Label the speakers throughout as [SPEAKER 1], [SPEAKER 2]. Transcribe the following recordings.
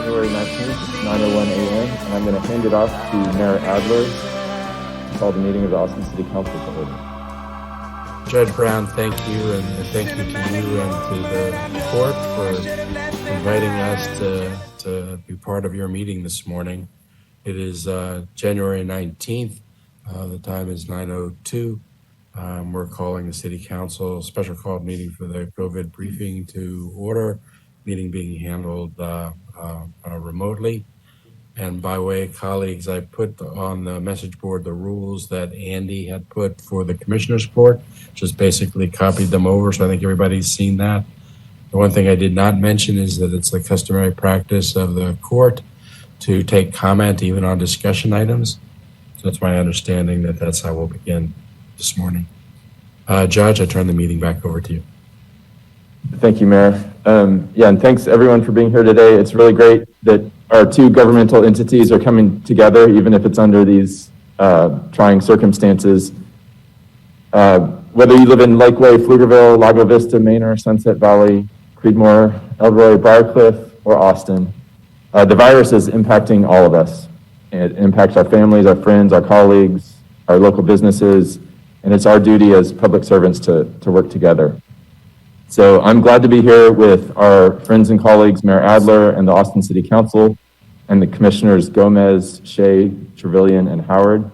[SPEAKER 1] January 19th, it's 9:01 a.m., and I'm going to hand it off to Mayor Adler to call the meeting of the Austin City Council to order.
[SPEAKER 2] Judge Brown, thank you, and thank you to you and to the court for inviting us to be part of your meeting this morning. It is January 19th. The time is 9:02. We're calling the City Council special call meeting for the COVID briefing to order, meeting being handled remotely. And by way of colleagues, I put on the message board the rules that Andy had put for the Commissioner's Court, just basically copied them over, so I think everybody's seen that. The one thing I did not mention is that it's the customary practice of the court to take comment even on discussion items. So it's my understanding that that's how we'll begin this morning. Judge, I turn the meeting back over to you.
[SPEAKER 1] Thank you, Mayor. And thanks everyone for being here today. It's really great that our two governmental entities are coming together, even if it's under these trying circumstances. Whether you live in Lakeway, Pflugerville, Lago Vista, Manor, Sunset Valley, Creedmoor, Elroy, Briarcliff, or Austin, the virus is impacting all of us. It impacts our families, our friends, our colleagues, our local businesses, and it's our duty as public servants to work together. So I'm glad to be here with our friends and colleagues, Mayor Adler and the Austin City Council, and the Commissioners Gomez, Shea, Trevelyan, and Howard.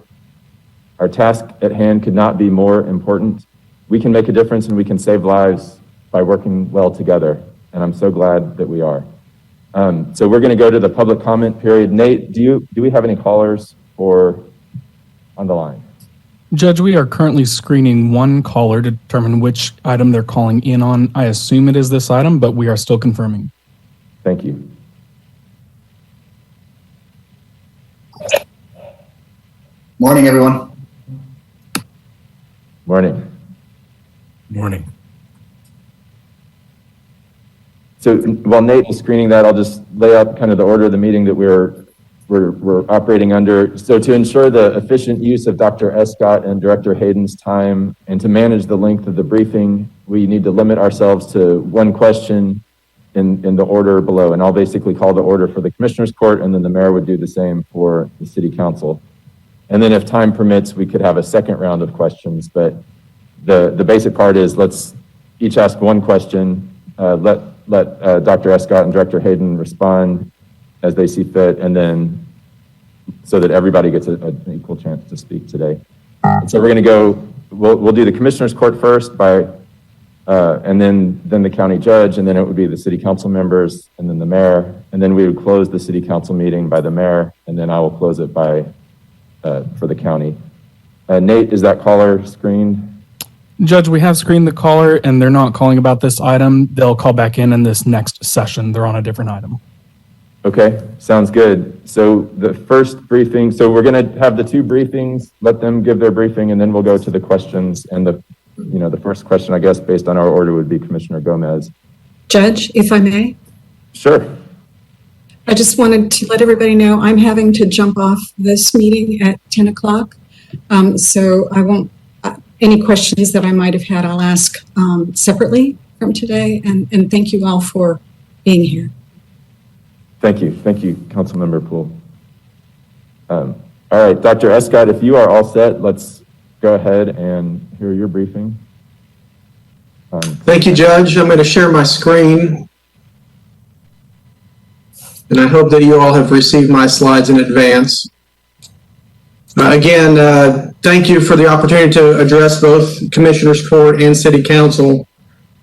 [SPEAKER 1] Our task at hand could not be more important. We can make a difference and we can save lives by working well together, and I'm so glad that we are. So we're going to go to the public comment period. Nate, do we have any callers or on the line?
[SPEAKER 3] Judge, we are currently screening one caller to determine which item they're calling in on. I assume it is this item, but we are still confirming.
[SPEAKER 1] Thank you.
[SPEAKER 4] Morning, everyone.
[SPEAKER 1] Morning.
[SPEAKER 2] Morning.
[SPEAKER 1] So while Nate is screening that, I'll just lay out kind of the order of the meeting that we're operating under. So to ensure the efficient use of Dr. Escott and Director Hayden's time and to manage the length of the briefing, we need to limit ourselves to one question in the order below. And I'll basically call the order for the Commissioner's Court, and then the Mayor would do the same for the City Council. And then if time permits, we could have a second round of questions. But the basic part is let's each ask one question, let Dr. Escott and Director Hayden respond as they see fit, and then so that everybody gets an equal chance to speak today. And so we're going to go, we'll do the Commissioner's Court first and then the county judge, and then it would be the City Council members, and then the Mayor, and then we would close the City Council meeting by the Mayor, and then I will close it for the county. Nate, is that caller screened?
[SPEAKER 3] Judge, we have screened the caller and they're not calling about this item. They'll call back in this next session. They're on a different item.
[SPEAKER 1] Okay, sounds good. So the first briefing, so we're going to have the two briefings, let them give their briefing, and then we'll go to the questions. And the first question, I guess, based on our order would be Commissioner Gomez.
[SPEAKER 5] Judge, if I may.
[SPEAKER 1] Sure.
[SPEAKER 5] I just wanted to let everybody know I'm having to jump off this meeting at 10 o'clock. So I won't, any questions that I might have had, I'll ask separately from today. And thank you all for being here.
[SPEAKER 1] Thank you, Councilmember Poole. All right, Dr. Escott, if you are all set, let's go ahead and hear your briefing.
[SPEAKER 6] Thank you, Judge. I'm going to share my screen. And I hope that you all have received my slides in advance. Again, thank you for the opportunity to address both Commissioner's Court and City Council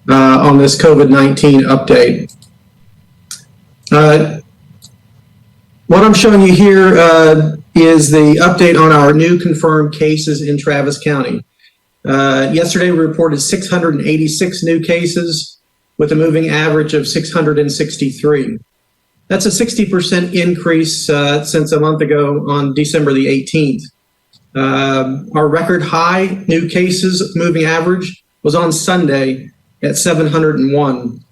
[SPEAKER 6] on this COVID-19 update. What I'm showing you here is the update on our new confirmed cases in Travis County. Yesterday, we reported 686 new cases with a moving average of 663. That's a 60% increase since a month ago on December the 18th. Our record high new cases moving average was on Sunday at 701.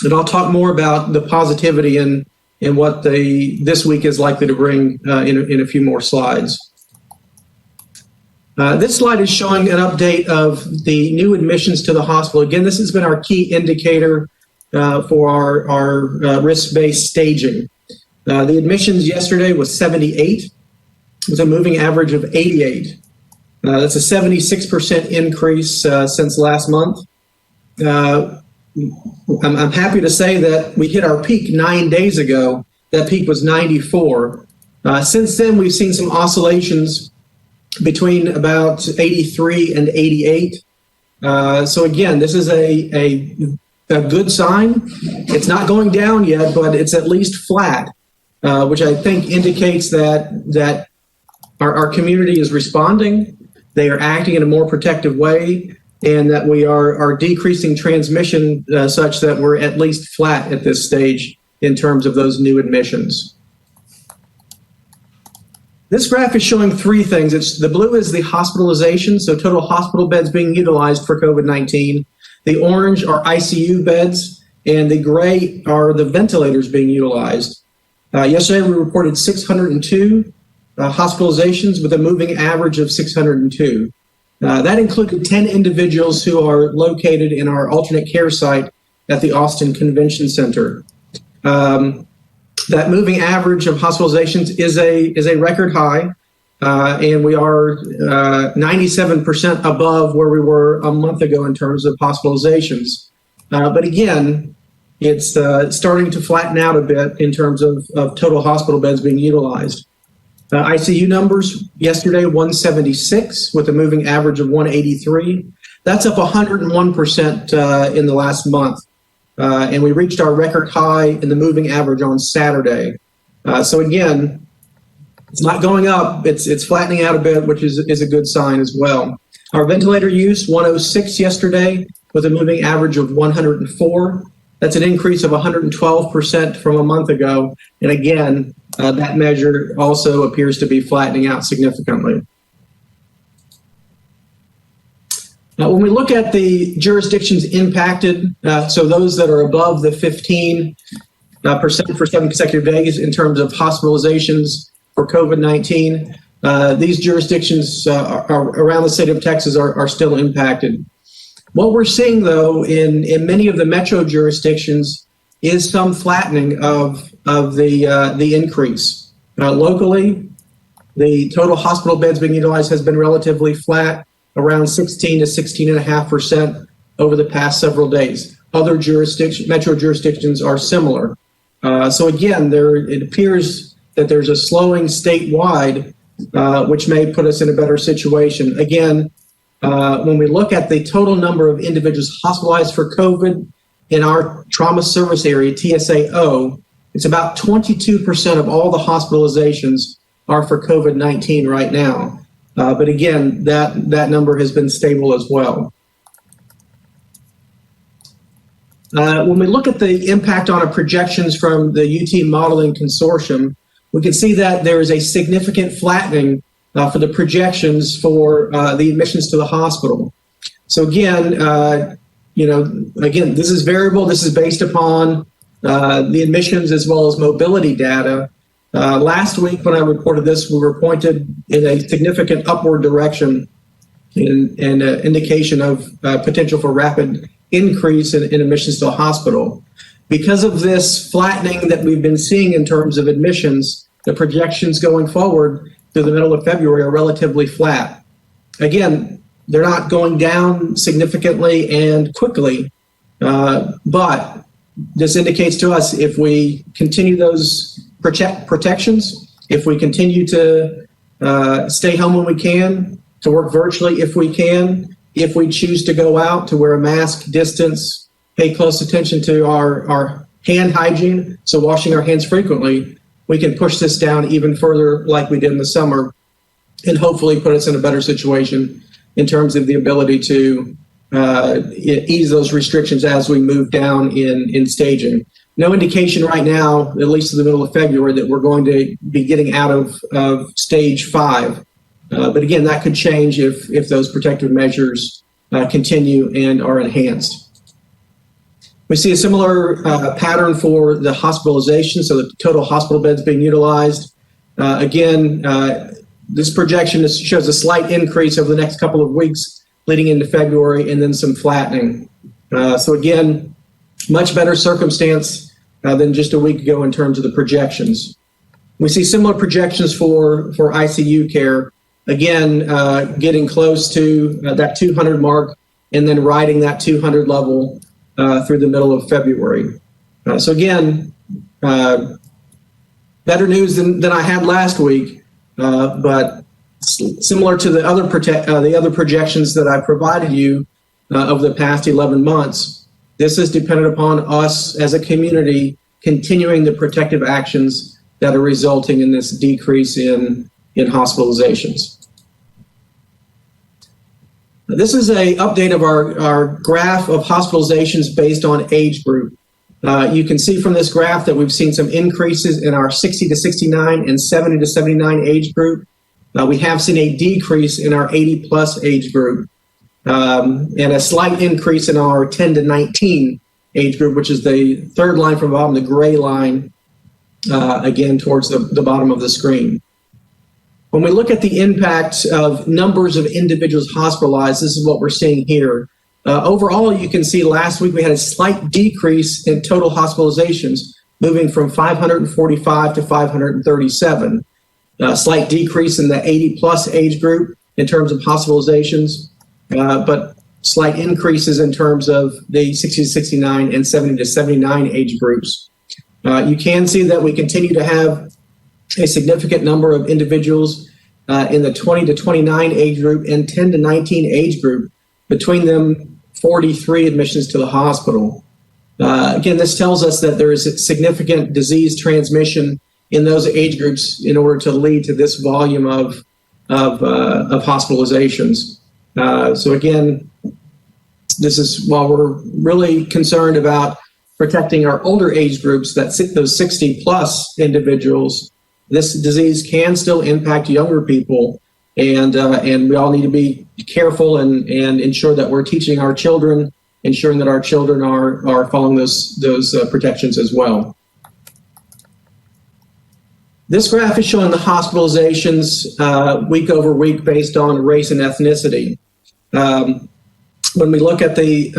[SPEAKER 6] And I'll talk more about the positivity and what this week is likely to bring in a few more slides. This slide is showing an update of the new admissions to the hospital. Again, this has been our key indicator for our risk-based staging. The admissions yesterday was 78, with a moving average of 88. That's a 76% increase since last month. I'm happy to say that we hit our peak 9 days ago. That peak was 94. Since then, we've seen some oscillations between about 83 and 88. So again, this is a good sign. It's not going down yet, but it's at least flat, which I think indicates that our community is responding. They are acting in a more protective way, and that we are decreasing transmission such that we're at least flat at this stage in terms of those new admissions. This graph is showing three things. The blue is the hospitalization, so total hospital beds being utilized for COVID-19. The orange are ICU beds, and the gray are the ventilators being utilized. Yesterday, we reported 602 hospitalizations with a moving average of 602. That included 10 individuals who are located in our alternate care site at the Austin Convention Center. That moving average of hospitalizations is a record high, and we are 97% above where we were a month ago in terms of hospitalizations. But again, it's starting to flatten out a bit in terms of total hospital beds being utilized. ICU numbers yesterday, 176 with a moving average of 183. That's up 101% in the last month. And we reached our record high in the moving average on Saturday. So again, it's not going up, it's flattening out a bit, which is a good sign as well. Our ventilator use, 106 yesterday with a moving average of 104. That's an increase of 112% from a month ago. And again, that measure also appears to be flattening out significantly. Now, when we look at the jurisdictions impacted, so those that are above the 15% for 7 consecutive days in terms of hospitalizations for COVID-19, these jurisdictions around the state of Texas are still impacted. What we're seeing, though, in many of the metro jurisdictions is some flattening of the increase. Locally, the total hospital beds being utilized has been relatively flat, around 16 to 16.5% over the past several days. Other metro jurisdictions are similar. So again, it appears that there's a slowing statewide, which may put us in a better situation. Again, when we look at the total number of individuals hospitalized for COVID in our trauma service area, TSAO, it's about 22% of all the hospitalizations are for COVID-19 right now. But again, that number has been stable as well. When we look at the impact on our projections from the UT Modeling Consortium, we can see that there is a significant flattening for the projections for the admissions to the hospital. So again, this is variable. This is based upon the admissions as well as mobility data. Last week when I reported this, we were pointed in a significant upward direction in an indication of potential for rapid increase in admissions to the hospital. Because of this flattening that we've been seeing in terms of admissions, the projections going forward through the middle of February are relatively flat. Again, they're not going down significantly and quickly, but this indicates to us if we continue those protections, if we continue to stay home when we can, to work virtually if we can, if we choose to go out, to wear a mask, distance, pay close attention to our hand hygiene, so washing our hands frequently, we can push this down even further like we did in the summer and hopefully put us in a better situation in terms of the ability to ease those restrictions as we move down in staging. No indication right now, at least in the middle of February, that we're going to be getting out of stage 5. But again, that could change if those protective measures continue and are enhanced. We see a similar pattern for the hospitalization, so the total hospital beds being utilized. Again, this projection shows a slight increase over the next couple of weeks leading into February and then some flattening. So again, much better circumstance than just a week ago in terms of the projections. We see similar projections for ICU care, again, getting close to that 200 mark and then riding that 200 level through the middle of February. So again, better news than I had last week, but similar to the other projections that I provided you over the past 11 months, this is dependent upon us as a community continuing the protective actions that are resulting in this decrease in hospitalizations. This is an update of our graph of hospitalizations based on age group. You can see from this graph that we've seen some increases in our 60 to 69 and 70 to 79 age group. We have seen a decrease in our 80 plus age group, and a slight increase in our 10 to 19 age group, which is the third line from the bottom, the gray line, again, towards the bottom of the screen. When we look at the impact of numbers of individuals hospitalized, this is what we're seeing here. Overall, you can see last week we had a slight decrease in total hospitalizations, moving from 545 to 537. A slight decrease in the 80 plus age group in terms of hospitalizations, but slight increases in terms of the 60 to 69 and 70 to 79 age groups. You can see that we continue to have a significant number of individuals in the 20 to 29 age group and 10 to 19 age group, between them 43 admissions to the hospital. Again, this tells us that there is a significant disease transmission in those age groups in order to lead to this volume of hospitalizations. So again, this is while we're really concerned about protecting our older age groups, those 60 plus individuals, this disease can still impact younger people, and we all need to be careful and ensure that we're teaching our children, ensuring that our children are following those protections as well. This graph is showing the hospitalizations week over week based on race and ethnicity. When we look at the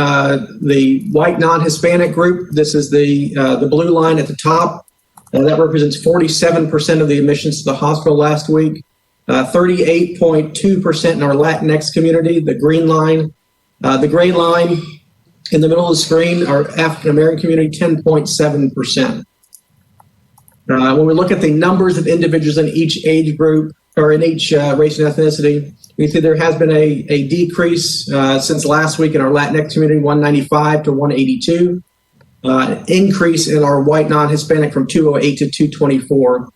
[SPEAKER 6] white non-Hispanic group, this is the blue line at the top. That represents 47% of the admissions to the hospital last week. 38.2% in our Latinx community, the green line. The gray line in the middle of the screen, our African American community, 10.7%. When we look at the numbers of individuals in each age group or in each race and ethnicity, we see there has been a decrease since last week in our Latinx community, 195 to 182. Increase in our white non-Hispanic from 208 to 224.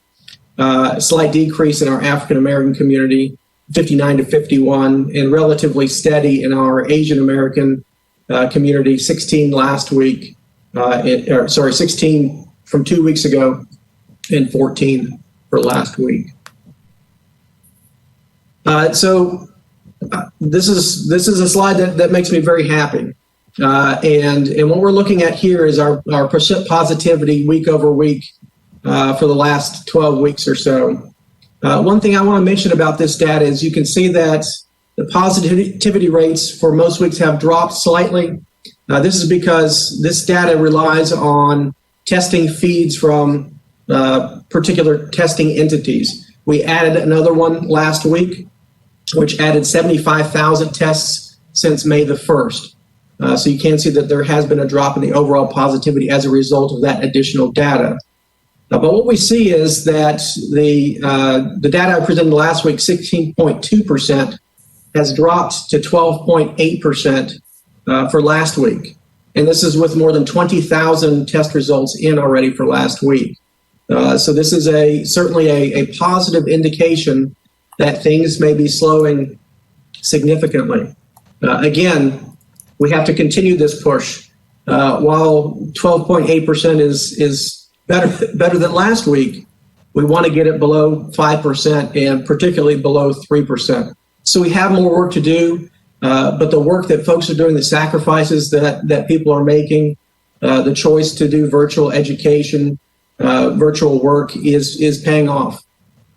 [SPEAKER 6] Slight decrease in our African American community, 59 to 51, and relatively steady in our Asian American community, 16 last week, 16 from 2 weeks ago, and 14 for last week. So this is a slide that makes me very happy. And what we're looking at here is our percent positivity week over week for the last 12 weeks or so. One thing I want to mention about this data is you can see that the positivity rates for most weeks have dropped slightly. This is because this data relies on testing feeds from particular testing entities. We added another one last week, which added 75,000 tests since May the 1st. So you can see that there has been a drop in the overall positivity as a result of that additional data. But what we see is that the data I presented last week, 16.2%, has dropped to 12.8% for last week. And this is with more than 20,000 test results in already for last week. So this is certainly a positive indication that things may be slowing significantly. Again, we have to continue this push. While 12.8% is better than last week, we want to get it below 5% and particularly below 3%. So we have more work to do, but the work that folks are doing, the sacrifices that people are making, the choice to do virtual education, virtual work is paying off.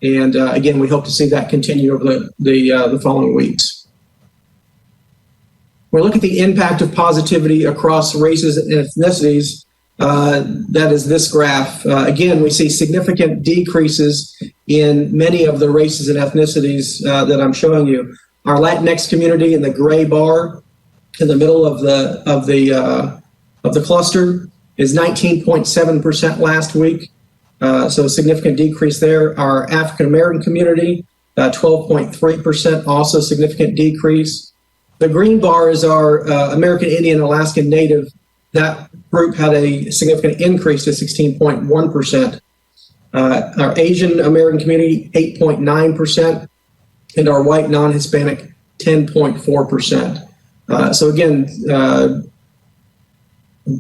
[SPEAKER 6] And again, we hope to see that continue over the following weeks. When we look at the impact of positivity across races and ethnicities, That is this graph. Again, we see significant decreases in many of the races and ethnicities that I'm showing you. Our Latinx community in the gray bar in the middle of the cluster is 19.7% last week. So a significant decrease there. Our African American community, 12.3%, also significant decrease. The green bar is our American Indian Alaskan Native. That group had a significant increase to 16.1%. Our Asian American community, 8.9%, and our white non-Hispanic, 10.4%. So again,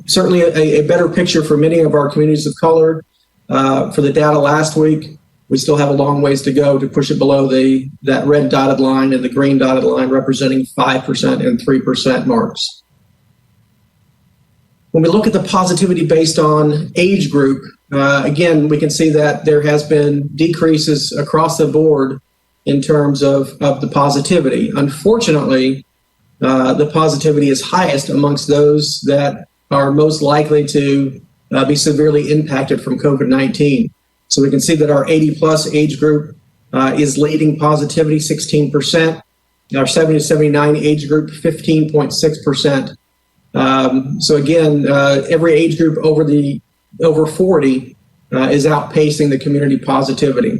[SPEAKER 6] certainly a better picture for many of our communities of color. For the data last week, we still have a long ways to go to push it below that red dotted line and the green dotted line representing 5% and 3% marks. When we look at the positivity based on age group, again, we can see that there has been decreases across the board in terms of the positivity. Unfortunately, the positivity is highest amongst those that are most likely to be severely impacted from COVID-19. So we can see that our 80-plus age group is leading positivity, 16%. Our 70 to 79 age group, 15.6%. So again, every age group over 40 is outpacing the community positivity.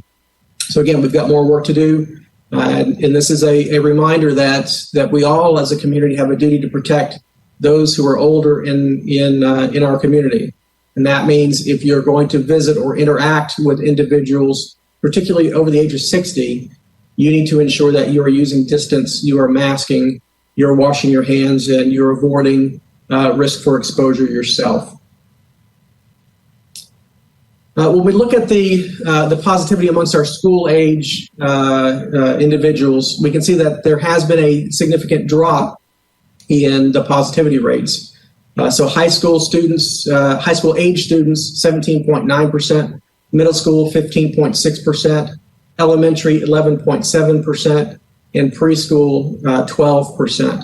[SPEAKER 6] So again, we've got more work to do. And this is a reminder that we all as a community have a duty to protect those who are older in our community. And that means if you're going to visit or interact with individuals, particularly over the age of 60, you need to ensure that you are using distance, you are masking, you're washing your hands, and you're avoiding risk for exposure yourself. When we look at the positivity amongst our school age individuals, we can see that there has been a significant drop in the positivity rates. So high school students, high school age students, 17.9%, middle school, 15.6%, elementary, 11.7%, and preschool, 12%.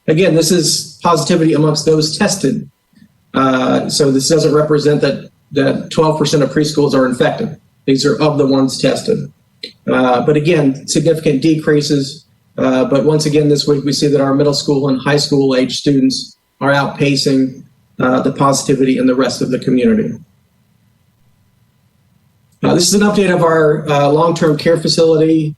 [SPEAKER 6] Again, this is positivity amongst those tested. So this doesn't represent that 12% of preschools are infected. These are of the ones tested. But again, significant decreases. But once again, this week we see that our middle school and high school age students are outpacing the positivity in the rest of the community. This is an update of our long-term care facility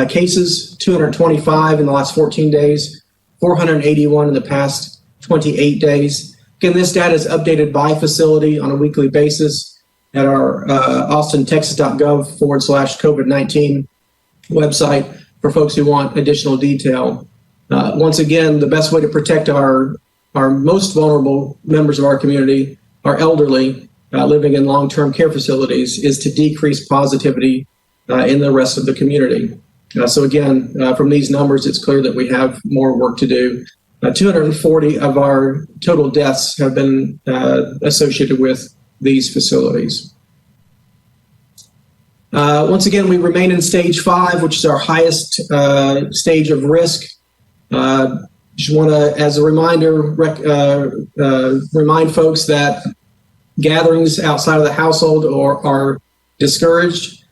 [SPEAKER 6] cases, 225 in the last 14 days, 481 in the past 28 days. Again, this data is updated by facility on a weekly basis at our austintexas.gov/COVID-19 website for folks who want additional detail. Once again, the best way to protect our most vulnerable members of our community, our elderly living in long-term care facilities, is to decrease positivity in the rest of the community. So again, from these numbers, it's clear that we have more work to do. 240 of our total deaths have been associated with these facilities. Once again, we remain in stage 5, which is our highest stage of risk. Just want to, as a reminder, remind folks that gatherings outside of the household are discouraged.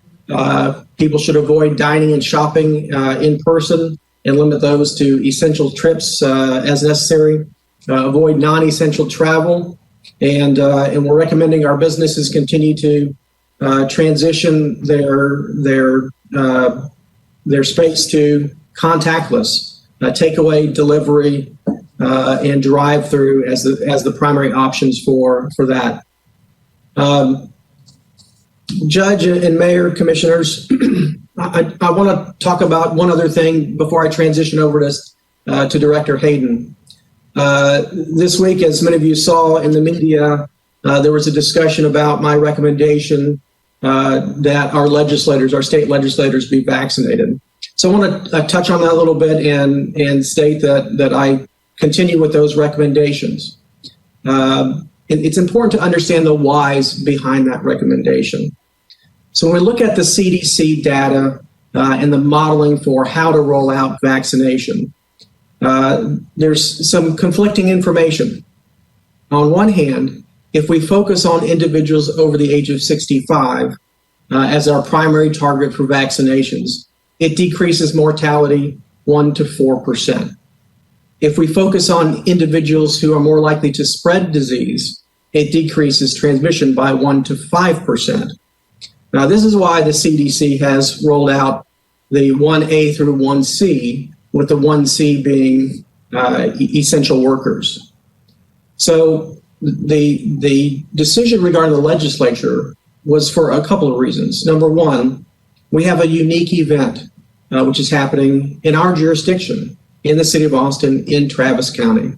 [SPEAKER 6] People should avoid dining and shopping in person and limit those to essential trips as necessary. Avoid non-essential travel, and we're recommending our businesses continue to transition their space to contactless, takeaway, delivery, and drive-through as the primary options for that. Judge and Mayor, Commissioners, I want to talk about one other thing before I transition over to Director Hayden. This week, as many of you saw in the media, there was a discussion about my recommendation that our state legislators be vaccinated. So I want to touch on that a little bit and state that I continue with those recommendations. It's important to understand the whys behind that recommendation. So when we look at the CDC data and the modeling for how to roll out vaccination, there's some conflicting information. On one hand, if we focus on individuals over the age of 65 as our primary target for vaccinations, it decreases mortality 1 to 4%. If we focus on individuals who are more likely to spread disease, it decreases transmission by 1 to 5%. Now, this is why the CDC has rolled out the 1A through 1C, with the 1C being essential workers. So the decision regarding the legislature was for a couple of reasons. Number one, we have a unique event which is happening in our jurisdiction in the city of Austin in Travis County,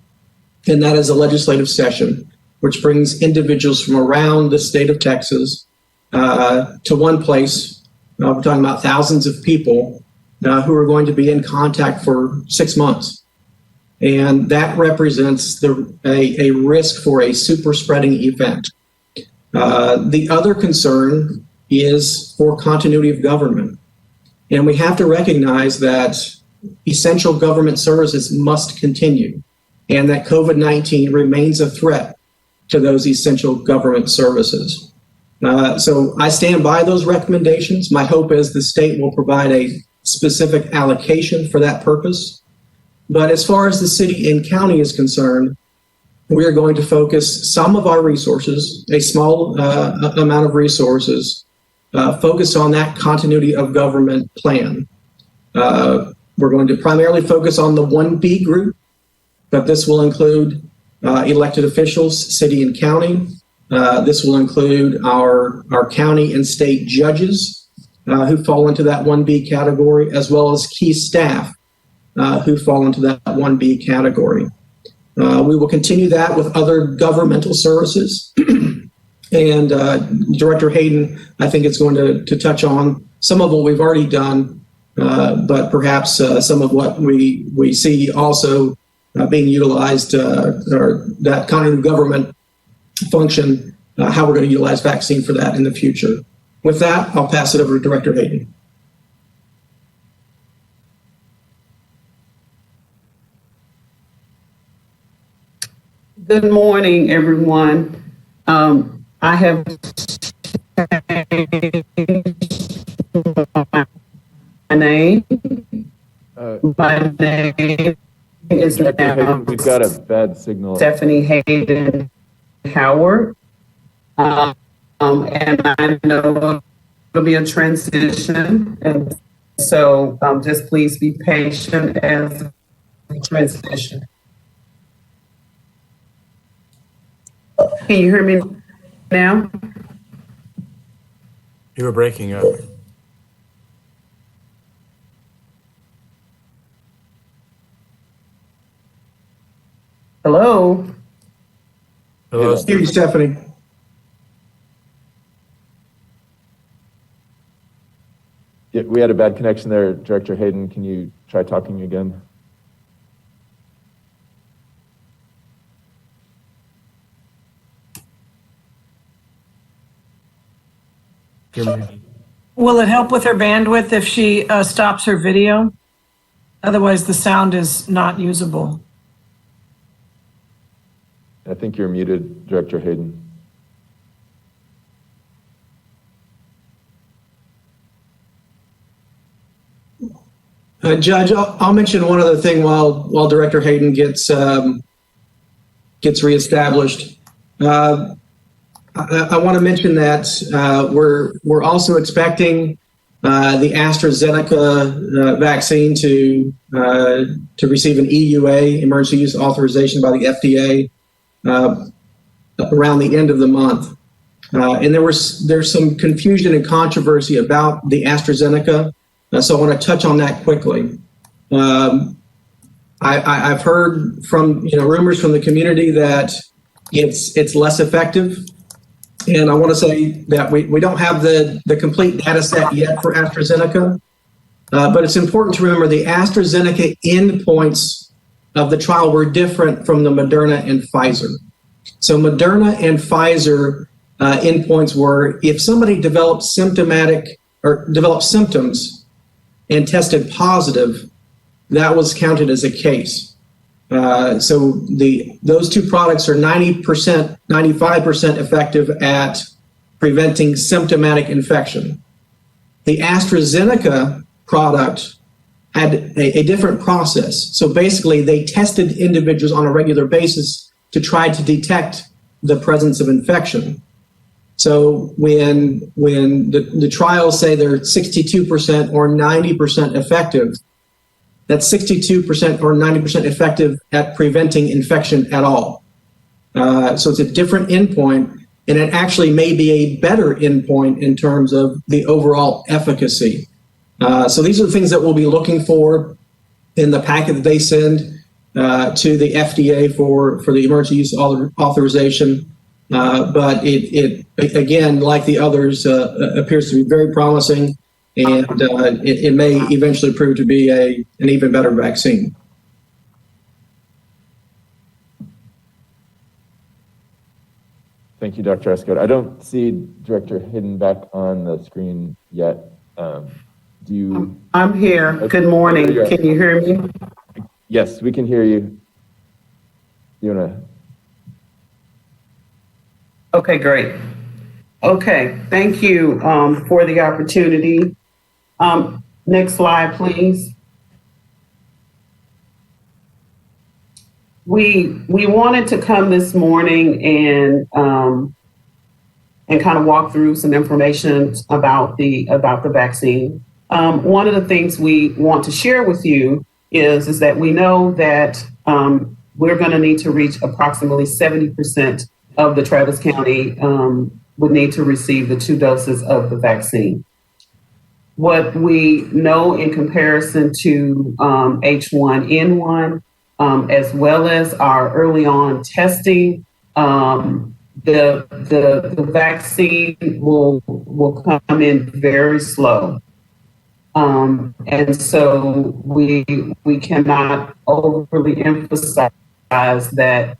[SPEAKER 6] and that is a legislative session which brings individuals from around the state of Texas to one place. We're talking about thousands of people who are going to be in contact for 6 months. And that represents a risk for a super spreading event. The other concern is for continuity of government. And we have to recognize that essential government services must continue, and that COVID-19 remains a threat to those essential government services. So I stand by those recommendations. My hope is the state will provide a specific allocation for that purpose. But as far as the city and county is concerned, we are going to focus some of our resources, a small amount of resources, focus on that continuity of government plan. We're going to primarily focus on the 1B group, but this will include elected officials, city and county. This will include our county and state judges who fall into that 1B category, as well as key staff who fall into that 1B category. We will continue that with other governmental services. And Director Hayden, I think, is going to touch on some of what we've already done, but perhaps some of what we see also being utilized, or that kind of government function, how we're going to utilize vaccine for that in the future. With that, I'll pass it over to Director Hayden.
[SPEAKER 7] Good morning, everyone. I have my name. My name is now
[SPEAKER 1] We've got a bad signal.
[SPEAKER 7] Stephanie Hayden Howard. And I know it'll be a transition. And so just please be patient as we transition. Can you hear me now?
[SPEAKER 2] You were breaking up.
[SPEAKER 7] Hello?
[SPEAKER 2] Hello,
[SPEAKER 6] Hear you, Stephanie.
[SPEAKER 1] Yeah, we had a bad connection there. Director Hayden, can you try talking again?
[SPEAKER 8] Will it help with her bandwidth if she stops her video? Otherwise, the sound is not usable.
[SPEAKER 1] I think you're muted, Director Hayden.
[SPEAKER 6] Judge, I'll mention one other thing while Director Hayden gets reestablished. I want to mention that we're also expecting the AstraZeneca vaccine to receive an EUA, emergency use authorization, by the FDA around the end of the month. And there's some confusion and controversy about the AstraZeneca, so I want to touch on that quickly. I've heard from rumors from the community that it's less effective. And I want to say that we don't have the complete data set yet for AstraZeneca, but it's important to remember the AstraZeneca endpoints of the trial were different from the Moderna and Pfizer. So Moderna and Pfizer endpoints were if somebody developed symptoms and tested positive, that was counted as a case. So those two products are 90%, 95% effective at preventing symptomatic infection. The AstraZeneca product had a different process. So basically, they tested individuals on a regular basis to try to detect the presence of infection. So when the trials say they're 62% or 90% effective, that's 62% or 90% effective at preventing infection at all. So it's a different endpoint, and it actually may be a better endpoint in terms of the overall efficacy. So these are the things that we'll be looking for in the packet that they send to the FDA for the emergency use authorization. But it again, like the others, appears to be very promising, and it may eventually prove to be an even better vaccine.
[SPEAKER 1] Thank you, Dr. Escott. I don't see Director Hayden back on the screen yet. Do you?
[SPEAKER 7] I'm here. Good morning. Can you hear me?
[SPEAKER 1] Yes, we can hear you. You wanna?
[SPEAKER 7] Okay, great. Okay, thank you for the opportunity. Next slide, please. We wanted to come this morning and kind of walk through some information about the vaccine. One of the things we want to share with you is that we know that we're going to need to reach approximately 70% of the Travis County would need to receive the 2 doses of the vaccine. What we know in comparison to H1N1, as well as our early on testing, the vaccine will come in very slow. And so we cannot overly emphasize that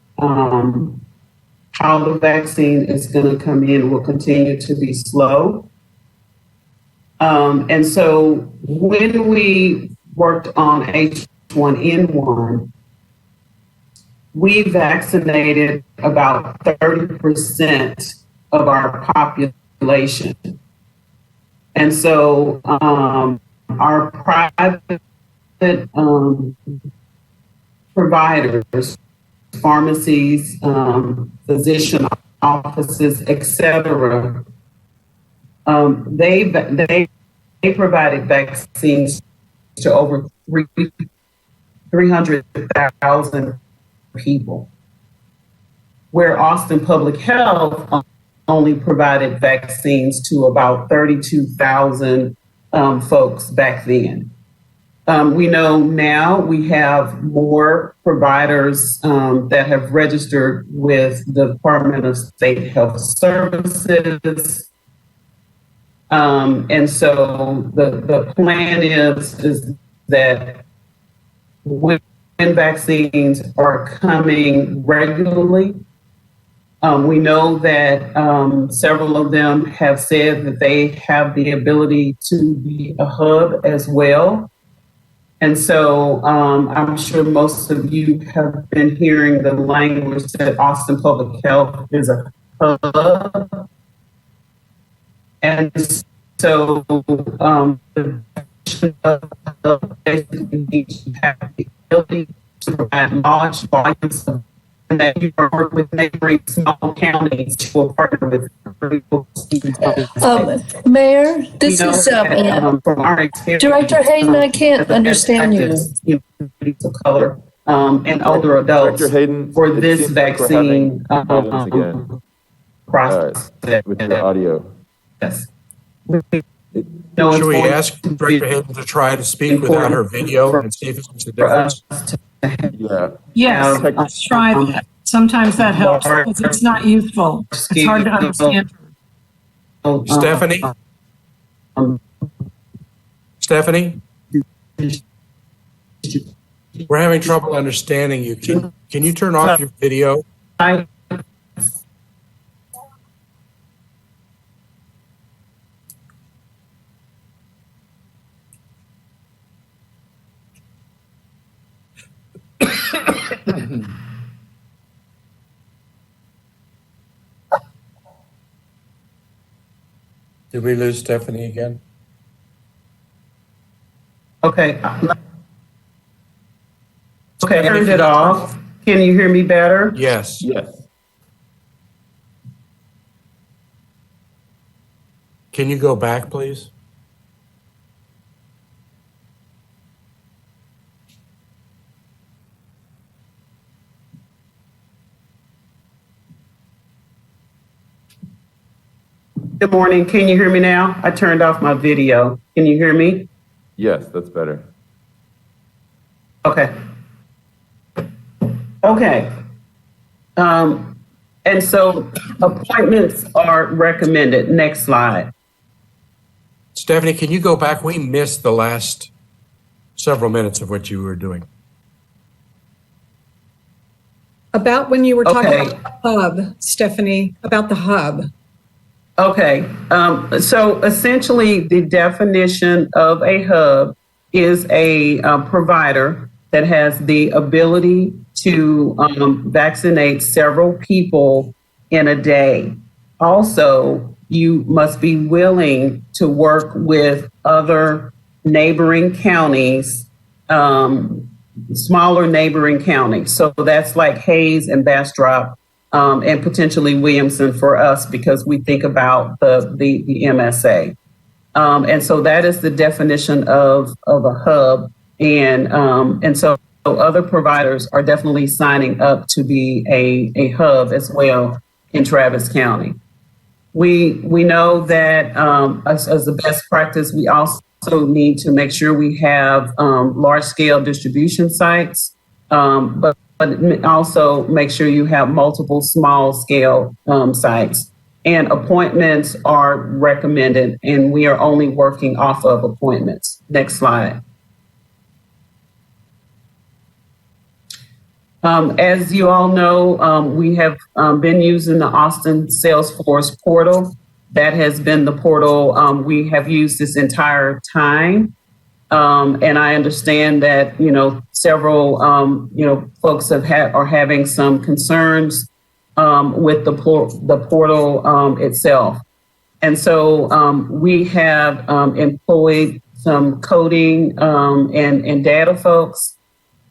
[SPEAKER 7] how the vaccine is going to come in will continue to be slow. And so when we worked on H1N1, we vaccinated about 30% of our population. And so our private providers, pharmacies, physician offices, etc., they provided vaccines to over 300,000 people, where Austin Public Health only provided vaccines to about 32,000 folks back then. We know now we have more providers that have registered with the Department of State Health Services. And so the plan is that when vaccines are coming regularly, we know that several of them have said that they have the ability to be a hub as well. And so I'm sure most of you have been hearing the language that Austin Public Health is a hub. And so the basically needs to have the ability to provide large volumes of, and that you work with neighboring small counties to partner with
[SPEAKER 9] Mayor, this is
[SPEAKER 7] from our experience,
[SPEAKER 9] Director Hayden. I can't understand you.
[SPEAKER 7] Of color and older adults
[SPEAKER 1] Director Hayden,
[SPEAKER 7] for this vaccine
[SPEAKER 1] process with your audio.
[SPEAKER 7] Yes.
[SPEAKER 2] Should we ask Director Hayden to try to speak without her video and see if it makes a difference?
[SPEAKER 1] Yeah.
[SPEAKER 8] Yes, let's try that. Sometimes that helps because it's not useful. It's hard to understand.
[SPEAKER 2] Stephanie? Stephanie? We're having trouble understanding you. Can you turn off your video? Did we lose Stephanie again?
[SPEAKER 7] Okay. Okay, turned it off. Can you hear me better?
[SPEAKER 2] Yes.
[SPEAKER 1] Yes.
[SPEAKER 2] Can you go back, please?
[SPEAKER 7] Good morning. Can you hear me now? I turned off my video. Can you hear me?
[SPEAKER 1] Yes, that's better.
[SPEAKER 7] Okay. Okay. And so appointments are recommended. Next slide.
[SPEAKER 2] Stephanie, can you go back? We missed the last several minutes of what you were doing.
[SPEAKER 5] About when you were talking
[SPEAKER 7] Okay.
[SPEAKER 5] about the hub, Stephanie, about the hub.
[SPEAKER 7] Okay, so essentially the definition of a hub is a provider that has the ability to vaccinate several people in a day. Also, you must be willing to work with other neighboring counties, smaller neighboring counties. So that's like Hayes and Bastrop. And potentially Williamson for us because we think about the MSA. And so that is the definition of a hub. And so other providers are definitely signing up to be a hub as well in Travis County. We know that as the best practice, we also need to make sure we have large scale distribution sites, but also make sure you have multiple small scale sites. And appointments are recommended, and we are only working off of appointments. Next slide. As you all know, we have been using the Austin Salesforce portal. That has been the portal we have used this entire time. And I understand that, several, folks are having some concerns with the portal itself. And so we have employed some coding and data folks.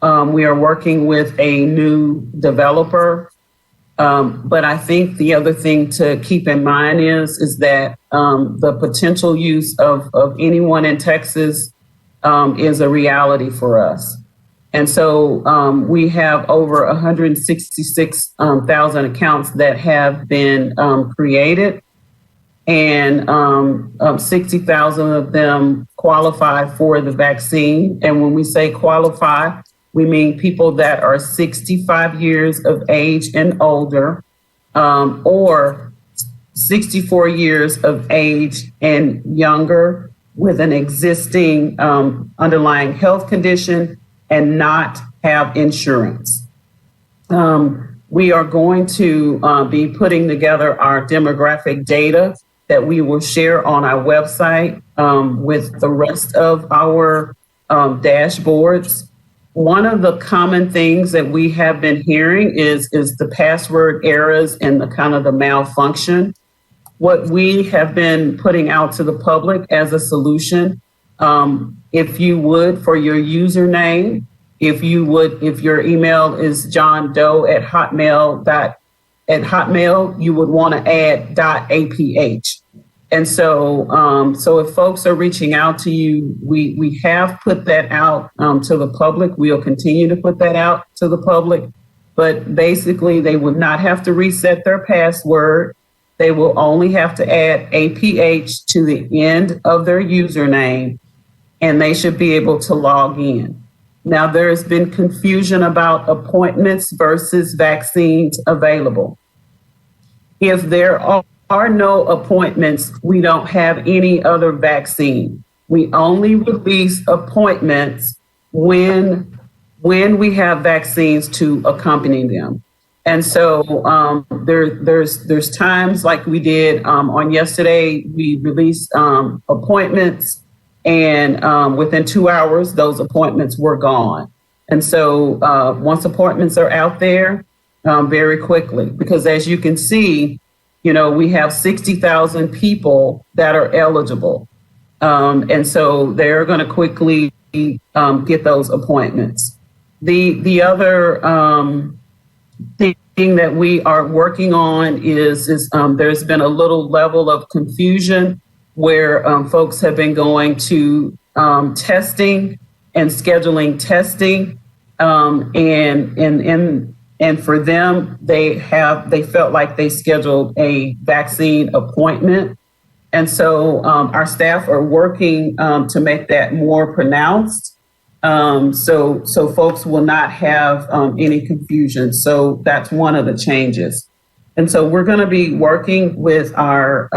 [SPEAKER 7] We are working with a new developer. But I think the other thing to keep in mind is that the potential use of anyone in Texas is a reality for us. And so we have over 166,000 accounts that have been created, and 60,000 of them qualify for the vaccine. And when we say qualify, we mean people that are 65 years of age and older, or 64 years of age and younger, with an existing underlying health condition and not have insurance. We are going to be putting together our demographic data that we will share on our website with the rest of our dashboards. One of the common things that we have been hearing is the password errors and the kind of the malfunction. What we have been putting out to the public as a solution, if you would, for your username, if your email is johndoe@hotmail, you would want to add .aph. And so if folks are reaching out to you, we have put that out to the public. We'll continue to put that out to the public, but basically they would not have to reset their password. They will only have to add APH to the end of their username, and they should be able to log in. Now, there has been confusion about appointments versus vaccines available. If there are no appointments, we don't have any other vaccine. We only release appointments when we have vaccines to accompany them. And so there's times like we did on yesterday, we released appointments, and within 2 hours, those appointments were gone. And so once appointments are out there, very quickly, because as you can see, we have 60,000 people that are eligible. And so they're going to quickly get those appointments. The other thing that we are working on is there's been a little level of confusion where folks have been going to testing and scheduling testing, and for them, they felt like they scheduled a vaccine appointment. And so our staff are working to make that more pronounced. So folks will not have any confusion. So that's one of the changes. And so we're going to be working with our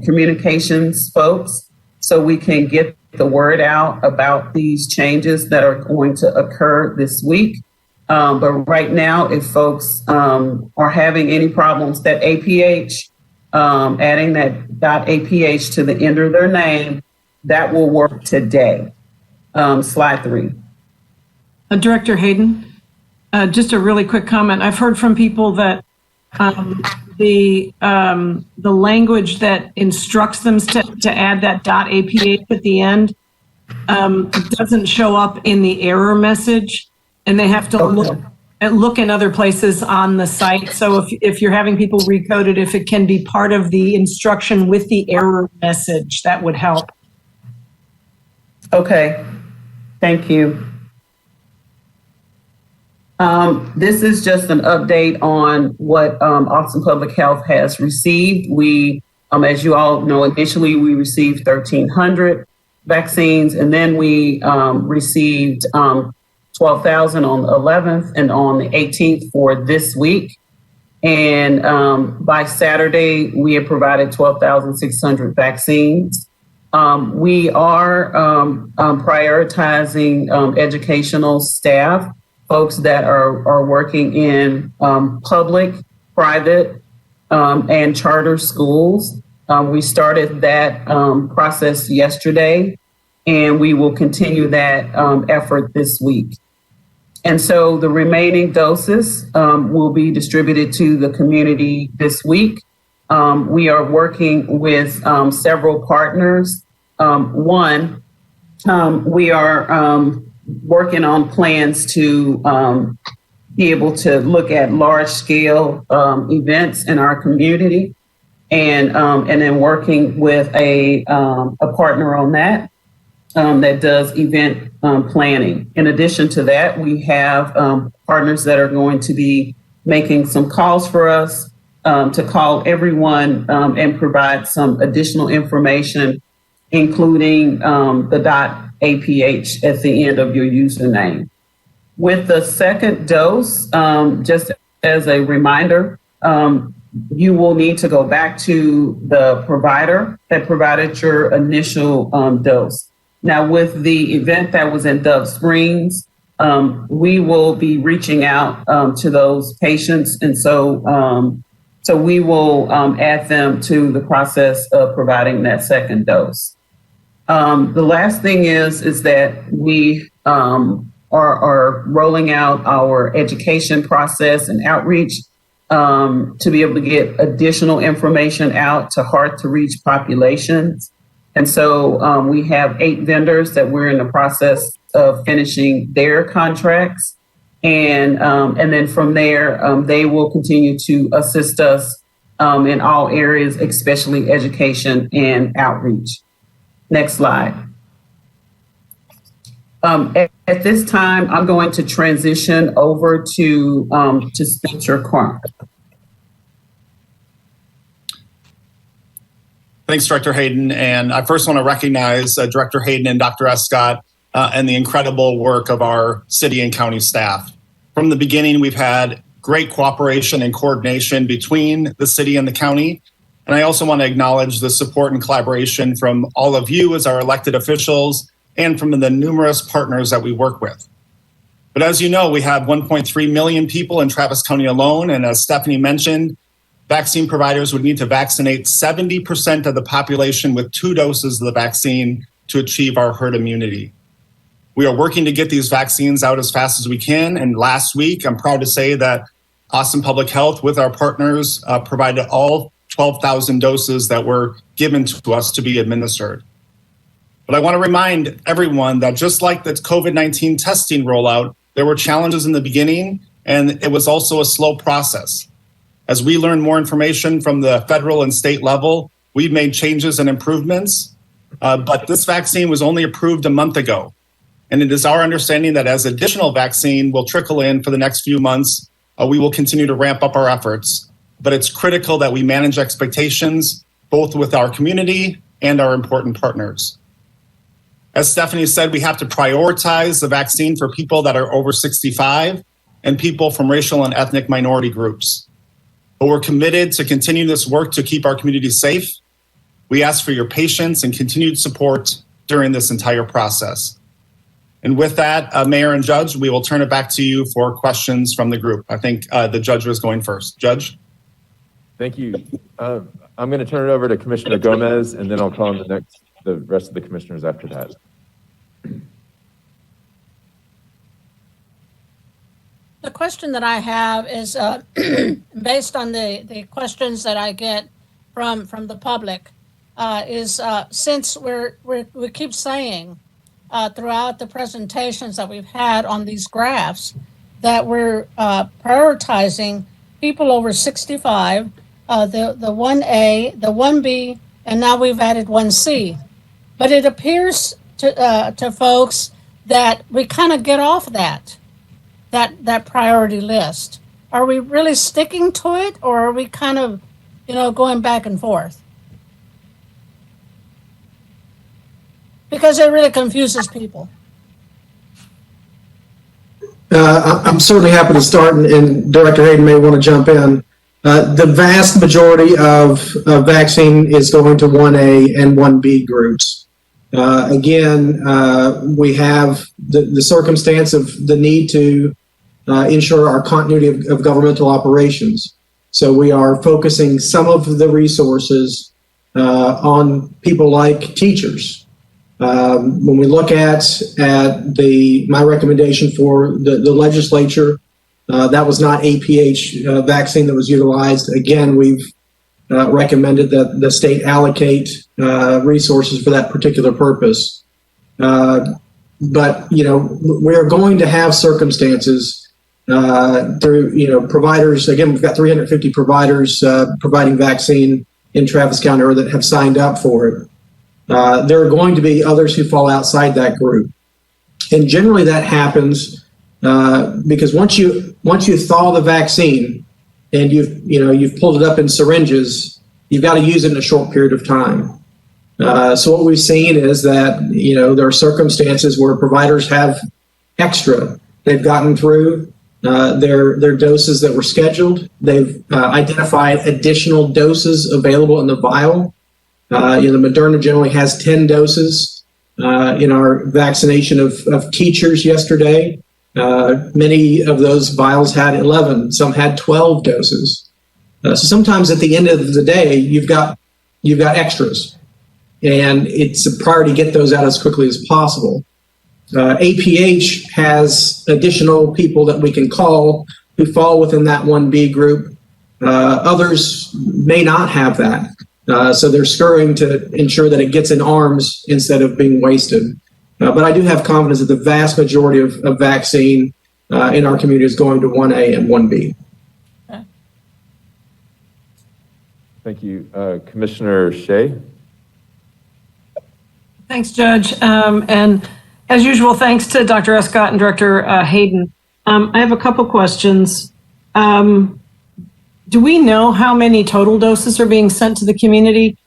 [SPEAKER 7] communications folks so we can get the word out about these changes that are going to occur this week. But right now, if folks are having any problems, that APH, adding that .aph to the end of their name, that will work today. Slide 3.
[SPEAKER 8] Director Hayden, just a really quick comment. I've heard from people that the language that instructs them to add that .aph at the end doesn't show up in the error message, and they have to look in other places on the site. So if you're having people recode it, if it can be part of the instruction with the error message, that would help.
[SPEAKER 7] Okay, thank you. This is just an update on what Austin Public Health has received. We, as you all know, initially we received 1,300 vaccines, and then we received 12,000 on the 11th and on the 18th for this week. And by Saturday, we have provided 12,600 vaccines. We are prioritizing educational staff, folks that are working in public, private, and charter schools. We started that process yesterday, and we will continue that effort this week. And so the remaining doses will be distributed to the community this week. We are working with several partners. One, we are working on plans to be able to look at large scale events in our community, and then working with a partner on that that does event planning. In addition to that, we have partners that are going to be making some calls for us to call everyone and provide some additional information, including the .aph at the end of your username. With the second dose, just as a reminder, you will need to go back to the provider that provided your initial dose. Now, with the event that was in Dove Springs, we will be reaching out to those patients, and so we will add them to the process of providing that second dose. The last thing is that we are rolling out our education process and outreach to be able to get additional information out to hard to reach populations. And so we have 8 vendors that we're in the process of finishing their contracts. And then from there, they will continue to assist us in all areas, especially education and outreach. Next slide. At this time, I'm going to transition over to Spencer Clark.
[SPEAKER 10] Thanks, Director Hayden. And I first want to recognize Director Hayden and Dr. Escott and the incredible work of our city and county staff. From the beginning, we've had great cooperation and coordination between the city and the county. And I also want to acknowledge the support and collaboration from all of you as our elected officials and from the numerous partners that we work with. But as you know, we have 1.3 million people in Travis County alone. And as Stephanie mentioned, vaccine providers would need to vaccinate 70% of the population with 2 doses of the vaccine to achieve our herd immunity. We are working to get these vaccines out as fast as we can. And last week, I'm proud to say that Austin Public Health, with our partners, provided all 12,000 doses that were given to us to be administered. But I want to remind everyone that just like the COVID-19 testing rollout, there were challenges in the beginning, and it was also a slow process. As we learned more information from the federal and state level, we've made changes and improvements, but this vaccine was only approved a month ago. And it is our understanding that as additional vaccine will trickle in for the next few months, we will continue to ramp up our efforts. But it's critical that we manage expectations, both with our community and our important partners. As Stephanie said, we have to prioritize the vaccine for people that are over 65 and people from racial and ethnic minority groups. But we're committed to continue this work to keep our community safe. We ask for your patience and continued support during this entire process. And with that, Mayor and Judge, we will turn it back to you for questions from the group. I think the Judge was going first. Judge?
[SPEAKER 1] Thank you. I'm going to turn it over to Commissioner Gomez, and then I'll call on the rest of the commissioners after that.
[SPEAKER 11] The question that I have is based on the questions that I get from the public. Since we keep saying throughout the presentations that we've had on these graphs that we're prioritizing people over 65, the 1A, the 1B, and now we've added 1C. But it appears to folks that we kind of get off that priority list. Are we really sticking to it, or are we kind of, going back and forth? Because it really confuses people.
[SPEAKER 6] I'm certainly happy to start, and Director Hayden may want to jump in. The vast majority of vaccine is going to 1A and 1B groups. Again, we have the circumstance of the need to ensure our continuity of governmental operations. So we are focusing some of the resources on people like teachers. When we look at my recommendation for the legislature, that was not APH vaccine that was utilized. Again, we've recommended that the state allocate resources for that particular purpose. But we're going to have circumstances through providers. Again, we've got 350 providers providing vaccine in Travis County or that have signed up for it. There are going to be others who fall outside that group, and generally that happens because once you thaw the vaccine and you've pulled it up in syringes, you've got to use it in a short period of time. So what we've seen is that there are circumstances where providers have extra. They've gotten through their doses that were scheduled. They've identified additional doses available in the vial. The Moderna generally has 10 doses. In our vaccination of teachers yesterday, many of those vials had 11. Some had 12 doses. So sometimes at the end of the day, you've got extras, and it's a priority to get those out as quickly as possible. APH has additional people that we can call who fall within that 1B group. Others may not have that. So they're scurrying to ensure that it gets in arms instead of being wasted. But I do have confidence that the vast majority of vaccine in our community is going to 1A and 1B.
[SPEAKER 11] Okay.
[SPEAKER 1] Thank you. Commissioner Shea?
[SPEAKER 8] Thanks, Judge. And as usual, thanks to Dr. Escott and Director Hayden. I have a couple questions. Do we know how many total doses are being sent to the community?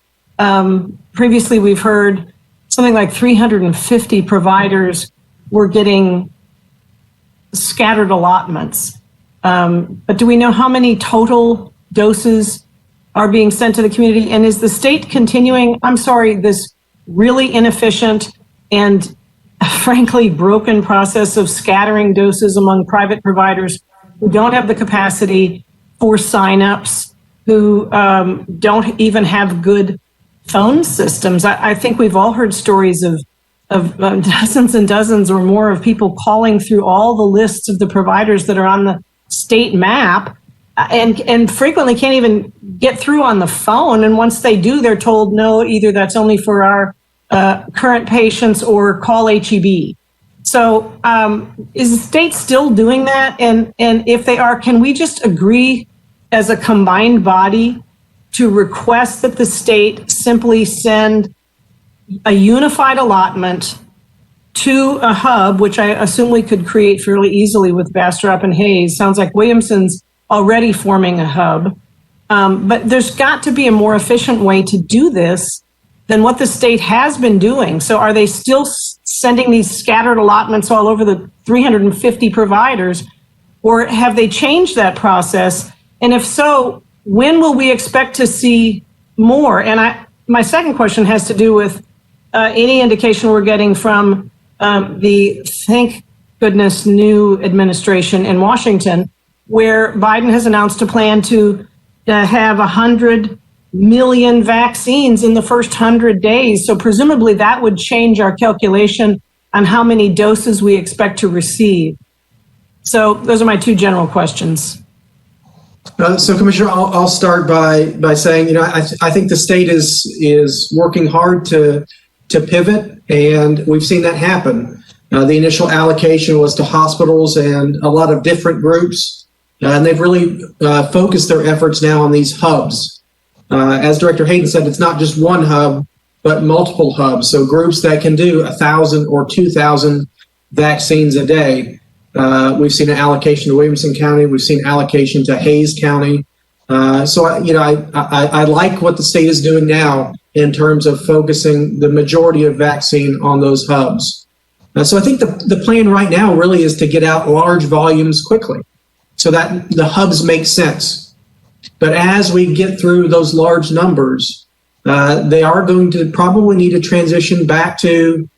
[SPEAKER 8] Previously, we've heard something like 350 providers were getting scattered allotments. But do we know how many total doses are being sent to the community? And is the state continuing, this really inefficient and frankly broken process of scattering doses among private providers who don't have the capacity for signups, who don't even have good phone systems? I think we've all heard stories of dozens and dozens or more of people calling through all the lists of the providers that are on the state map and frequently can't even get through on the phone. And once they do, they're told, no, either that's only for our current patients or call HEB. So is the state still doing that? And if they are, can we just agree as a combined body to request that the state simply send a unified allotment to a hub, which I assume we could create fairly easily with Bastrop and Hayes? Sounds like Williamson's already forming a hub. But there's got to be a more efficient way to do this than what the state has been doing. So are they still sending these scattered allotments all over the 350 providers, or have they changed that process? And if so, when will we expect to see more? And my second question has to do with any indication we're getting from the, thank goodness, new administration in Washington, where Biden has announced a plan to have 100 million vaccines in the first 100 days. So presumably that would change our calculation on how many doses we expect to receive. So those are my two general questions.
[SPEAKER 6] So, Commissioner, I'll start by saying, I think the state is working hard to pivot, and we've seen that happen. The initial allocation was to hospitals and a lot of different groups, and they've really focused their efforts now on these hubs. As Director Hayden said, it's not just one hub, but multiple hubs. So groups that can do 1,000 or 2,000 vaccines a day. We've seen an allocation to Williamson County. We've seen allocation to Hayes County. So I like what the state is doing now in terms of focusing the majority of vaccine on those hubs. So I think the plan right now really is to get out large volumes quickly so that the hubs make sense. But as we get through those large numbers, they are going to probably need to transition back to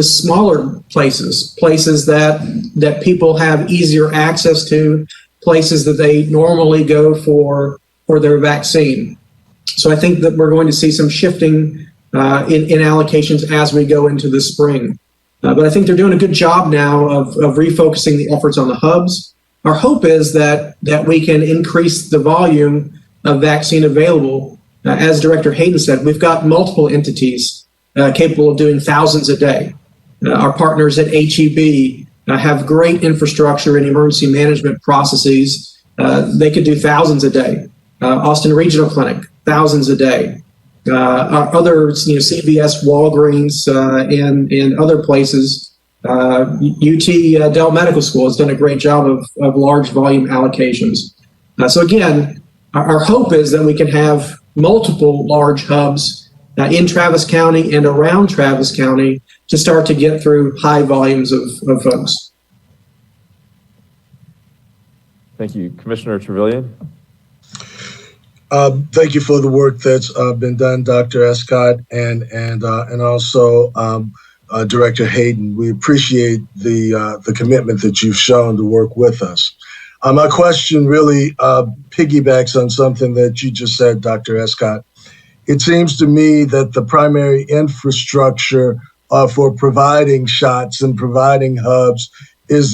[SPEAKER 6] smaller places that people have easier access to, places that they normally go for their vaccine. So I think that we're going to see some shifting in allocations as we go into the spring. But I think they're doing a good job now of refocusing the efforts on the hubs. Our hope is that we can increase the volume of vaccine available. As Director Hayden said, we've got multiple entities capable of doing thousands a day. Our partners at HEB have great infrastructure and emergency management processes. They could do thousands a day. Austin Regional Clinic, thousands a day. Our other, CVS, Walgreens, and other places. UT Dell Medical School has done a great job of large volume allocations. So again, our hope is that we can have multiple large hubs in Travis County and around Travis County to start to get through high volumes of folks.
[SPEAKER 1] Thank you. Commissioner Trevelyan.
[SPEAKER 12] Thank you for the work that's been done, Dr. Escott, and also Director Hayden. We appreciate the commitment that you've shown to work with us. My question really piggybacks on something that you just said, Dr. Escott. It seems to me that the primary infrastructure for providing shots and providing hubs is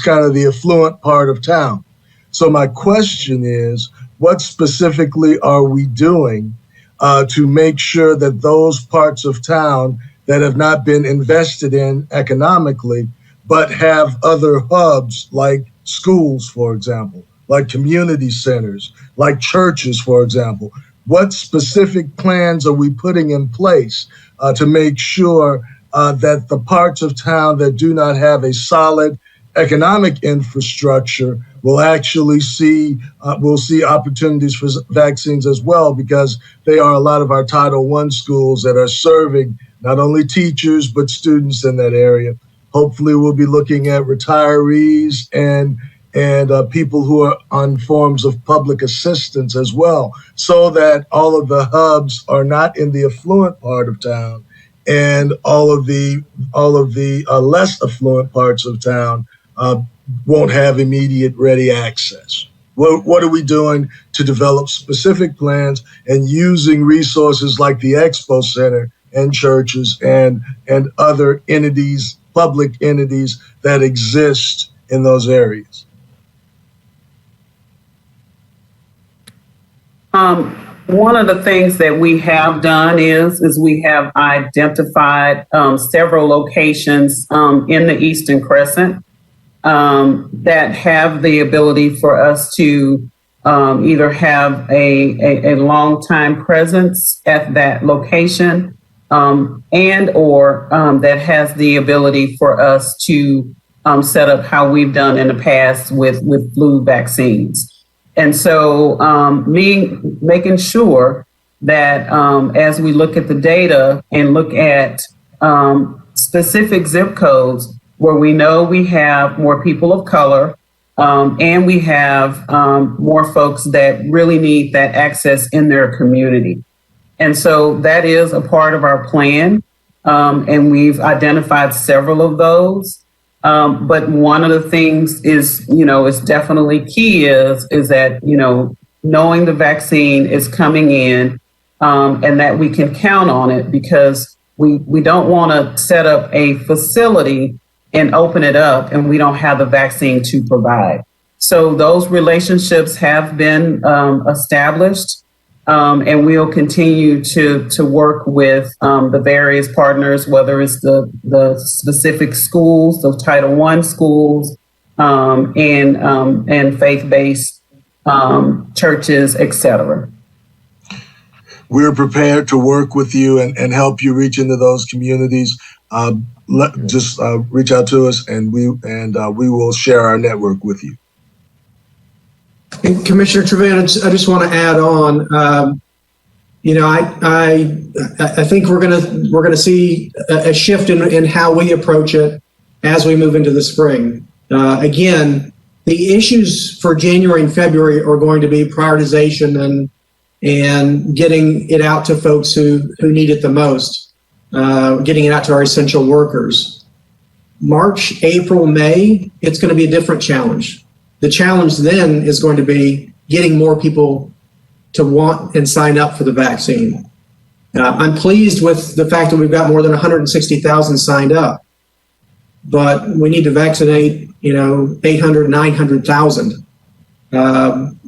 [SPEAKER 12] kind of the affluent part of town. So my question is, what specifically are we doing to make sure that those parts of town that have not been invested in economically, but have other hubs like schools, for example, like community centers, like churches, for example, what specific plans are we putting in place to make sure that the parts of town that do not have a solid economic infrastructure will actually see opportunities for vaccines as well, because they are a lot of our Title I schools that are serving not only teachers but students in that area. Hopefully, we'll be looking at retirees and people who are on forms of public assistance as well, so that all of the hubs are not in the affluent part of town, and all of the less affluent parts of town won't have immediate ready access. What are we doing to develop specific plans and using resources like the Expo Center and churches and other entities, public entities that exist in those areas?
[SPEAKER 7] One of the things that we have done is we have identified several locations in the Eastern Crescent that have the ability for us to either have a long time presence at that location and or that has the ability for us to set up how we've done in the past with flu vaccines. And so making sure that as we look at the data and look at specific zip codes where we know we have more people of color and we have more folks that really need that access in their community. And so that is a part of our plan. And we've identified several of those. But one of the things is definitely key is that, knowing the vaccine is coming in and that we can count on it, because we don't want to set up a facility and open it up and we don't have the vaccine to provide. So those relationships have been established. And we'll continue to work with the various partners, whether it's the specific schools, the Title I schools, and faith-based churches, et cetera.
[SPEAKER 12] We're prepared to work with you and help you reach into those communities. Just reach out to us, and we will share our network with you.
[SPEAKER 6] And Commissioner Trevino, I just want to add on. I think we're gonna see a shift in how we approach it as we move into the spring. Again, the issues for January and February are going to be prioritization and getting it out to folks who need it the most, getting it out to our essential workers. March, April, May, it's going to be a different challenge. The challenge then is going to be getting more people to want and sign up for the vaccine. I'm pleased with the fact that we've got more than 160,000 signed up, but we need to vaccinate, 800, 900,000.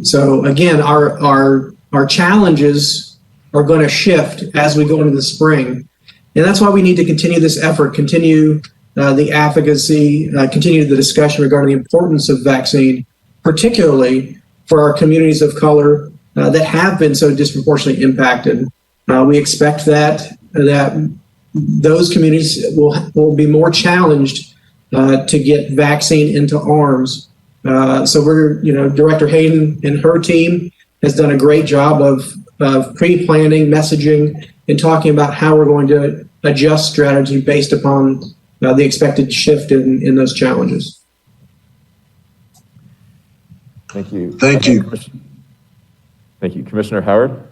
[SPEAKER 6] So again, our challenges are going to shift as we go into the spring. And that's why we need to continue this effort, continue the advocacy, continue the discussion regarding the importance of vaccine, particularly for our communities of color that have been so disproportionately impacted. We expect that those communities will be more challenged to get vaccine into arms. So Director Hayden and her team has done a great job of pre-planning, messaging, and talking about how we're going to adjust strategy based upon the expected shift in those challenges.
[SPEAKER 1] Thank you.
[SPEAKER 12] Thank you.
[SPEAKER 1] Thank you. Commissioner Howard?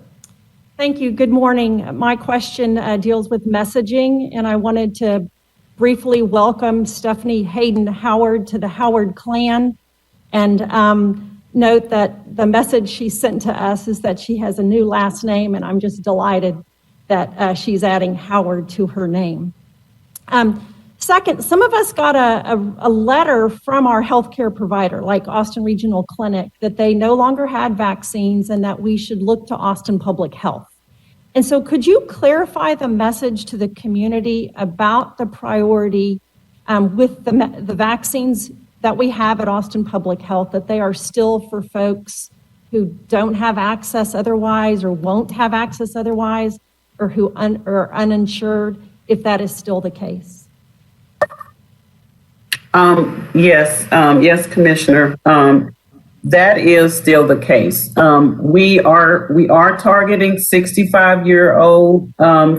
[SPEAKER 13] Thank you. Good morning. My question deals with messaging, and I wanted to briefly welcome Stephanie Hayden Howard to the Howard clan, and note that the message she sent to us is that she has a new last name, and I'm just delighted that she's adding Howard to her name. Second, some of us got a letter from our healthcare provider, like Austin Regional Clinic, that they no longer had vaccines and that we should look to Austin Public Health. And so could you clarify the message to the community about the priority with the vaccines that we have at Austin Public Health, that they are still for folks who don't have access otherwise or won't have access otherwise, or who are uninsured, if that is still the case?
[SPEAKER 7] Yes, Commissioner. That is still the case. We are targeting 65-year-old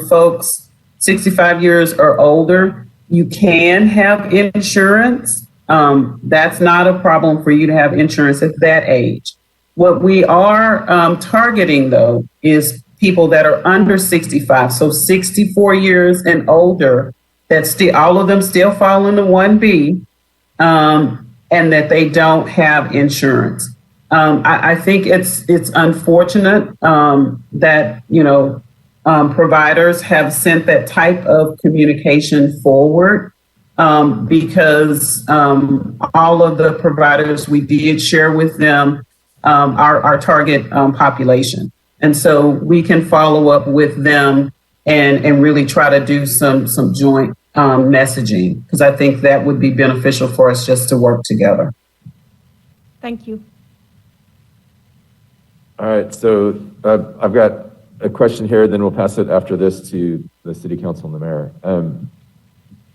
[SPEAKER 7] folks, 65 years or older. You can have insurance. That's not a problem for you to have insurance at that age. What we are targeting, though, is people that are under 65, so 64 years and older, that all of them still fall into 1B, and that they don't have insurance. I think it's unfortunate that providers have sent that type of communication forward, because all of the providers, we did share with them our target population. And so we can follow up with them and really try to do some joint messaging, because I think that would be beneficial for us just to work together.
[SPEAKER 13] Thank you.
[SPEAKER 1] All right, so I've got a question here, then we'll pass it after this to the City Council and the Mayor.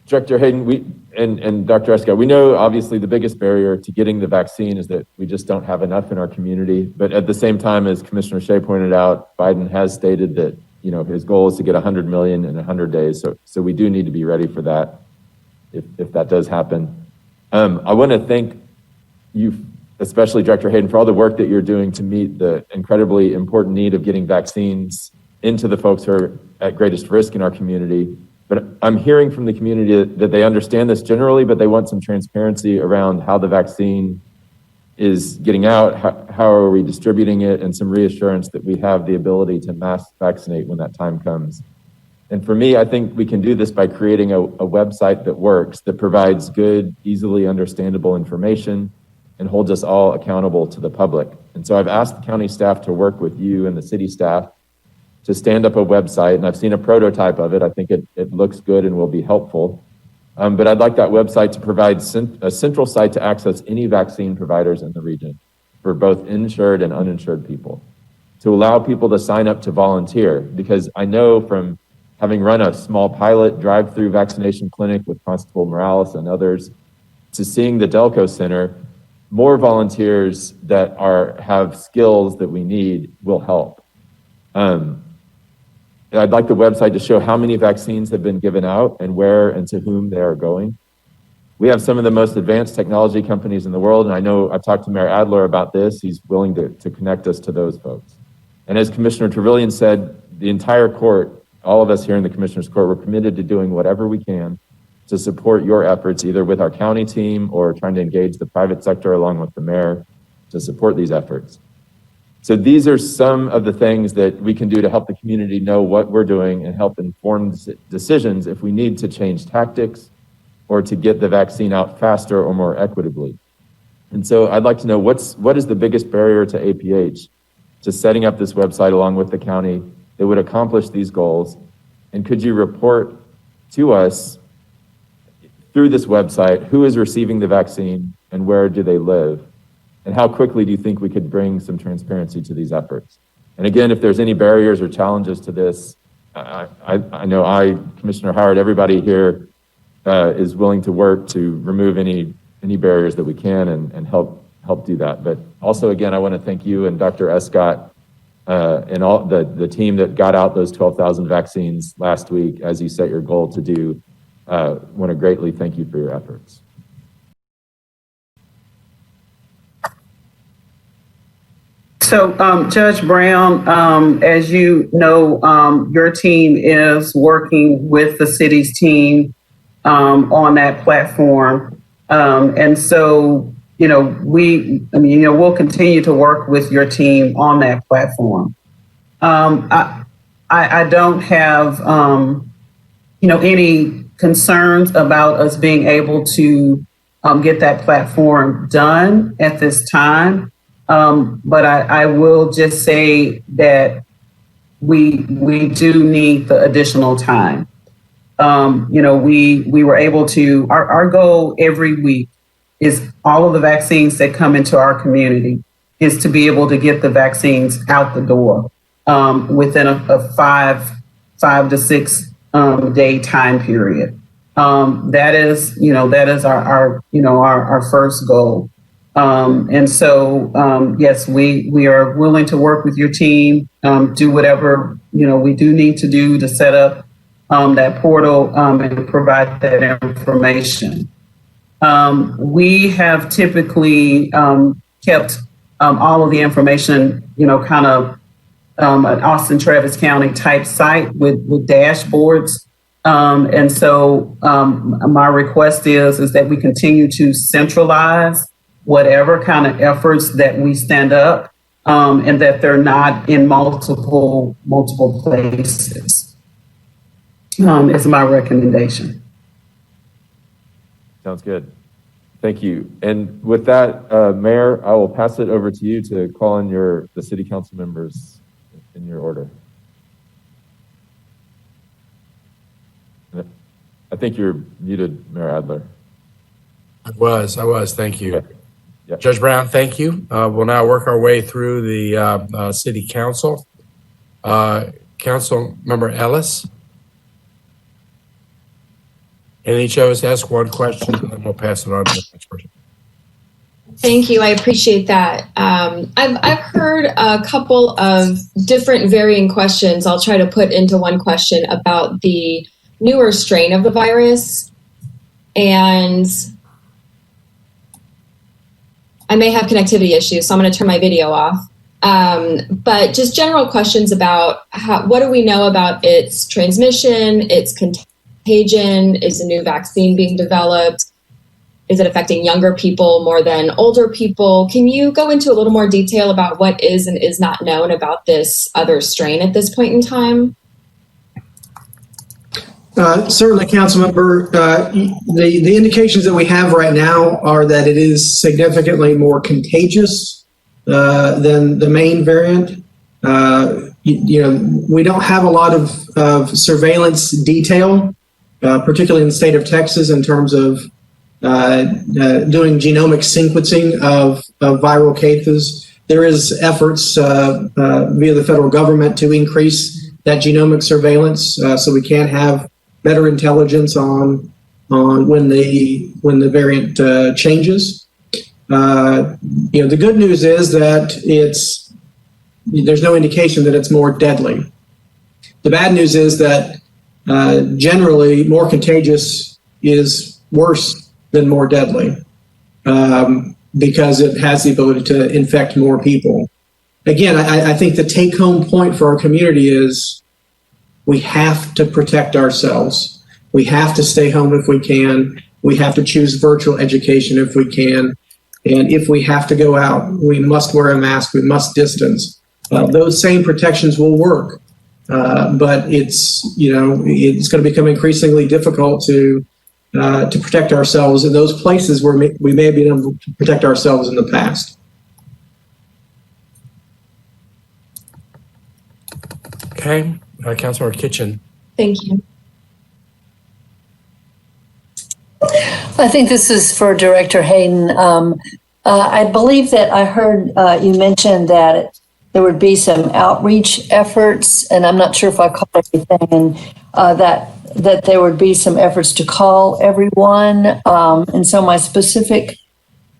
[SPEAKER 1] Director Hayden, and Dr. Escott, we know obviously the biggest barrier to getting the vaccine is that we just don't have enough in our community. But at the same time, as Commissioner Shea pointed out, Biden has stated that his goal is to get 100 million in 100 days. So we do need to be ready for that if that does happen. I want to thank you, especially Director Hayden, for all the work that you're doing to meet the incredibly important need of getting vaccines into the folks who are at greatest risk in our community. But I'm hearing from the community that they understand this generally, but they want some transparency around how the vaccine is getting out, how are we distributing it, and some reassurance that we have the ability to mass vaccinate when that time comes. And for me, I think we can do this by creating a website that works, that provides good, easily understandable information, and holds us all accountable to the public. And so I've asked the county staff to work with you and the city staff to stand up a website, and I've seen a prototype of it. I think it looks good and will be helpful. But I'd like that website to provide a central site to access any vaccine providers in the region for both insured and uninsured people, to allow people to sign up to volunteer, because I know from having run a small pilot drive-through vaccination clinic with Constable Morales and others, to seeing the Delco Center, more volunteers that have skills that we need will help. I'd like the website to show how many vaccines have been given out and where and to whom they are going. We have some of the most advanced technology companies in the world, and I know I've talked to Mayor Adler about this. He's willing to connect us to those folks. And as Commissioner Trevelyan said, the entire court, all of us here in the Commissioner's Court, we're committed to doing whatever we can to support your efforts, either with our county team or trying to engage the private sector along with the mayor to support these efforts. So these are some of the things that we can do to help the community know what we're doing and help inform decisions if we need to change tactics or to get the vaccine out faster or more equitably. And so I'd like to know what is the biggest barrier to APH to setting up this website along with the county that would accomplish these goals? And could you report to us through this website who is receiving the vaccine and where do they live? And how quickly do you think we could bring some transparency to these efforts? And again, if there's any barriers or challenges to this, I know Commissioner Howard, everybody here is willing to work to remove any barriers that we can and help do that. But also, again, I want to thank you and Dr. Escott and all the team that got out those 12,000 vaccines last week as you set your goal to do. Want to greatly thank you for your efforts.
[SPEAKER 7] So, Judge Brown, as you know, your team is working with the city's team on that platform. And so, we'll continue to work with your team on that platform. I don't have, any concerns about us being able to get that platform done at this time. But I will just say that we do need the additional time. We were able to, our goal every week is all of the vaccines that come into our community is to be able to get the vaccines out the door within a 5 to 6 day time period. That is our first goal. And so, yes, we are willing to work with your team, do whatever, we do need to do to set up that portal and provide that information. We have typically kept all of the information, kind of an Austin Travis County type site with dashboards. And so my request is that we continue to centralize whatever kind of efforts that we stand up, and that they're not in multiple places, is my recommendation.
[SPEAKER 1] Sounds good. Thank you. And with that, Mayor, I will pass it over to you to call in the city council members' in your order. I think you're muted, Mayor Adler.
[SPEAKER 2] I was, thank you.
[SPEAKER 1] Okay. Yeah.
[SPEAKER 2] Judge Brown, thank you. We'll now work our way through the city council. Council Member Ellis. And each of us ask one question, and then we'll pass it on to the next person.
[SPEAKER 14] Thank you. I appreciate that. I've heard a couple of different varying questions I'll try to put into one question about the newer strain of the virus. And I may have connectivity issues, so I'm going to turn my video off. But just general questions about what do we know about its transmission, its contagion? Is a new vaccine being developed? Is it affecting younger people more than older people? Can you go into a little more detail about what is and is not known about this other strain at this point in time?
[SPEAKER 6] Certainly, Councilmember. The indications that we have right now are that it is significantly more contagious than the main variant. We don't have a lot of surveillance detail, particularly in the state of Texas, in terms of doing genomic sequencing of viral cases. There is efforts via the federal government to increase that genomic surveillance so we can have better intelligence on when the variant changes. The good news is that there's no indication that it's more deadly. The bad news is that generally more contagious is worse than more deadly because it has the ability to infect more people. Again, I think the take-home point for our community is we have to protect ourselves. We have to stay home if we can. We have to choose virtual education if we can. And if we have to go out, we must wear a mask, we must distance. Those same protections will work, but it's going to become increasingly difficult to protect ourselves in those places where we may have been able to protect ourselves in the past.
[SPEAKER 2] Okay, Councilor Kitchen.
[SPEAKER 14] Thank you.
[SPEAKER 9] I think this is for Director Hayden. I believe that I heard you mention that there would be some outreach efforts, and I'm not sure if I caught everything, and that there would be some efforts to call everyone. And so my specific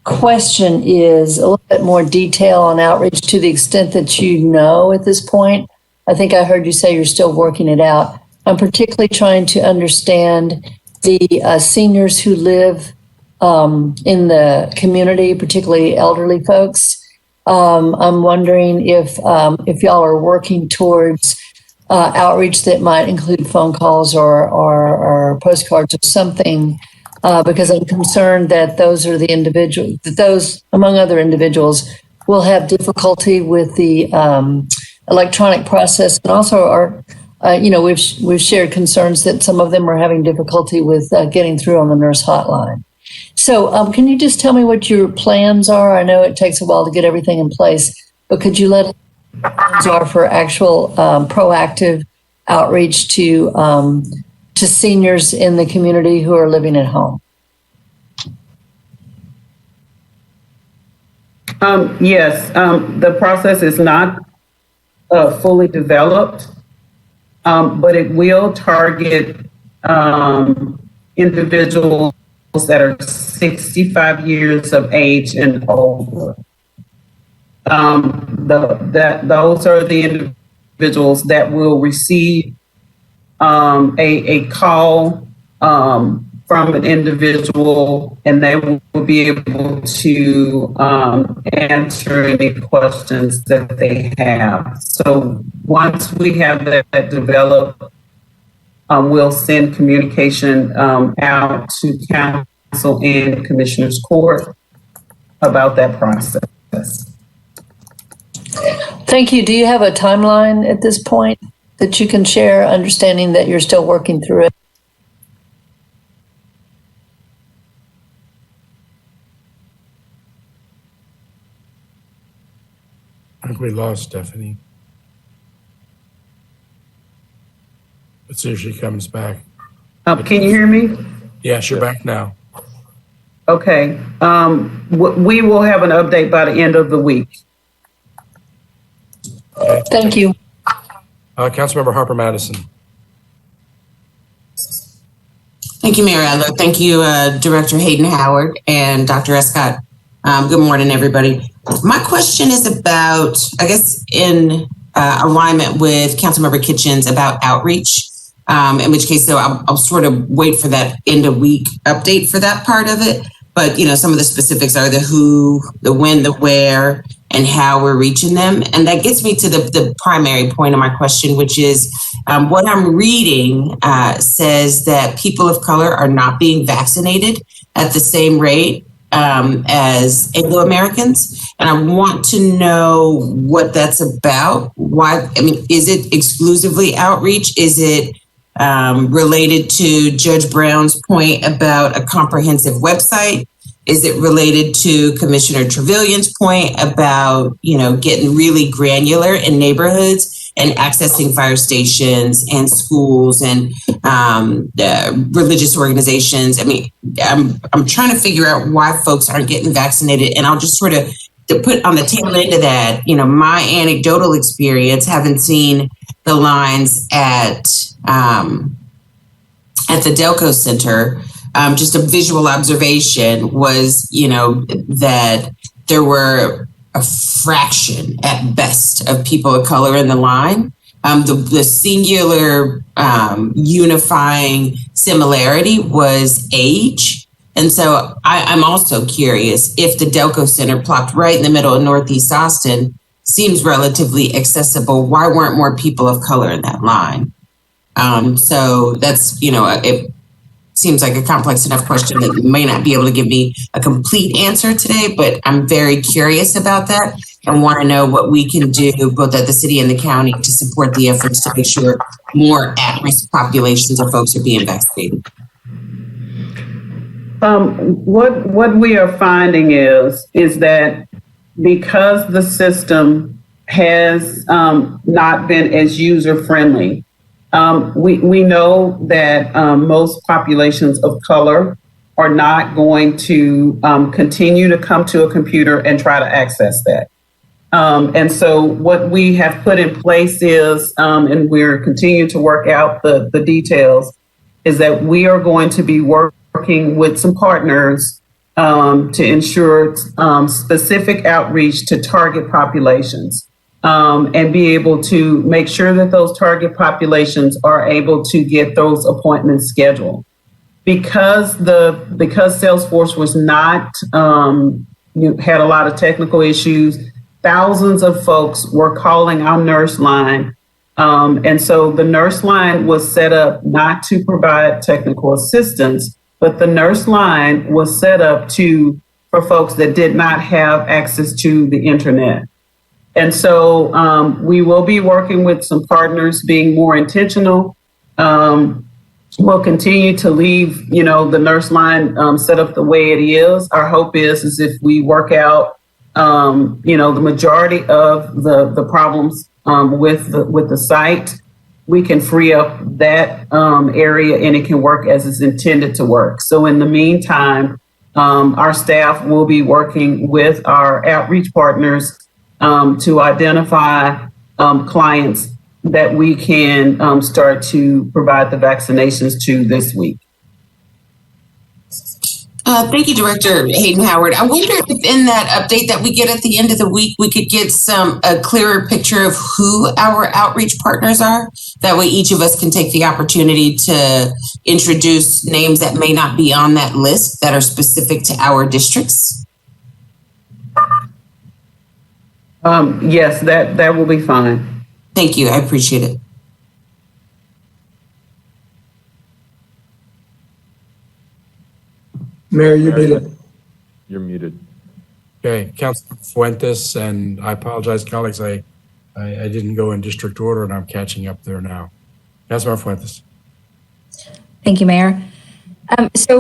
[SPEAKER 9] question is a little bit more detail on outreach to the extent that you know at this point. I think I heard you say you're still working it out. I'm particularly trying to understand the seniors who live in the community, particularly elderly folks. I'm wondering if y'all are working towards outreach that might include phone calls or postcards or something, because I'm concerned that those are the individuals, that those, among other individuals, will have difficulty with the electronic process, and also are, we've shared concerns that some of them are having difficulty with getting through on the nurse hotline. So can you just tell me what your plans are? I know it takes a while to get everything in place, but could you let us know what your plans are for actual proactive outreach to seniors in the community who are living at home?
[SPEAKER 7] Yes, the process is not fully developed, but it will target individuals that are 65 years of age and older. Those are the individuals that will receive a call from an individual, and they will be able to answer any questions that they have. So once we have that developed, we'll send communication out to council and commissioners court about that process.
[SPEAKER 9] Thank you. Do you have a timeline at this point that you can share, understanding that you're still working through it?
[SPEAKER 2] I think we lost Stephanie. As soon as she comes back.
[SPEAKER 7] Can you hear me?
[SPEAKER 2] Yes, you're back now.
[SPEAKER 7] Okay. We will have an update by the end of the week.
[SPEAKER 2] Okay.
[SPEAKER 9] Thank you.
[SPEAKER 2] Councilmember Harper Madison.
[SPEAKER 15] Thank you, Mayor Adler. Thank you, Director Hayden Howard and Dr. Escott. Good morning, everybody. My question is about, I guess, in alignment with Councilmember Kitchens about outreach. In which case, though, I'll sort of wait for that end of week update for that part of it. But, you know, some of the specifics are the who, the when, the where, and how we're reaching them. And that gets me to the primary point of my question, which is what I'm reading says that people of color are not being vaccinated at the same rate as Anglo-Americans. And I want to know what that's about. Why? I mean, is it exclusively outreach? Is it related to Judge Brown's point about a comprehensive website? Is it related to Commissioner Trevillion's point about, you know, getting really granular in neighborhoods and accessing fire stations and schools and religious organizations? I mean, I'm trying to figure out why folks aren't getting vaccinated. And I'll just sort of to put on the tail end of that, you know, my anecdotal experience, having seen the lines at the Delco Center, just a visual observation was, you know, that there were a fraction at best of people of color in the line. The singular unifying similarity was age. And so I'm also curious if the Delco Center, plopped right in the middle of Northeast Austin, seems relatively accessible. Why weren't more people of color in that line? So that's, you know, it seems like a complex enough question that you may not be able to give me a complete answer today, but I'm very curious about that and want to know what we can do both at the city and the county to support the efforts to make sure more at-risk populations of folks are being vaccinated.
[SPEAKER 7] What we are finding is that because the system has not been as user-friendly, we know that most populations of color are not going to continue to come to a computer and try to access that. And so what we have put in place is, and we're continuing to work out the details, is that we are going to be working with some partners to ensure specific outreach to target populations. And be able to make sure that those target populations are able to get those appointments scheduled. Because Salesforce was not, had a lot of technical issues, thousands of folks were calling our nurse line. And so the nurse line was set up not to provide technical assistance, but the nurse line was set up for folks that did not have access to the internet. And so we will be working with some partners, being more intentional. We'll continue to leave, you know, the nurse line set up the way it is. Our hope is if we work out, you know, the majority of the problems with the site, we can free up that area and it can work as it's intended to work. So in the meantime, our staff will be working with our outreach partners to identify clients that we can start to provide the vaccinations to this week.
[SPEAKER 15] Thank you, Director Hayden Howard. I wonder if in that update that we get at the end of the week, we could get a clearer picture of who our outreach partners are. That way each of us can take the opportunity to introduce names that may not be on that list that are specific to our districts.
[SPEAKER 7] Yes, that will be fine.
[SPEAKER 15] Thank you. I appreciate it.
[SPEAKER 6] Mayor, you're muted.
[SPEAKER 1] You're muted.
[SPEAKER 2] Okay, Councilor Fuentes, and I apologize, colleagues. I didn't go in district order, and I'm catching up there now. Councilor Fuentes.
[SPEAKER 16] Thank you, Mayor. First I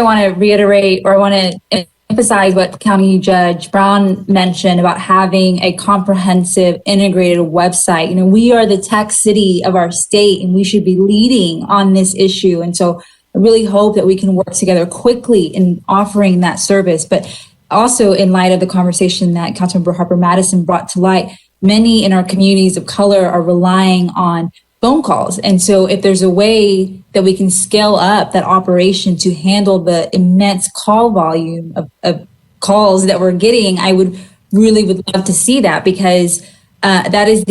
[SPEAKER 16] want to reiterate, or I want to emphasize what County Judge Brown mentioned about having a comprehensive integrated website. We are the tech city of our state and we should be leading on this issue. And so I really hope that we can work together quickly in offering that service. But also in light of the conversation that Councilmember Harper Madison brought to light, many in our communities of color are relying on phone calls. And so if there's a way that we can scale up that operation to handle the immense call volume of calls that we're getting, I would love to see that, because that is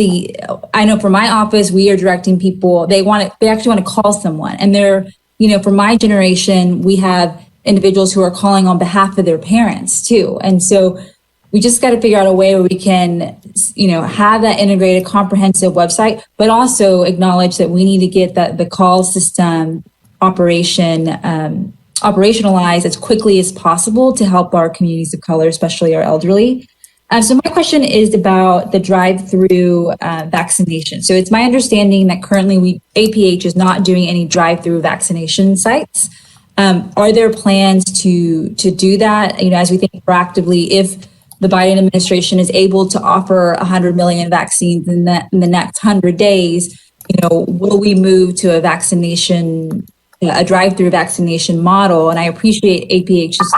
[SPEAKER 16] I know for my office, we are directing people, they actually want to call someone. And for my generation, we have individuals who are calling on behalf of their parents too. And so we just got to figure out a way where we can, have that integrated, comprehensive website, but also acknowledge that we need to get the call system operationalized as quickly as possible to help our communities of color, especially our elderly. So my question is about the drive-through vaccination. So it's my understanding that currently APH is not doing any drive-through vaccination sites. Are there plans to do that? As we think proactively, if the Biden administration is able to offer 100 million vaccines in the next 100 days, will we move to a drive-through vaccination model? And I appreciate APH's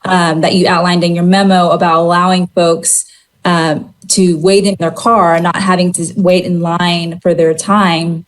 [SPEAKER 16] that you outlined in your memo about allowing folks to wait in their car, not having to wait in line for their time.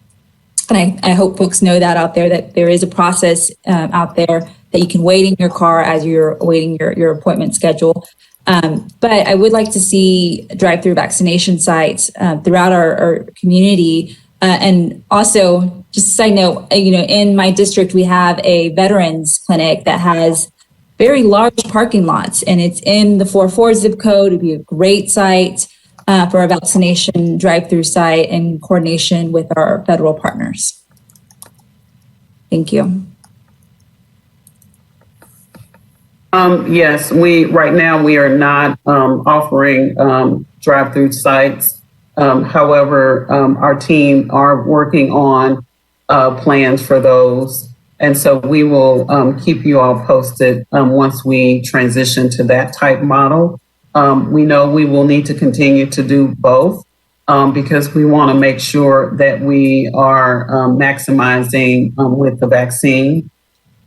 [SPEAKER 16] And I hope folks know that out there, that there is a process out there that you can wait in your car as you're awaiting your appointment schedule. But I would like to see drive-through vaccination sites throughout our community. And also, just a side note, in my district, we have a veterans clinic that has very large parking lots, and it's in the 4-4 zip code. It'd be a great site for a vaccination drive-through site in coordination with our federal partners. Thank you.
[SPEAKER 7] Yes, right now we are not offering drive-through sites. However, our team are working on plans for those. And so we will keep you all posted once we transition to that type model. We know we will need to continue to do both because we want to make sure that we are maximizing with the vaccine.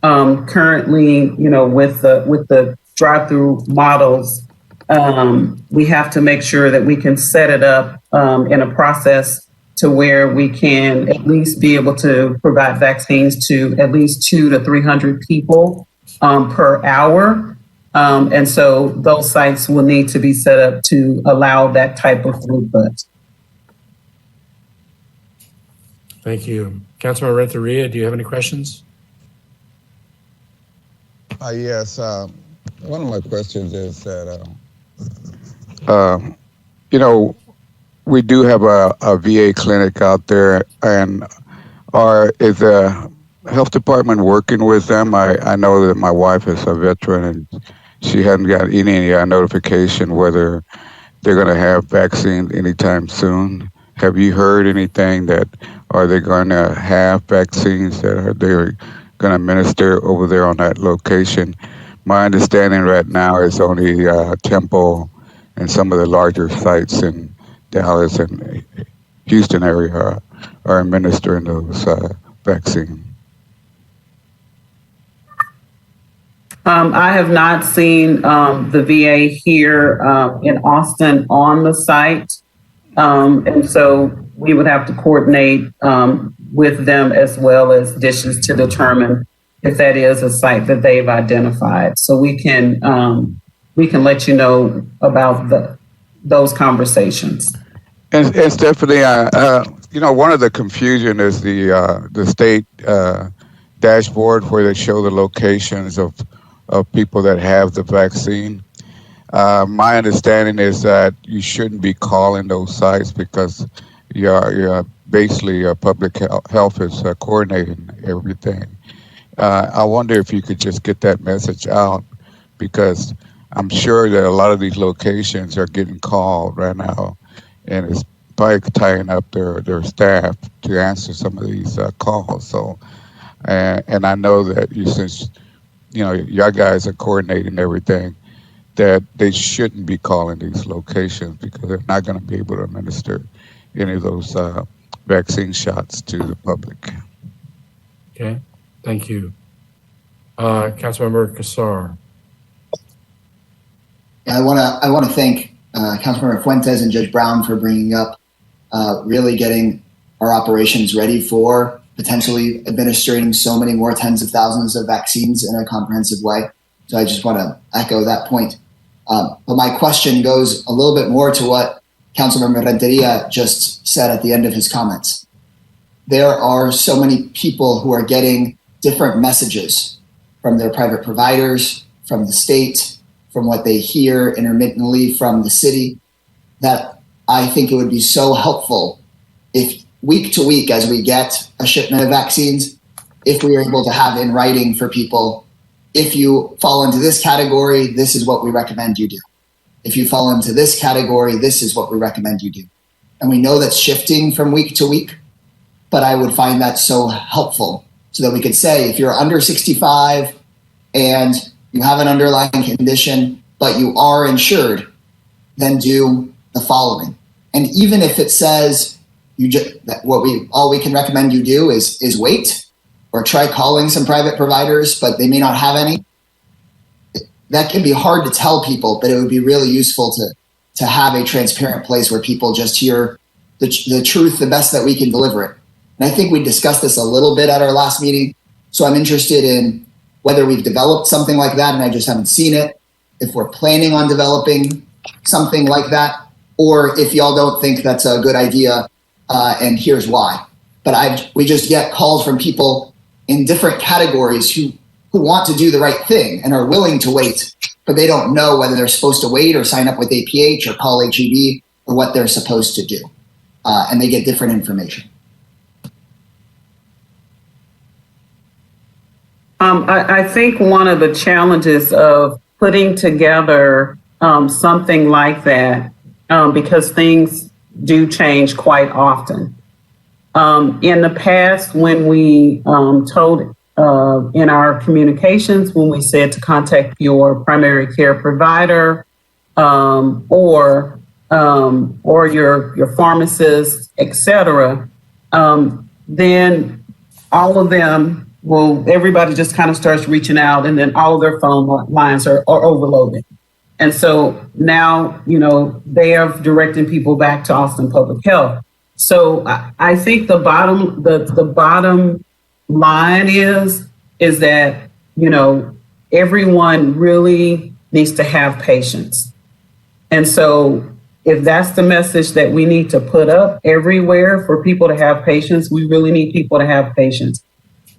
[SPEAKER 7] Currently, with the drive-through models, we have to make sure that we can set it up in a process to where we can at least be able to provide vaccines to at least 200 to 300 people per hour. And so those sites will need to be set up to allow that type of throughput.
[SPEAKER 2] Thank you. Councilman Renteria, do you have any questions?
[SPEAKER 17] Yes. One of my questions is that, we do have a VA clinic out there, and is the health department working with them? I know that my wife is a veteran, and she hadn't got any notification whether they're going to have vaccines anytime soon. Have you heard anything are they going to have vaccines that they're going to administer over there on that location? My understanding right now is only Temple and some of the larger sites in Dallas and Houston area are administering those vaccines.
[SPEAKER 7] I have not seen the VA here in Austin on the site. And so we would have to coordinate with them as well as dishes to determine if that is a site that they've identified. So we can let you know about those conversations.
[SPEAKER 17] And Stephanie, one of the confusion is the state dashboard where they show the locations of people that have the vaccine. My understanding is that you shouldn't be calling those sites because you're basically public health is coordinating everything. I wonder if you could just get that message out, because I'm sure that a lot of these locations are getting called right now, and it's probably tying up their staff to answer some of these calls. So, and I know that since your guys are coordinating everything, that they shouldn't be calling these locations because they're not going to be able to administer any of those vaccine shots to the public.
[SPEAKER 2] Okay, thank you. Councilmember Kassar.
[SPEAKER 4] I want to thank Councilmember Fuentes and Judge Brown for bringing up really getting our operations ready for potentially administering so many more tens of thousands of vaccines in a comprehensive way. So I just want to echo that point. But my question goes a little bit more to what Councilmember Renteria just said at the end of his comments. There are so many people who are getting different messages from their private providers, from the state, from what they hear intermittently from the city, that I think it would be so helpful if week to week, as we get a shipment of vaccines, if we are able to have in writing for people, if you fall into this category, this is what we recommend you do. If you fall into this category, this is what we recommend you do. And we know that's shifting from week to week, but I would find that so helpful so that we could say, if you're under 65 and you have an underlying condition, but you are insured, then do the following. And even if it says all we can recommend you do is wait or try calling some private providers, but they may not have any. That can be hard to tell people, but it would be really useful to have a transparent place where people just hear the truth the best that we can deliver it. And I think we discussed this a little bit at our last meeting. So I'm interested in whether we've developed something like that and I just haven't seen it, if we're planning on developing something like that, or if y'all don't think that's a good idea, and here's why. But we just get calls from people in different categories who want to do the right thing and are willing to wait, but they don't know whether they're supposed to wait or sign up with APH or call HEB or what they're supposed to do. And they get different information.
[SPEAKER 7] I think one of the challenges of putting together something like that, because things do change quite often. In the past, when we told in our communications, when we said to contact your primary care provider or your pharmacist, et cetera, then all of them everybody just kind of starts reaching out, and then all of their phone lines are overloaded. And so now, they are directing people back to Austin Public Health. So I think the bottom line is that, everyone really needs to have patience. And so if that's the message that we need to put up everywhere for people to have patience, we really need people to have patience.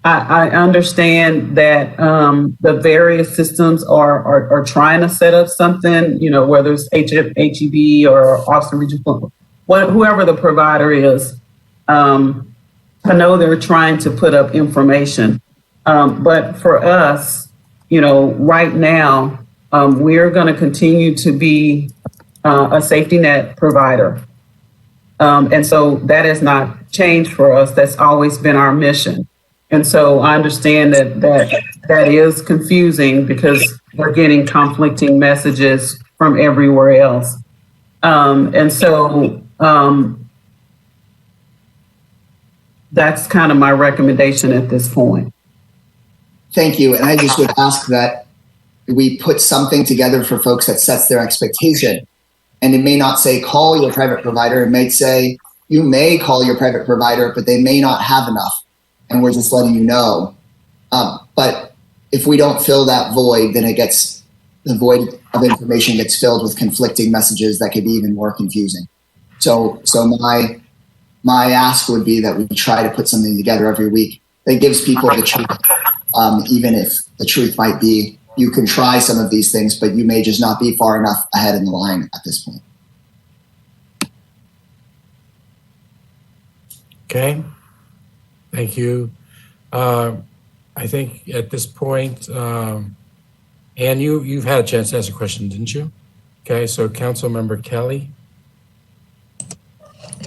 [SPEAKER 7] I understand that the various systems are trying to set up something, whether it's HEB or Austin Regional, whoever the provider is. I know they're trying to put up information, but for us, right now, we're going to continue to be a safety net provider. And so that has not changed for us. That's always been our mission. And so I understand that is confusing because we're getting conflicting messages from everywhere else. And so that's kind of my recommendation at this point.
[SPEAKER 4] Thank you. And I just would ask that we put something together for folks that sets their expectation. And it may not say call your private provider. It may say you may call your private provider, but they may not have enough. And we're just letting you know. But if we don't fill that void, then the void of information gets filled with conflicting messages that could be even more confusing. So my ask would be that we try to put something together every week that gives people the truth, even if the truth might be you can try some of these things, but you may just not be far enough ahead in the line at this point.
[SPEAKER 2] Okay. Thank you. I think at this point, Ann, you've had a chance to ask a question, didn't you? Okay, so Councilmember Kelly.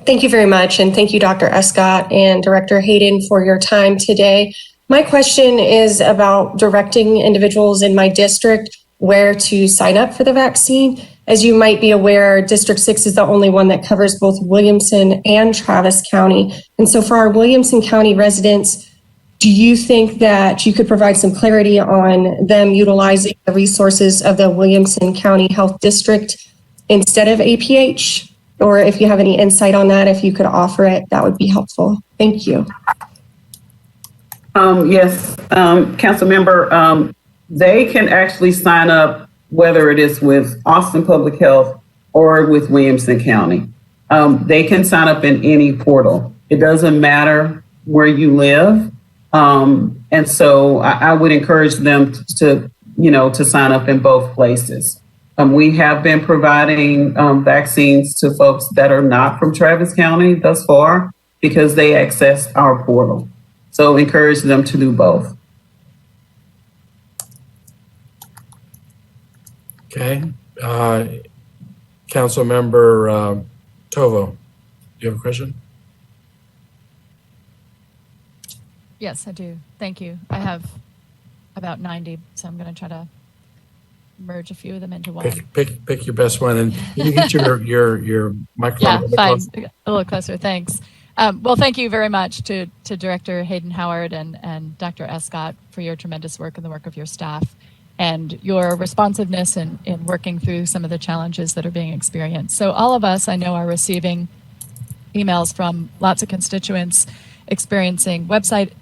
[SPEAKER 18] Thank you very much, and thank you, Dr. Escott and Director Hayden, for your time today. My question is about directing individuals in my district where to sign up for the vaccine. As you might be aware, District 6 is the only one that covers both Williamson and Travis County. And so for our Williamson County residents, do you think that you could provide some clarity on them utilizing the resources of the Williamson County Health District instead of APH? Or if you have any insight on that, if you could offer it, that would be helpful. Thank you.
[SPEAKER 7] Yes, council member, they can actually sign up, whether it is with Austin Public Health or with Williamson County. They can sign up in any portal. It doesn't matter where you live. And so I would encourage them to sign up in both places. We have been providing vaccines to folks that are not from Travis County thus far because they access our portal. So encourage them to do both.
[SPEAKER 2] Okay. Council Member Tovo, do you have a question?
[SPEAKER 19] Yes, I do. Thank you. I have about 90, so I'm going to try to merge a few of them into one.
[SPEAKER 2] Pick your best one, and you get your microphone.
[SPEAKER 19] Yeah, fine. A little closer. Thanks. Well, thank you very much to Director Hayden Howard and Dr. Escott for your tremendous work and the work of your staff and your responsiveness in working through some of the challenges that are being experienced. So all of us, I know, are receiving emails from lots of constituents experiencing website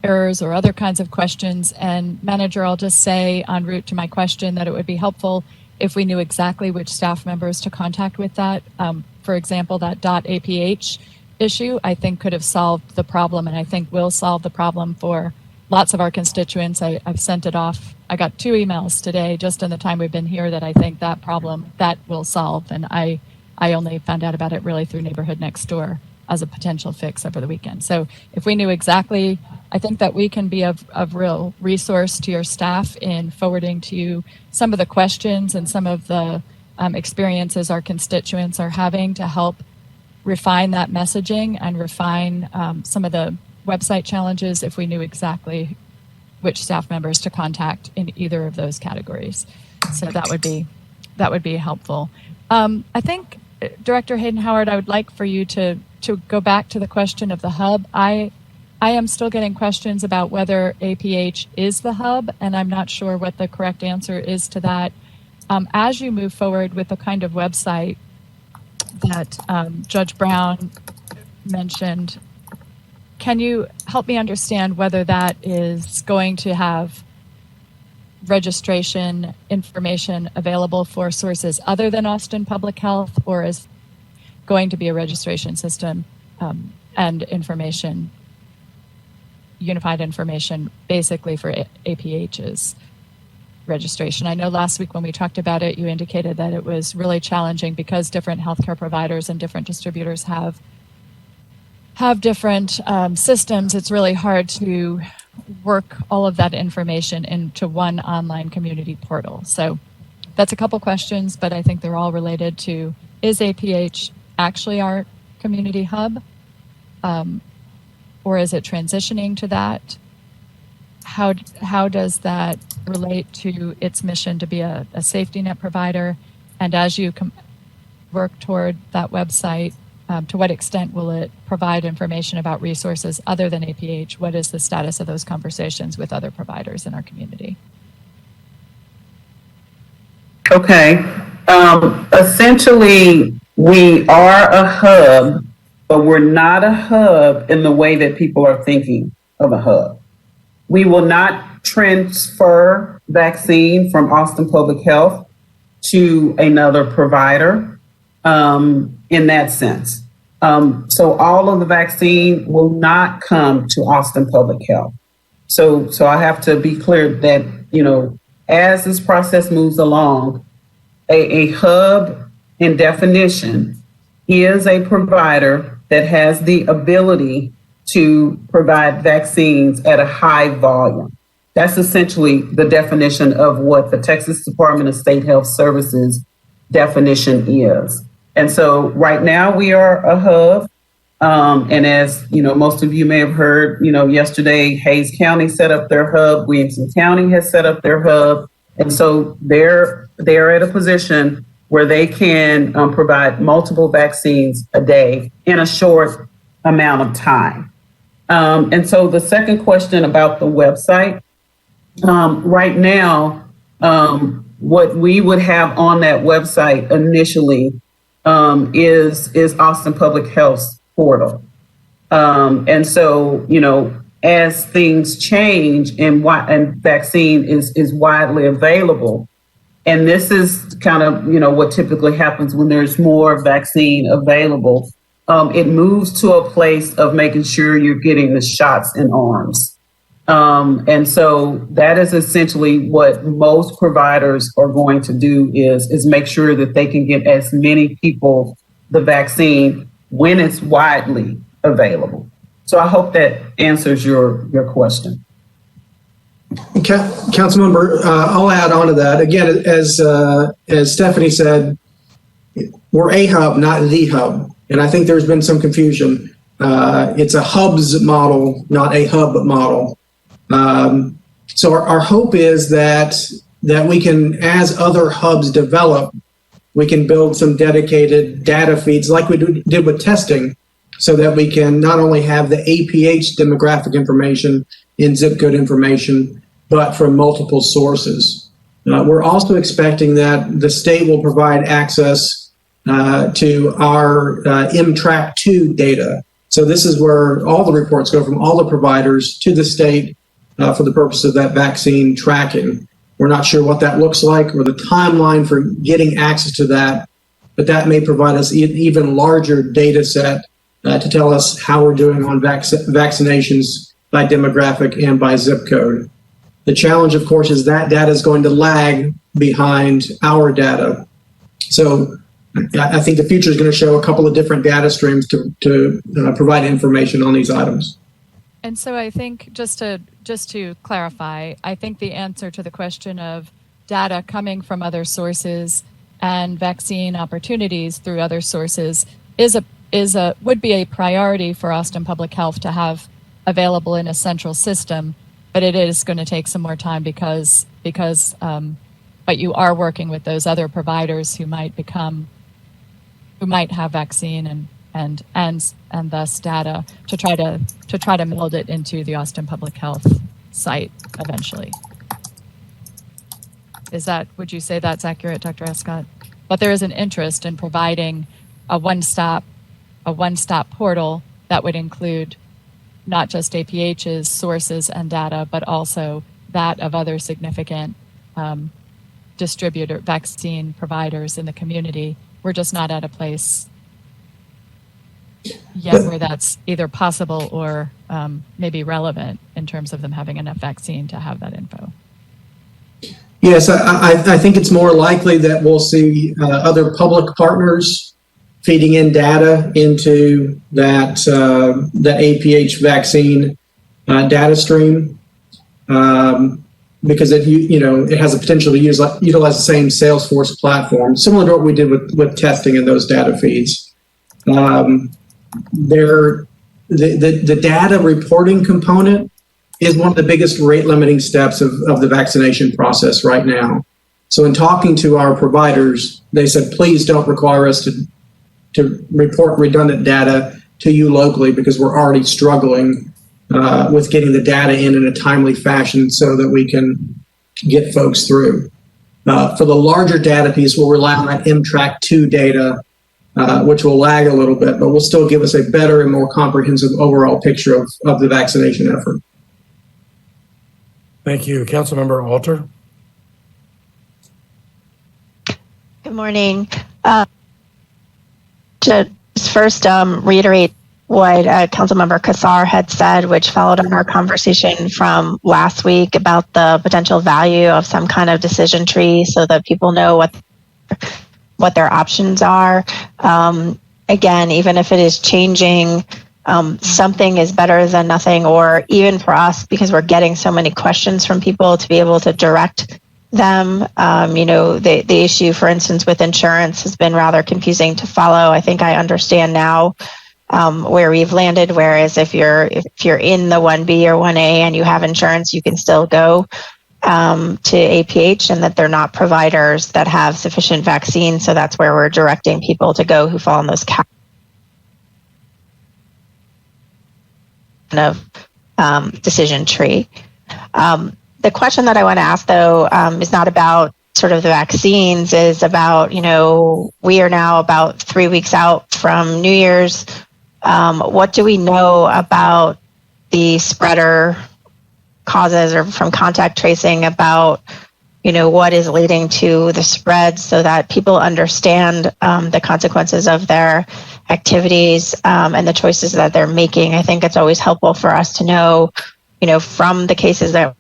[SPEAKER 19] errors or other kinds of questions. And Manager, I'll just say en route to my question that it would be helpful if we knew exactly which staff members to contact with that. For example, that .aph issue, I think could have solved the problem, and I think will solve the problem for lots of our constituents. I've sent it off. I got 2 emails today just in the time we've been here that I think that problem, that will solve. And I only found out about it really through Neighborhood Next Door as a potential fix over the weekend. So if we knew exactly, I think that we can be of real resource to your staff in forwarding to you some of the questions and some of the experiences our constituents are having to help refine that messaging and refine some of the website challenges if we knew exactly which staff members to contact in either of those categories. So that would be helpful. I think, Director Hayden Howard, I would like for you to go back to the question of the hub. I am still getting questions about whether APH is the hub, and I'm not sure what the correct answer is to that. As you move forward with the kind of website that Judge Brown mentioned, can you help me understand whether that is going to have registration information available for sources other than Austin Public Health, or is going to be a registration system and information, unified information, basically for APH's registration? I know last week when we talked about it, you indicated that it was really challenging because different healthcare providers and different distributors have different systems. It's really hard to work all of that information into one online community portal. So that's a couple questions, but I think they're all related to, is APH actually our community hub? Or is it transitioning to that? How does that relate to its mission to be a safety net provider? And as you work toward that website, to what extent will it provide information about resources other than APH? What is the status of those conversations with other providers in our community?
[SPEAKER 7] Okay. Essentially, we are a hub, but we're not a hub in the way that people are thinking of a hub. We will not transfer vaccine from Austin Public Health to another provider in that sense. So all of the vaccine will not come to Austin Public Health. So I have to be clear that, as this process moves along, a hub in definition is a provider that has the ability to provide vaccines at a high volume. That's essentially the definition of what the Texas Department of State Health Services definition is. And so right now we are a hub. And as you know, most of you may have heard, yesterday Hayes County set up their hub, Williamson County has set up their hub, and so they're at a position where they can provide multiple vaccines a day in a short amount of time. And so the second question about the website, right now, what we would have on that website initially is Austin Public Health's portal. And so, as things change and vaccine is widely available, and this is kind of, what typically happens when there's more vaccine available, it moves to a place of making sure you're getting the shots in arms. And so that is essentially what most providers are going to do is make sure that they can get as many people the vaccine when it's widely available. So I hope that answers your question.
[SPEAKER 6] Councilmember, I'll add on to that. Again, as Stephanie said, we're a hub, not the hub. And I think there's been some confusion. It's a hubs model, not a hub model. So our hope is that we can, as other hubs develop, we can build some dedicated data feeds like we did with testing, so that we can not only have the APH demographic information in zip code information, but from multiple sources. We're also expecting that the state will provide access to our MTrack2 data. So this is where all the reports go from all the providers to the state for the purpose of that vaccine tracking. We're not sure what that looks like or the timeline for getting access to that, but that may provide us an even larger data set to tell us how we're doing on vaccinations by demographic and by zip code. The challenge, of course, is that data is going to lag behind our data. So I think the future is going to show a couple of different data streams to provide information on these items.
[SPEAKER 19] And so I think just to clarify, I think the answer to the question of data coming from other sources and vaccine opportunities through other sources would be a priority for Austin Public Health to have available in a central system, but it is going to take some more time because but you are working with those other providers who might have vaccine and thus data to try to meld it into the Austin Public Health site eventually. Would you say that's accurate, Dr. Escott? But there is an interest in providing a one-stop portal that would include not just APH's sources and data, but also that of other significant distributor vaccine providers in the community. We're just not at a place yet where that's either possible or maybe relevant in terms of them having enough vaccine to have that info.
[SPEAKER 6] Yes, I think it's more likely that we'll see other public partners feeding in data into that APH vaccine data stream because it has the potential to utilize the same Salesforce platform, similar to what we did with testing in those data feeds. The data reporting component is one of the biggest rate limiting steps of the vaccination process right now. So in talking to our providers, they said, please don't require us to report redundant data to you locally because we're already struggling with getting the data in a timely fashion so that we can get folks through. For the larger data piece, we'll rely on that MTrack2 data, which will lag a little bit, but will still give us a better and more comprehensive overall picture of the vaccination effort.
[SPEAKER 2] Thank you. Councilmember Alter.
[SPEAKER 20] Good morning. Just first reiterate what Councilmember Kassar had said, which followed on our conversation from last week about the potential value of some kind of decision tree so that people know what their options are. Again, even if it is changing, something is better than nothing, or even for us, because we're getting so many questions from people, to be able to direct them. The issue, for instance, with insurance has been rather confusing to follow. I think I understand now where we've landed. Whereas if you're in the 1B or 1A and you have insurance, you can still go to APH, and that they're not providers that have sufficient vaccine. So that's where we're directing people to go who fall in those kind of decision tree. The question that I want to ask, though, is not about sort of the vaccines, is about, we are now about 3 weeks out from New Year's. What do we know about the spreader causes or from contact tracing about, what is leading to the spread, so that people understand the consequences of their activities and the choices that they're making? I think it's always helpful for us to know, from the cases that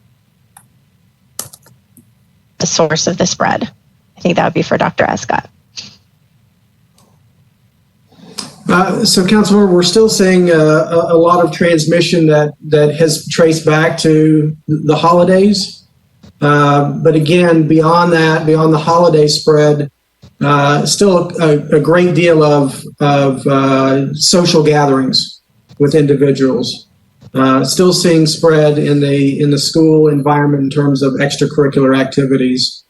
[SPEAKER 20] the source of the spread. I think that would be for Dr. Escott.
[SPEAKER 6] So, Councilor, we're still seeing a lot of transmission that has traced back to the holidays. But again, beyond that, beyond the holiday spread, still a great deal of social gatherings with individuals. Still seeing spread in the school environment in terms of extracurricular activities.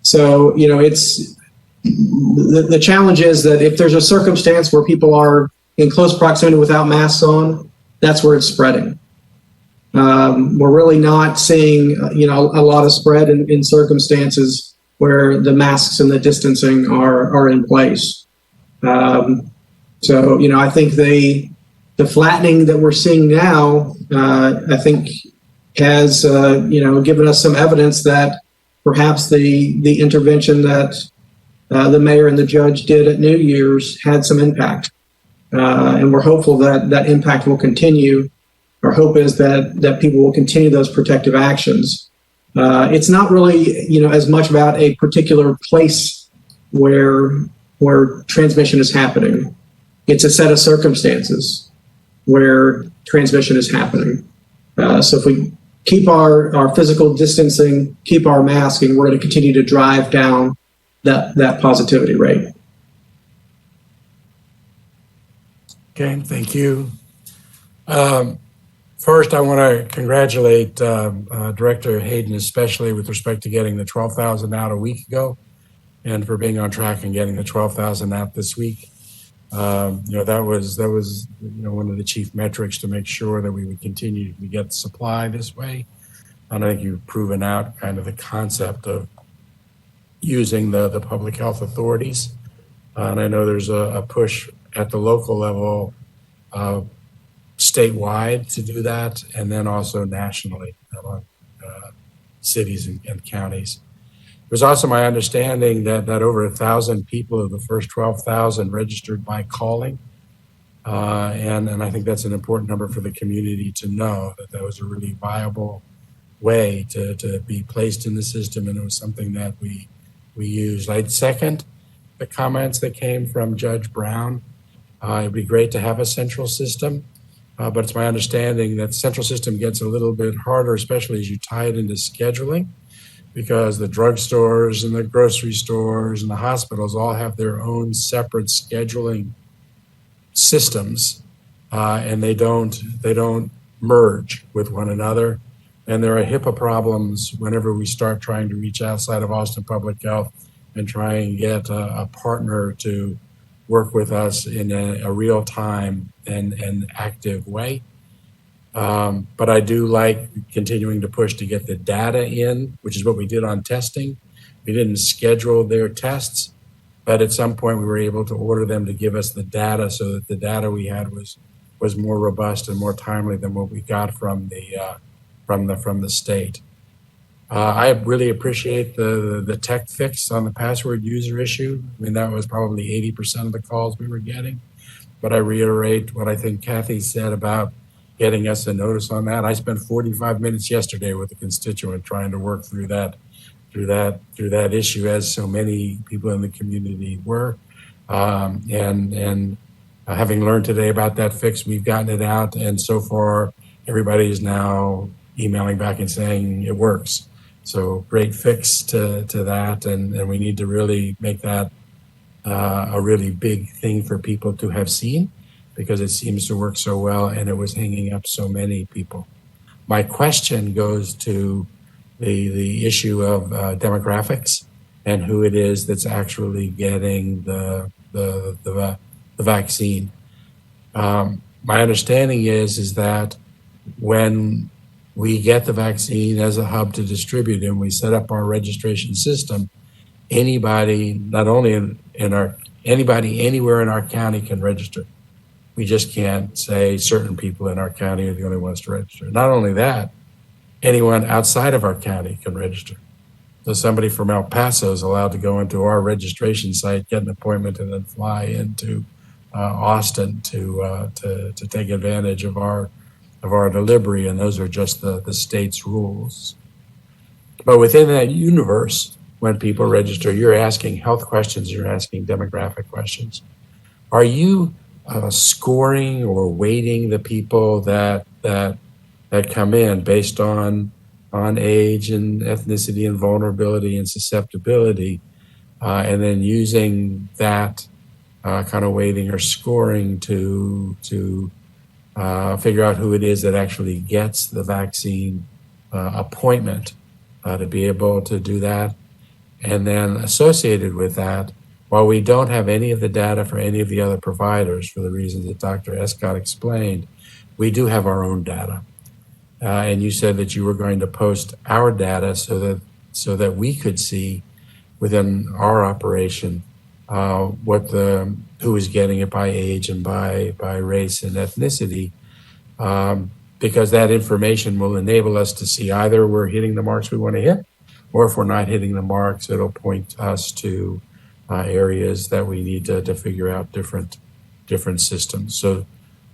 [SPEAKER 6] So, it's the challenge is that if there's a circumstance where people are in close proximity without masks on, that's where it's spreading. We're really not seeing, a lot of spread in circumstances where the masks and the distancing are in place. So, I think the flattening that we're seeing now, I think has, given us some evidence that perhaps the intervention that the mayor and the judge did at New Year's had some impact. And we're hopeful that that impact will continue. Our hope is that people will continue those protective actions. It's not really, as much about a particular place where transmission is happening. It's a set of circumstances where transmission is happening. So if we keep our physical distancing, keep our masking, we're going to continue to drive down that positivity rate.
[SPEAKER 2] Okay, thank you. First, I want to congratulate Director Hayden, especially with respect to getting the 12,000 out a week ago, and for being on track and getting the 12,000 out this week. That was one of the chief metrics to make sure that we would continue to get supply this way. And I think you've proven out kind of the concept of using the public health authorities. And I know there's a push at the local level statewide to do that, and then also nationally among cities and counties. It was also my understanding that over 1,000 people of the first 12,000 registered by calling. And I think that's an important number for the community to know, that was a really viable way to be placed in the system, and it was something that we used. I'd second the comments that came from Judge Brown. It'd be great to have a central system, but it's my understanding that the central system gets a little bit harder, especially as you tie it into scheduling, because the drugstores and the grocery stores and the hospitals all have their own separate scheduling systems, and they don't merge with one another. And there are HIPAA problems whenever we start trying to reach outside of Austin Public Health and try and get a partner to work with us in a real time and active way. But I do like continuing to push to get the data in, which is what we did on testing. We didn't schedule their tests, but at some point we were able to order them to give us the data, so that the data we had was more robust and more timely than what we got from the state. I really appreciate the tech fix on the password user issue. I mean, that was probably 80% of the calls we were getting. But I reiterate what I think Kathy said about getting us a notice on that. I spent 45 minutes yesterday with a constituent trying to work through that issue, as so many people in the community were. And having learned today about that fix, we've gotten it out, and so far everybody is now emailing back and saying it works. So great fix to that, and we need to really make that a really big thing for people to have seen because it seems to work so well and it was hanging up so many people. My question goes to the issue of demographics and who it is that's actually getting the vaccine. My understanding is that when we get the vaccine as a hub to distribute and we set up our registration system, anybody, not only anybody anywhere in our county can register. We just can't say certain people in our county are the only ones to register. Not only that, anyone outside of our county can register. So somebody from El Paso is allowed to go into our registration site, get an appointment, and then fly into Austin to take advantage of our delivery, and those are just the state's rules. But within that universe, when people register, you're asking health questions, you're asking demographic questions. Are you scoring or weighting the people that come in based on age and ethnicity and vulnerability and susceptibility, and then using that kind of weighting or scoring to figure out who it is that actually gets the vaccine appointment to be able to do that? And then associated with that, while we don't have any of the data for any of the other providers for the reasons that Dr. Escott explained, we do have our own data. And you said that you were going to post our data so that we could see within our operation who is getting it by age and by race and ethnicity, because that information will enable us to see either we're hitting the marks we want to hit, or if we're not hitting the marks, it'll point us to areas that we need to figure out different systems. So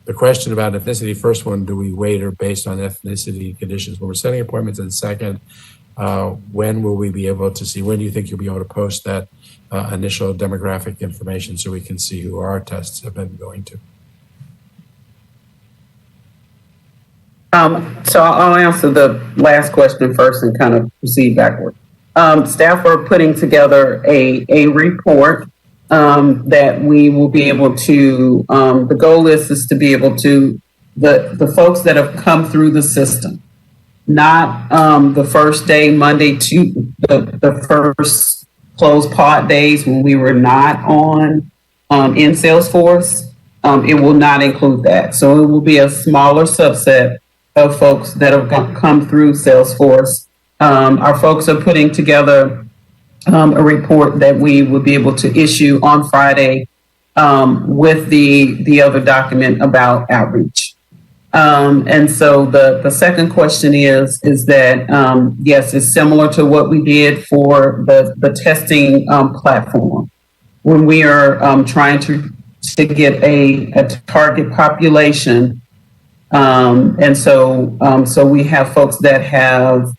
[SPEAKER 2] the question about ethnicity, first one, do we weight or based on ethnicity conditions when we're setting appointments? And second, when will we be able to see, when do you think you'll be able to post that initial demographic information so we can see who our tests have been going to?
[SPEAKER 7] So I'll answer the last question first and kind of proceed backward. Staff are putting together a report that we will be able to, the goal is to be able to, the folks that have come through the system, not the first day, Monday to the first closed pod days when we were not on in Salesforce, it will not include that. So it will be a smaller subset of folks that have come through Salesforce. Our folks are putting together a report that we will be able to issue on Friday with the other document about outreach. And so the second question is that, yes, it's similar to what we did for the testing platform. When we are trying to get a target population, and so we have folks that have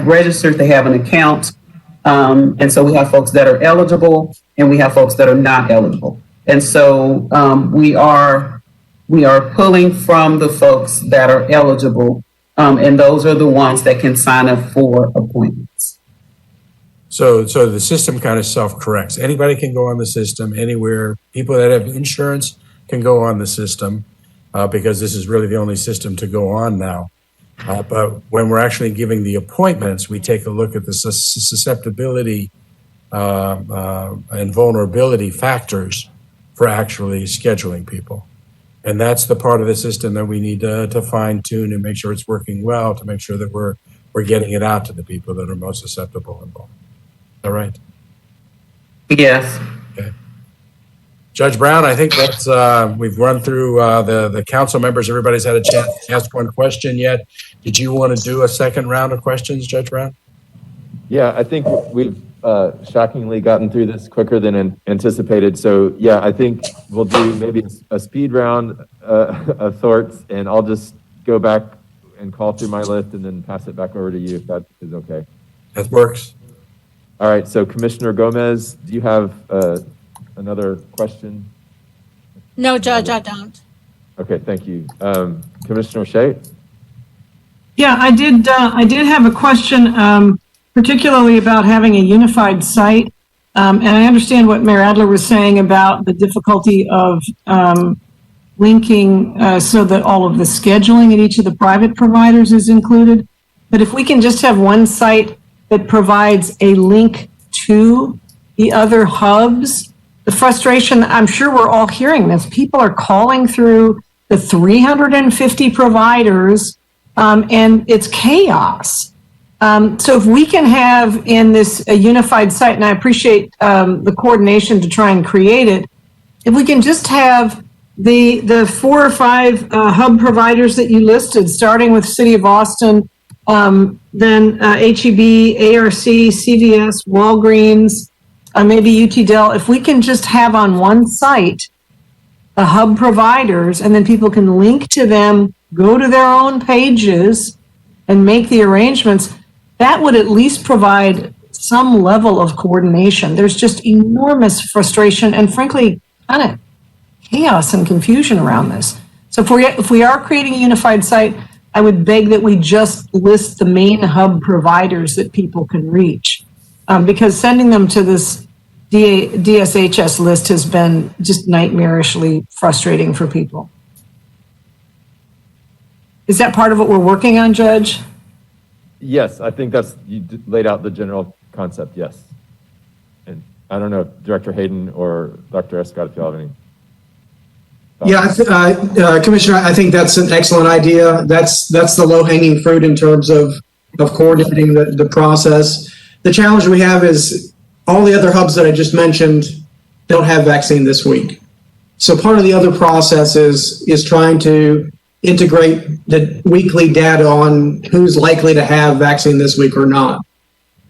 [SPEAKER 7] registered, they have an account, and so we have folks that are eligible and we have folks that are not eligible. And so we are pulling from the folks that are eligible, and those are the ones that can sign up for appointments.
[SPEAKER 2] So the system kind of self-corrects. Anybody can go on the system anywhere. People that have insurance can go on the system because this is really the only system to go on now. But when we're actually giving the appointments, we take a look at the susceptibility and vulnerability factors for actually scheduling people. And that's the part of the system that we need to fine tune and make sure it's working well, to make sure that we're getting it out to the people that are most susceptible and vulnerable. Is that right?
[SPEAKER 7] Yes.
[SPEAKER 2] Okay. Judge Brown, I think that's we've run through the council members. Everybody's had a chance to ask one question yet. Did you want to do a second round of questions, Judge Brown?
[SPEAKER 1] Yeah, I think we've shockingly gotten through this quicker than anticipated. So yeah, I think we'll do maybe a speed round of sorts, and I'll just go back and call through my list and then pass it back over to you if that is okay.
[SPEAKER 2] That works.
[SPEAKER 1] All right, so Commissioner Gomez, do you have another question?
[SPEAKER 11] No, Judge, I don't.
[SPEAKER 1] Okay, thank you. Commissioner Shea?
[SPEAKER 8] Yeah, I did have a question, particularly about having a unified site. And I understand what Mayor Adler was saying about the difficulty of linking so that all of the scheduling at each of the private providers is included. But if we can just have one site that provides a link to the other hubs, the frustration, I'm sure we're all hearing this. People are calling through the 350 providers and it's chaos. So if we can have in this a unified site, and I appreciate the coordination to try and create it, if we can just have the 4 or 5 hub providers that you listed, starting with City of Austin, then HEB, ARC, CVS, Walgreens, maybe UT Dell, if we can just have on one site the hub providers, and then people can link to them, go to their own pages, and make the arrangements, that would at least provide some level of coordination. There's just enormous frustration and frankly, kind of chaos and confusion around this. So if we are creating a unified site, I would beg that we just list the main hub providers that people can reach. Because sending them to this DSHS list has been just nightmarishly frustrating for people. Is that part of what we're working on, Judge?
[SPEAKER 1] Yes, I think you laid out the general concept, yes. And I don't know if Director Hayden or Dr. Escott, if you have any.
[SPEAKER 6] Yeah, Commissioner, I think that's an excellent idea. That's the low-hanging fruit in terms of coordinating the process. The challenge we have is all the other hubs that I just mentioned don't have vaccine this week. So part of the other process is trying to integrate the weekly data on who's likely to have vaccine this week or not.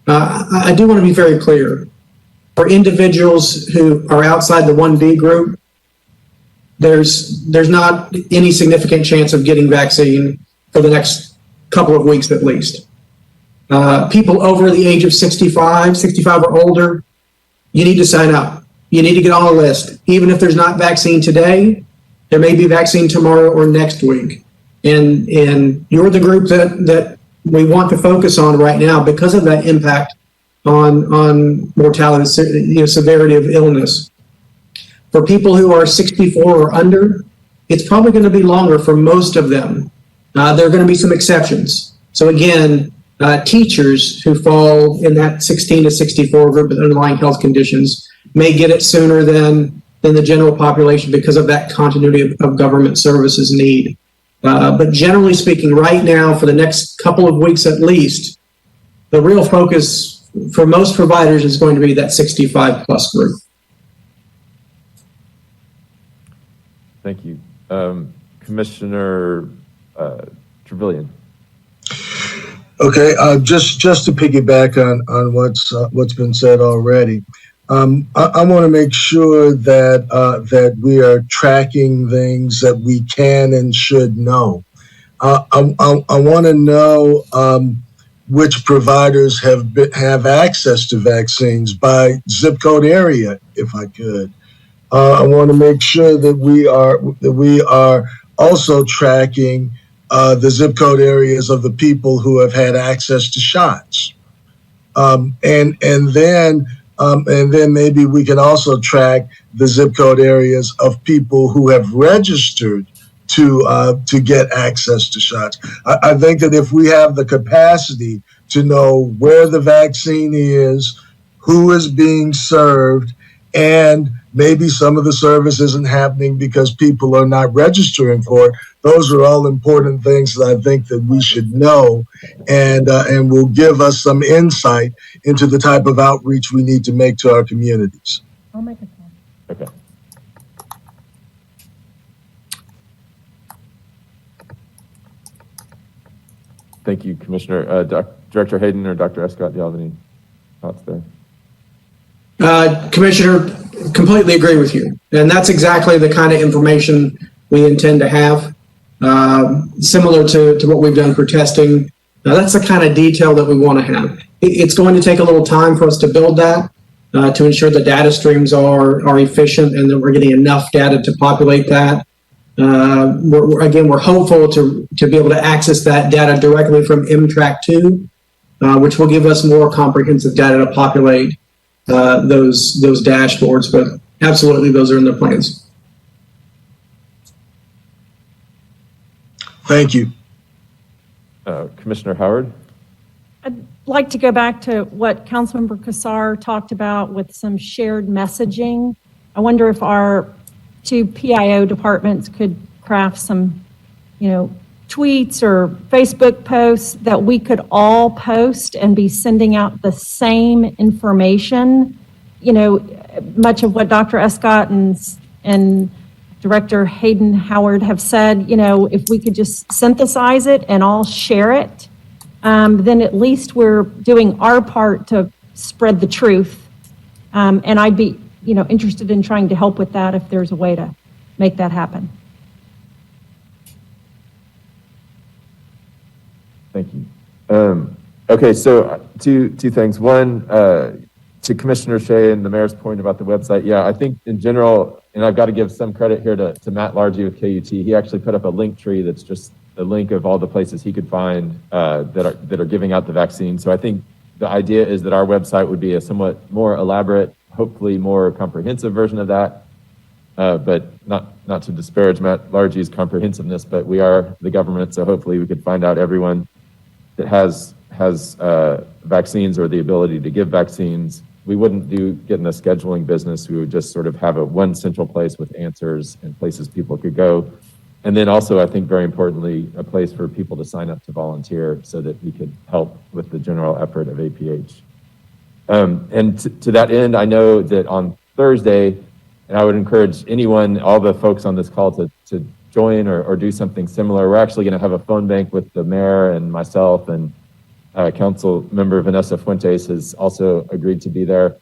[SPEAKER 6] I do want to be very clear. For individuals who are outside the 1B group, there's not any significant chance of getting vaccine for the next couple of weeks at least. People over the age of 65 or older, you need to sign up. You need to get on a list. Even if there's not vaccine today, there may be vaccine tomorrow or next week. And you're the group that we want to focus on right now because of that impact on mortality, severity of illness. For people who are 64 or under, it's probably going to be longer for most of them. There are going to be some exceptions. So again, teachers who fall in that 16 to 64 group with underlying health conditions may get it sooner than the general population because of that continuity of government services need. But generally speaking, right now, for the next couple of weeks at least, the real focus for most providers is going to be that 65 plus group.
[SPEAKER 1] Thank you. Commissioner Trevelyan.
[SPEAKER 12] Okay, just to piggyback on what's been said already, I want to make sure that we are tracking things that we can and should know. I want to know which providers have access to vaccines by zip code area, if I could. I want to make sure that we are also tracking the zip code areas of the people who have had access to shots, and then maybe we can also track the zip code areas of people who have registered to get access to shots. I think that if we have the capacity to know where the vaccine is, who is being served, and maybe some of the service isn't happening because people are not registering for it. Those are all important things that I think that we should know and will give us some insight into the type of outreach we need to make to our communities.
[SPEAKER 13] I'll make a call.
[SPEAKER 1] Okay. Thank you, Commissioner. Director Hayden or Dr. Escott, do you have any thoughts there?
[SPEAKER 6] Commissioner, completely agree with you. And that's exactly the kind of information we intend to have, similar to what we've done for testing. Now, that's the kind of detail that we want to have. It's going to take a little time for us to build that, to ensure the data streams are efficient and that we're getting enough data to populate that. We're hopeful to be able to access that data directly from MTrack2, which will give us more comprehensive data to populate. those dashboards, but absolutely those are in the plans.
[SPEAKER 12] Thank you.
[SPEAKER 1] Commissioner Howard?
[SPEAKER 13] I'd like to go back to what Councilmember Kassar talked about with some shared messaging. I wonder if our two PIO departments could craft some, tweets or Facebook posts that we could all post and be sending out the same information. Much of what Dr. Escott and Director Hayden Howard have said, if we could just synthesize it and all share it, then at least we're doing our part to spread the truth. And I'd be, interested in trying to help with that if there's a way to make that happen.
[SPEAKER 1] Thank you. Okay, so two things. One, to Commissioner Shea and the mayor's point about the website. Yeah, I think in general, and I've got to give some credit here to Matt Largy with KUT. He actually put up a link tree that's just a link of all the places he could find that are giving out the vaccine. So I think the idea is that our website would be a somewhat more elaborate, hopefully more comprehensive version of that. But not to disparage Matt Largy's comprehensiveness, but we are the government, so hopefully we could find out everyone that has vaccines or the ability to give vaccines. We wouldn't get in the scheduling business. We would just sort of have one central place with answers and places people could go. And then also, I think very importantly, a place for people to sign up to volunteer so that we could help with the general effort of APH. And to that end, I know that on Thursday, and I would encourage anyone, all the folks on this call to join or do something similar. We're actually going to have a phone bank with the mayor and myself, and Council Member Vanessa Fuentes has also agreed to be there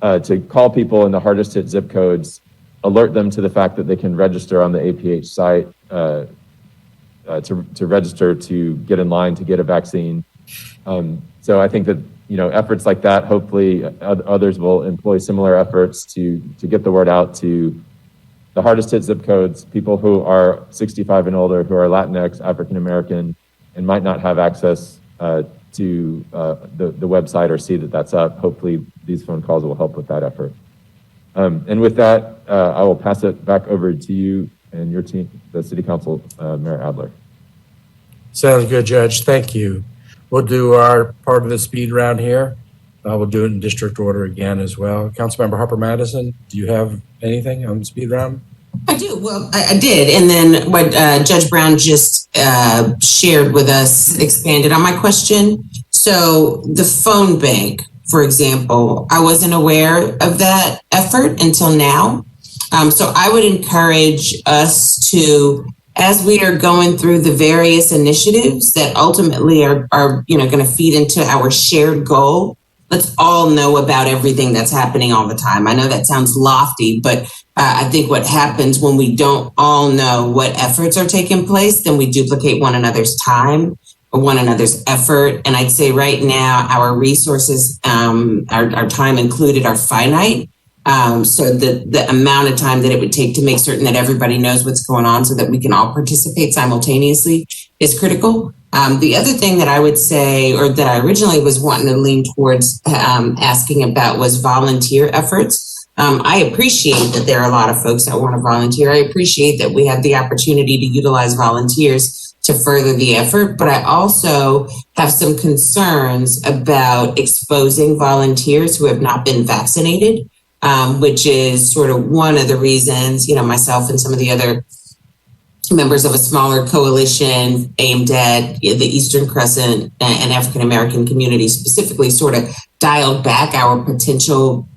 [SPEAKER 1] to call people in the hardest hit zip codes, alert them to the fact that they can register on the APH site to register to get in line to get a vaccine. So I think that efforts like that, hopefully others will employ similar efforts to get the word out to the hardest hit zip codes, people who are 65 and older, who are Latinx, African American, and might not have access to the website or see that that's up. Hopefully these phone calls will help with that effort. And with that, I will pass it back over to you and your team, the City Council, Mayor Adler.
[SPEAKER 2] Sounds good, Judge. Thank you. We'll do our part of the speed round here. We'll do it in district order again as well. Councilmember Harper Madison, do you have anything on the speed round?
[SPEAKER 15] I do. Well, I did. And then what Judge Brown just shared with us expanded on my question. So the phone bank, for example, I wasn't aware of that effort until now. So I would encourage us to, as we are going through the various initiatives that ultimately are going to feed into our shared goal, let's all know about everything that's happening all the time. I know that sounds lofty, but I think what happens when we don't all know what efforts are taking place, then we duplicate one another's time or one another's effort. And I'd say right now, our resources, our time included, are finite. So the amount of time that it would take to make certain that everybody knows what's going on so that we can all participate simultaneously is critical. The other thing that I would say, or that I originally was wanting to lean towards asking about, was volunteer efforts. I appreciate that there are a lot of folks that want to volunteer. I appreciate that we have the opportunity to utilize volunteers to further the effort, but I also have some concerns about exposing volunteers who have not been vaccinated, which is sort of one of the reasons, myself and some of the other members of a smaller coalition aimed at the Eastern Crescent and African American community specifically sort of dialed back our potential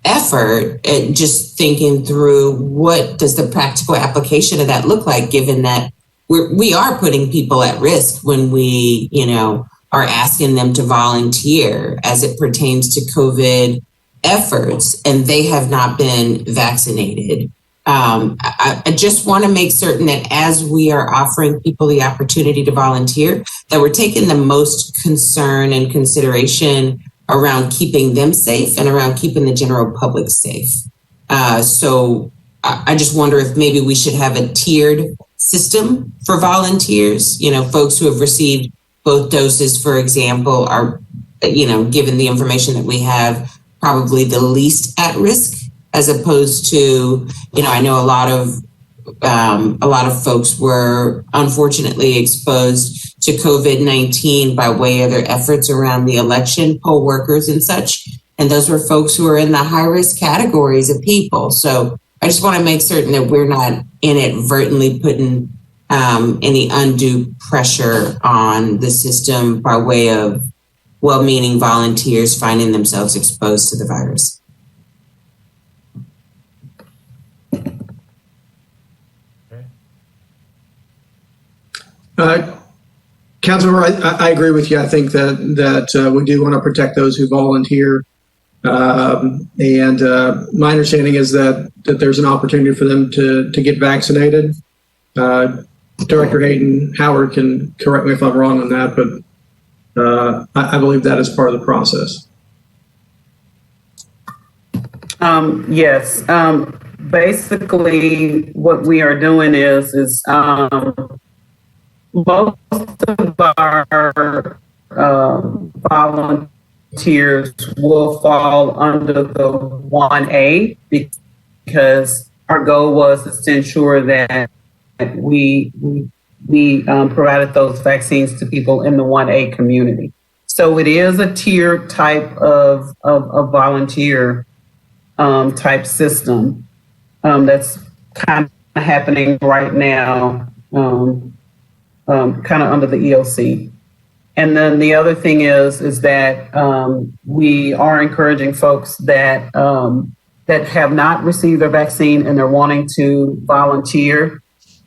[SPEAKER 15] effort at just thinking through what does the practical application of that look like, given that we are putting people at risk when we, are asking them to volunteer as it pertains to COVID efforts, and they have not been vaccinated. I just want to make certain that as we are offering people the opportunity to volunteer, that we're taking the most concern and consideration around keeping them safe and around keeping the general public safe. So I just wonder if maybe we should have a tiered system for volunteers. Folks who have received both doses, for example, are, given the information that we have, probably the least at risk, as opposed to, I know a lot of folks were unfortunately exposed to COVID-19 by way of their efforts around the election, poll workers and such. And those were folks who are in the high risk categories of people. So I just want to make certain that we're not inadvertently putting any undue pressure on the system by way of well-meaning volunteers finding themselves exposed to the virus.
[SPEAKER 6] Councilmember, I agree with you. I think that we do want to protect those who volunteer. And my understanding is that there's an opportunity for them to get vaccinated. Director Hayden Howard can correct me if I'm wrong on that, but I believe that is part of the process.
[SPEAKER 7] Yes. Basically, what we are doing is most of our volunteers will fall under the 1A because our goal was to ensure that we provided those vaccines to people in the 1A community. So it is a tier type of volunteer type system that's kind of happening right now, kind of under the EOC. And then the other thing is that we are encouraging folks that have not received their vaccine and they're wanting to volunteer.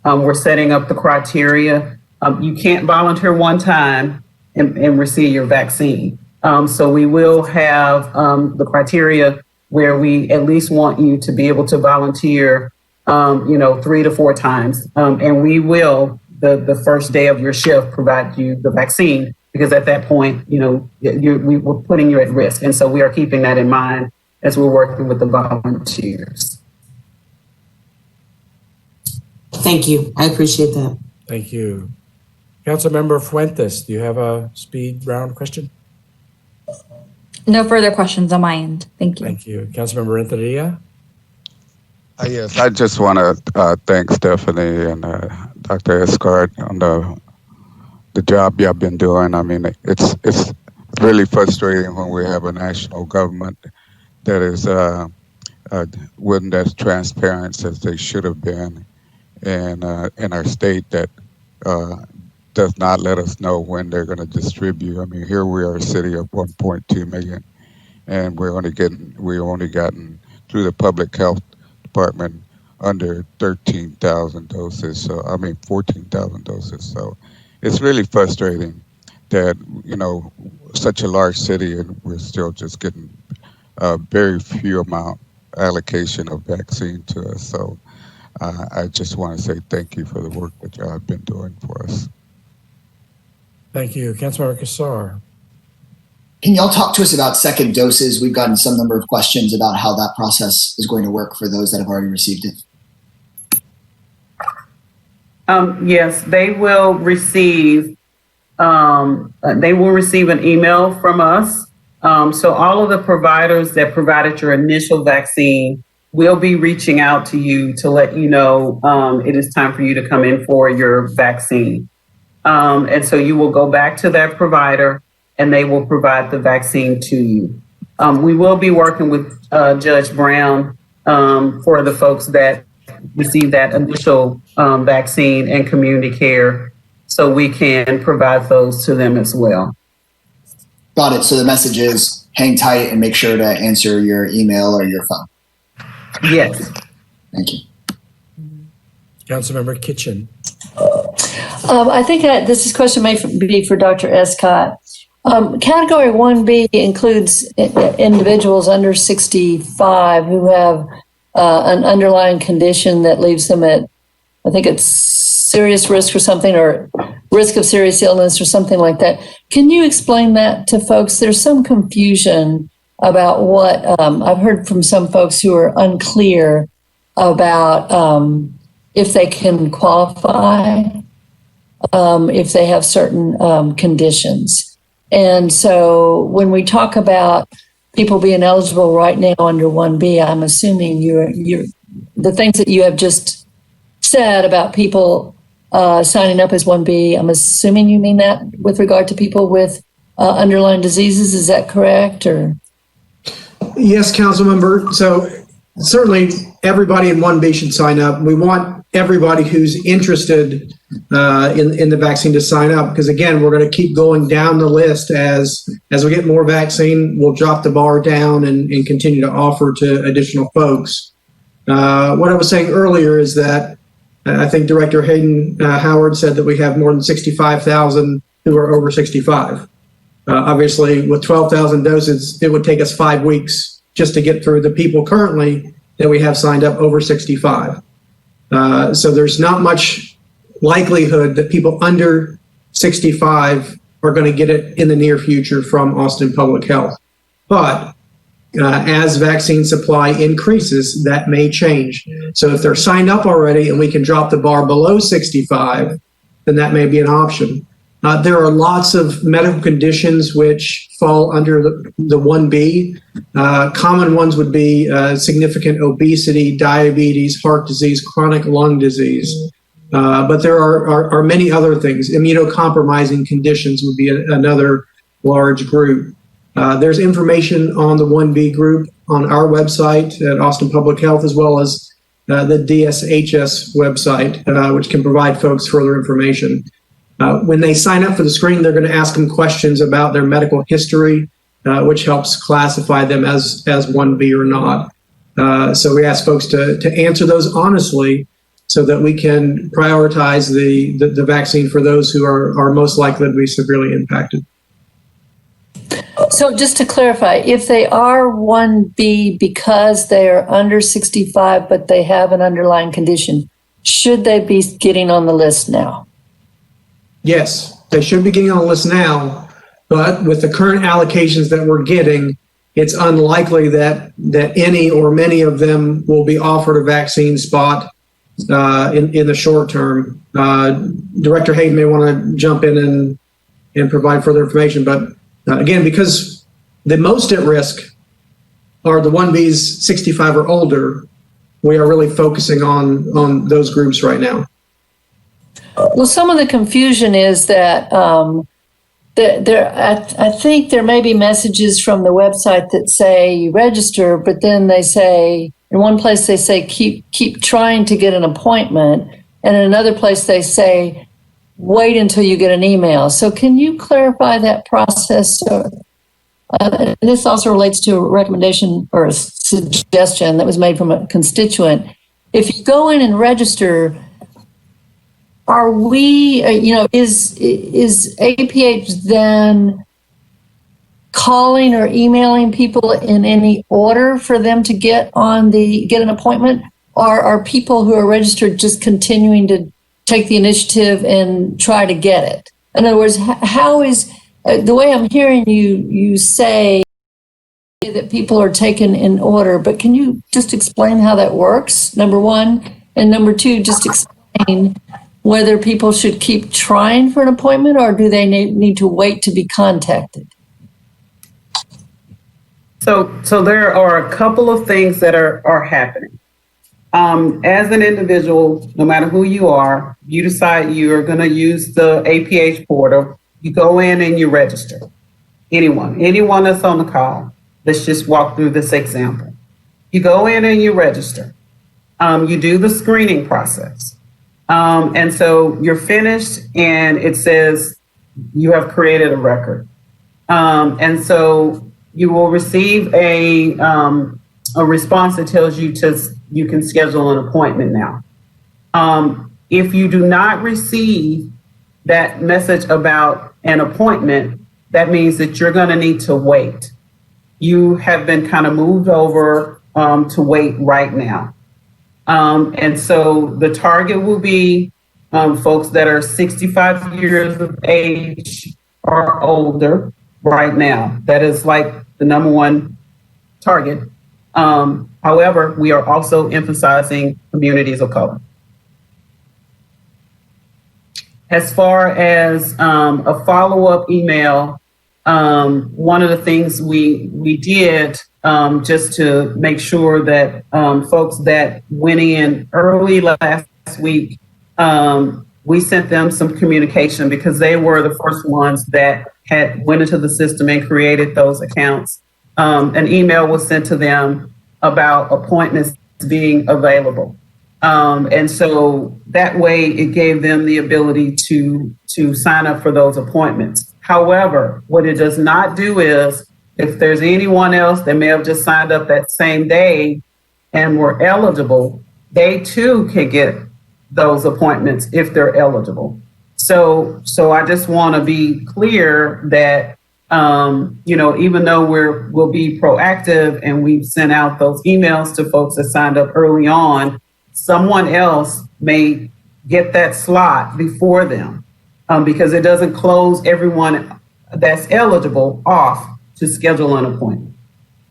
[SPEAKER 7] We're setting up the criteria. You can't volunteer one time and receive your vaccine. So we will have the criteria where we at least want you to be able to volunteer, 3 to 4 times. And we will, the first day of your shift, provide you the vaccine, because at that point, we're putting you at risk. And so we are keeping that in mind as we're working with the volunteers.
[SPEAKER 15] Thank you. I appreciate that.
[SPEAKER 2] Thank you. Councilmember Fuentes, do you have a speed round question?
[SPEAKER 16] No further questions on my end. Thank you.
[SPEAKER 2] Thank you. Councilmember Renteria?
[SPEAKER 17] Yes, I just want to thank Stephanie and Dr. Escart on the job y'all been doing. I mean, it's really frustrating when we have a national government that is wasn't as transparent as they should have been, and in our state that does not let us know when they're going to distribute. I mean, here we are, a city of 1.2 million, and we're only gotten through the public health department under 13,000 doses. So, I mean, 14,000 doses. So it's really frustrating that, such a large city and we're still just getting a very few amount allocation of vaccine to us. So I just want to say thank you for the work that y'all have been doing for us.
[SPEAKER 2] Thank you. Councilmember Kassar.
[SPEAKER 4] Can y'all talk to us about second doses? We've gotten some number of questions about how that process is going to work for those that have already received it.
[SPEAKER 7] Yes, they will receive an email from us. So all of the providers that provided your initial vaccine will be reaching out to you to let you know it is time for you to come in for your vaccine. And so you will go back to that provider and they will provide the vaccine to you. We will be working with Judge Brown for the folks that receive that initial vaccine and community care, so we can provide those to them as well.
[SPEAKER 4] Got it. So the message is hang tight and make sure to answer your email or your phone.
[SPEAKER 7] Yes.
[SPEAKER 4] Thank you.
[SPEAKER 2] Councilmember Kitchen.
[SPEAKER 9] I think this question may be for Dr. Escott. Category 1B includes individuals under 65 who have an underlying condition that leaves them at, I think it's serious risk or something, or risk of serious illness or something like that. Can you explain that to folks? There's some confusion about what I've heard from some folks who are unclear about if they can qualify, if they have certain conditions. And so when we talk about people being eligible right now under 1B. I'm assuming you're the things that you have just said about people signing up as 1B. I'm assuming you mean that with regard to people with underlying diseases. Is that correct? Or
[SPEAKER 6] Yes, council member. So certainly everybody in 1B should sign up. We want everybody who's interested in the vaccine to sign up, because again, we're going to keep going down the list as we get more vaccine. We'll drop the bar down and continue to offer to additional folks. What I was saying earlier is that I think Director Hayden Howard said that we have more than 65,000 who are over 65. Obviously, with 12,000 doses, it would take us 5 weeks just to get through the people currently that we have signed up over 65. So there's not much likelihood that people under 65 are going to get it in the near future from Austin Public Health. But as vaccine supply increases, that may change. So if they're signed up already and we can drop the bar below 65, then that may be an option. There are lots of medical conditions which fall under the 1B. Common ones would be significant obesity, diabetes, heart disease, chronic lung disease. But there are many other things. Immunocompromising conditions would be another large group. There's information on the 1B group on our website at Austin Public Health, as well as the DSHS website, which can provide folks further information. When they sign up for the screening, they're going to ask them questions about their medical history, which helps classify them as 1B or not. So we ask folks to answer those honestly so that we can prioritize the vaccine for those who are most likely to be severely impacted.
[SPEAKER 9] so just to clarify, if they are 1B because they are under 65, but they have an underlying condition, should they be getting on the list now?
[SPEAKER 6] Yes, they should be getting on the list now, but with the current allocations that we're getting, it's unlikely that any or many of them will be offered a vaccine spot in the short term. Director Hayden may want to jump in and provide further information, but again, because the most at risk are the 1Bs 65 or older, we are really focusing on those groups right now.
[SPEAKER 9] Well, some of the confusion is that I think there may be messages from the website that say you register, but then they say, in one place they say keep trying to get an appointment, and in another place they say wait until you get an email. So can you clarify that process? And this also relates to a recommendation or a suggestion that was made from a constituent. If you go in and register, are we, is APH then calling or emailing people in any order for them to get an appointment? Or are people who are registered just continuing to take the initiative and try to get it? In other words, how is, the way I'm hearing you say that people are taken in order, but can you just explain how that works, number one? And number two, just explain whether people should keep trying for an appointment or do they need to wait to be contacted?
[SPEAKER 7] So there are a couple of things that are happening. As an individual, no matter who you are, you decide you are going to use the APH portal. You go in and you register. Anyone that's on the call. Let's just walk through this example. You go in and you register. You do the screening process. And so you're finished and it says you have created a record. And so you will receive a response that tells you you can schedule an appointment now. If you do not receive that message about an appointment, that means that you're going to need to wait. You have been kind of moved over to wait right now. And so the target will be folks that are 65 years of age or older right now. That is like the number one target. However, we are also emphasizing communities of color. As far as a follow-up email, one of the things we did just to make sure that folks that went in early last week, we sent them some communication because they were the first ones that had went into the system and created those accounts. An email was sent to them about appointments being available. And so that way it gave them the ability to sign up for those appointments. However, what it does not do is if there's anyone else that may have just signed up that same day and were eligible, they too can get those appointments if they're eligible. So I just want to be clear that, even though we'll be proactive and we've sent out those emails to folks that signed up early on, someone else may get that slot before them because it doesn't close everyone that's eligible off to schedule an appointment.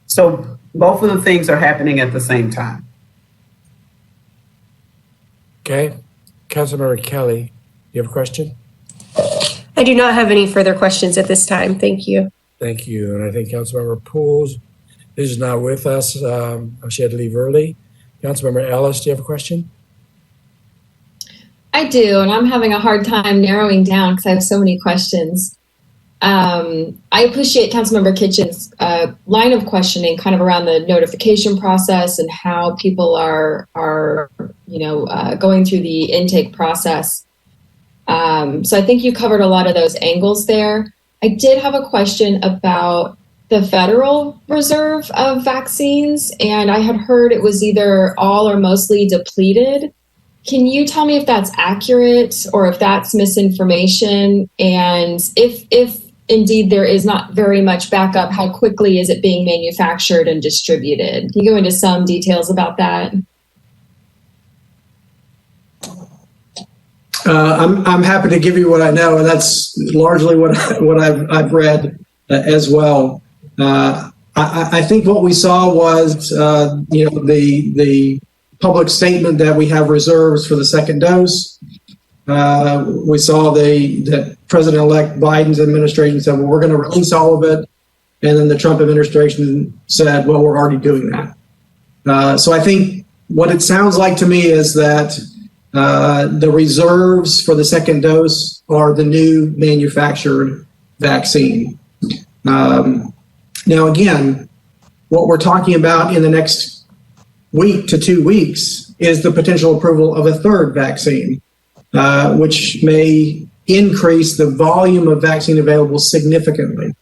[SPEAKER 7] So both of the things are happening at the same time.
[SPEAKER 2] Okay. Councilmember Kelly, you have a question?
[SPEAKER 18] I do not have any further questions at this time. Thank you.
[SPEAKER 2] Thank you. And I think Councilmember Pools is not with us. She had to leave early. Councilmember Ellis, do you have a question?
[SPEAKER 14] I do, and I'm having a hard time narrowing down because I have so many questions. I appreciate Councilmember Kitchen's line of questioning kind of around the notification process and how people are going through the intake process. So I think you covered a lot of those angles there. I did have a question about the Federal Reserve of vaccines, and I had heard it was either all or mostly depleted. Can you tell me if that's accurate or if that's misinformation? And if indeed there is not very much backup, how quickly is it being manufactured and distributed? Can you go into some details about that?
[SPEAKER 6] I'm happy to give you what I know, and that's largely what I've read as well. I think what we saw was the public statement that we have reserves for the second dose. We saw that President-elect Biden's administration said, well, we're going to release all of it. And then the Trump administration said, well, we're already doing that. So I think what it sounds like to me is that the reserves for the second dose are the new manufactured vaccine. Now, again, what we're talking about in the next week to 2 weeks is the potential approval of a third vaccine, which may increase the volume of vaccine available significantly.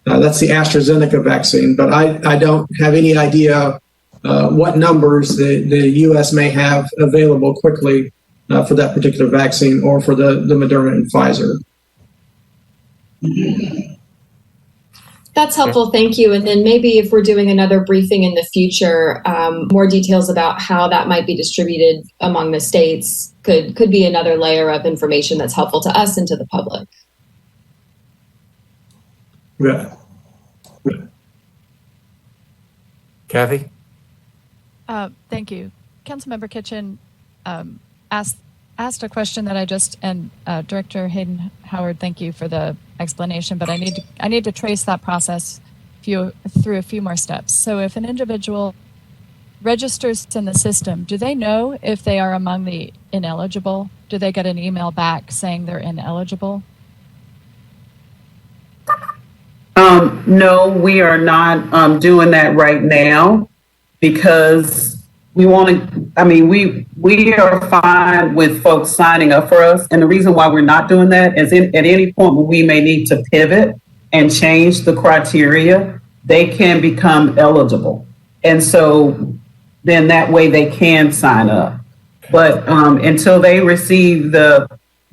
[SPEAKER 6] That's the AstraZeneca vaccine, but I don't have any idea what numbers the U.S. may have available quickly for that particular vaccine or for the Moderna and Pfizer.
[SPEAKER 14] That's helpful, thank you. And then maybe if we're doing another briefing in the future, more details about how that might be distributed among the states could be another layer of information that's helpful to us and to the public.
[SPEAKER 6] Yeah.
[SPEAKER 2] Kathy?
[SPEAKER 19] Thank you. Councilmember Kitchen asked a question that and Director Hayden Howard, thank you for the explanation, but I need to trace that process through a few more steps. So if an individual registers in the system, do they know if they are among the ineligible? Do they get an email back saying they're ineligible?
[SPEAKER 7] No, we are not doing that right now because we are fine with folks signing up for us. And the reason why we're not doing that is at any point when we may need to pivot and change the criteria, they can become eligible. And so then that way they can sign up. But until they receive the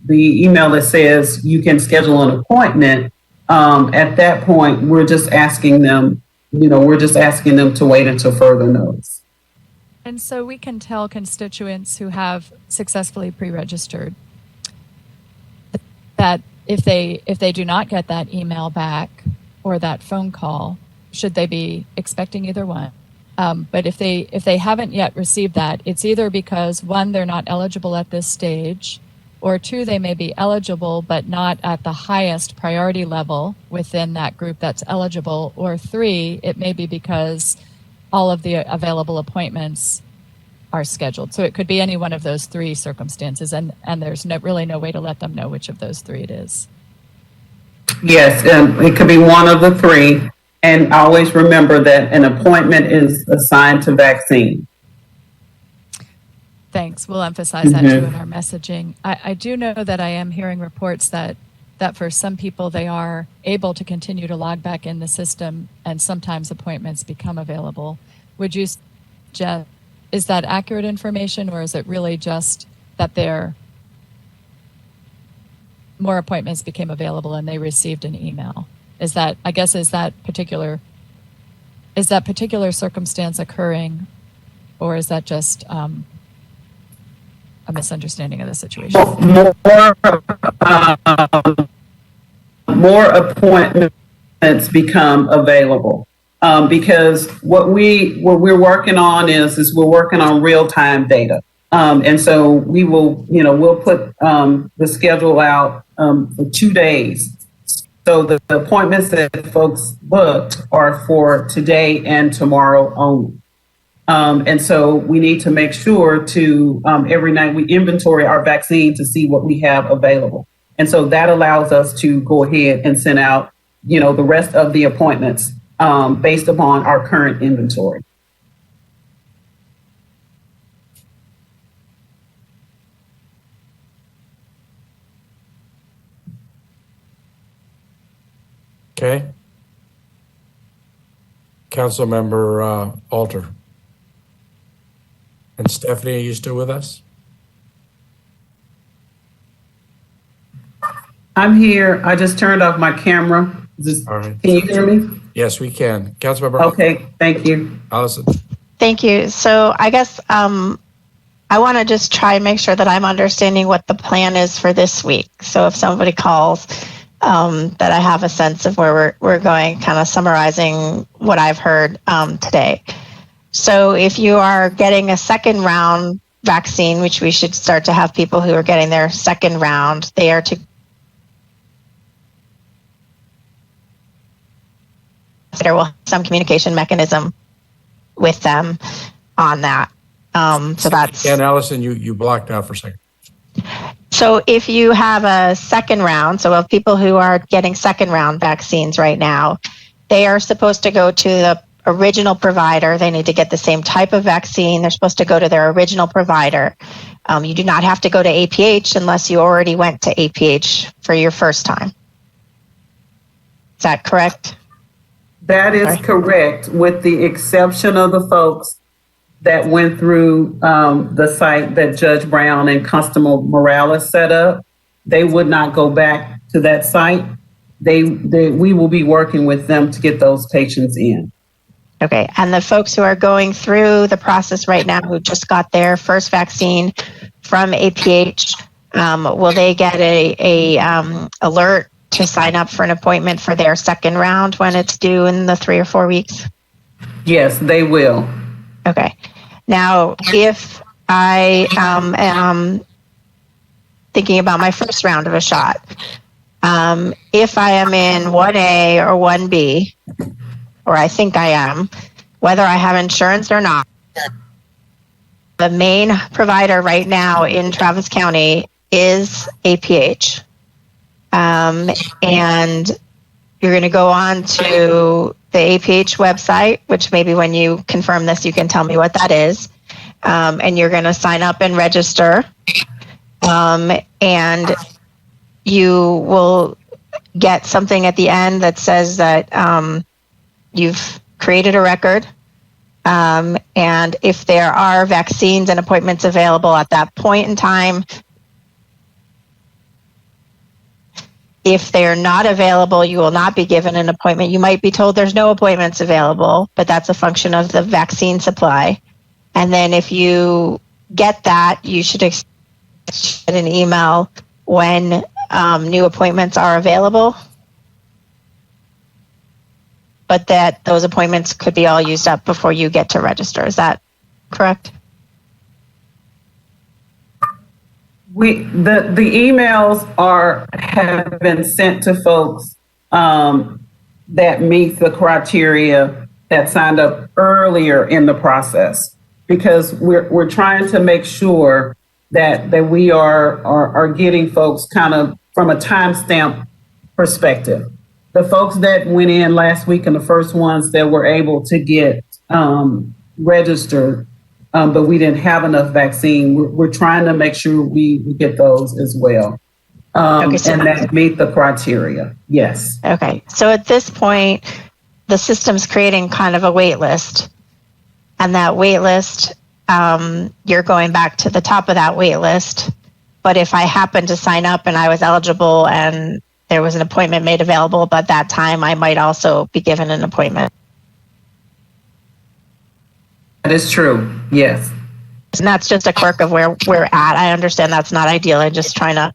[SPEAKER 7] email that says you can schedule an appointment, at that point, we're just asking them to wait until further notice.
[SPEAKER 19] And so we can tell constituents who have successfully pre-registered that if they do not get that email back or that phone call, should they be expecting either one? But if they haven't yet received that, it's either because one, they're not eligible at this stage, or 2, they may be eligible but not at the highest priority level within that group that's eligible, or 3, it may be because all of the available appointments are scheduled. So it could be any one of those 3 circumstances, and there's really no way to let them know which of those 3 it is.
[SPEAKER 7] Yes, it could be one of the 3. And always remember that an appointment is assigned to vaccine.
[SPEAKER 19] Thanks. We'll emphasize that too in our messaging. I do know that I am hearing reports that for some people, they are able to continue to log back in the system, and sometimes appointments become available. Would you suggest, is that accurate information, or is it really just that more appointments became available and they received an email? Is that particular circumstance occurring, or is that just a misunderstanding of the situation?
[SPEAKER 7] More appointments become available because what we're working on is we're working on real-time data, and so we'll put the schedule out for 2 days. So the appointments that folks booked are for today and tomorrow only. And so we need to make sure to every night we inventory our vaccine to see what we have available. And so that allows us to go ahead and send out, the rest of the appointments based upon our current inventory.
[SPEAKER 2] Okay. Councilmember Alter. And Stephanie, are you still with us?
[SPEAKER 7] I'm here. I just turned off my camera.
[SPEAKER 2] All right.
[SPEAKER 7] Can you hear me?
[SPEAKER 2] Yes, we can. Councilmember.
[SPEAKER 7] Okay, thank you.
[SPEAKER 2] Allison.
[SPEAKER 20] Thank you. So I guess I want to just try and make sure that I'm understanding what the plan is for this week. So if somebody calls, that I have a sense of where we're going, kind of summarizing what I've heard today. So if you are getting a second round vaccine, which we should start to have people who are getting their second round, they are to there will have some communication mechanism with them on that. So that's.
[SPEAKER 2] And Allison, you blocked out for a second.
[SPEAKER 20] So if you have a second round, so of people who are getting second round vaccines right now, they are supposed to go to the original provider. They need to get the same type of vaccine. They're supposed to go to their original provider. You do not have to go to APH unless you already went to APH for your first time. Is that correct?
[SPEAKER 7] That is correct, with the exception of the folks that went through the site that Judge Brown and Constable Morales set up. They would not go back to that site. We will be working with them to get those patients in.
[SPEAKER 20] Okay, and the folks who are going through the process right now, who just got their first vaccine from APH, will they get a alert to sign up for an appointment for their second round when it's due in the 3 or 4 weeks?
[SPEAKER 7] Yes, they will.
[SPEAKER 20] Okay. Now, if I am thinking about my first round of a shot, if I am in 1A or 1B, or I think I am, whether I have insurance or not, the main provider right now in Travis County is APH. And you're going to go on to the APH website, which maybe when you confirm this, you can tell me what that is. And you're going to sign up and register. And you will get something at the end that says that you've created a record. And if there are vaccines and appointments available at that point in time, if they're not available, you will not be given an appointment. You might be told there's no appointments available, but that's a function of the vaccine supply. And then if you get that, you should expect an email when new appointments are available. But that those appointments could be all used up before you get to register. Is that correct?
[SPEAKER 7] The emails have been sent to folks that meet the criteria that signed up earlier in the process, because we're trying to make sure that we are getting folks kind of from a timestamp perspective. The folks that went in last week and the first ones that were able to get registered, but we didn't have enough vaccine. We're trying to make sure we get those as well.
[SPEAKER 20] Okay, so
[SPEAKER 7] and that meet the criteria. Yes.
[SPEAKER 20] Okay. So at this point, the system's creating kind of a wait list. And that wait list, you're going back to the top of that wait list. But if I happened to sign up and I was eligible and there was an appointment made available, but that time I might also be given an appointment.
[SPEAKER 7] That is true. Yes.
[SPEAKER 20] And that's just a quirk of where we're at. I understand that's not ideal. I'm just trying to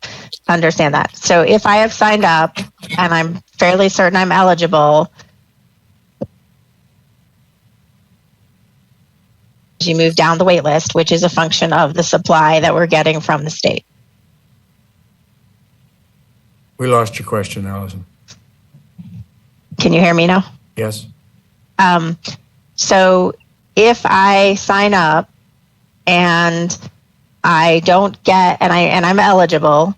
[SPEAKER 20] understand that. So if I have signed up and I'm fairly certain I'm eligible, you move down the wait list, which is a function of the supply that we're getting from the state.
[SPEAKER 2] We lost your question, Allison.
[SPEAKER 20] Can you hear me now?
[SPEAKER 2] Yes.
[SPEAKER 20] So if I sign up and I don't get, and I'm eligible,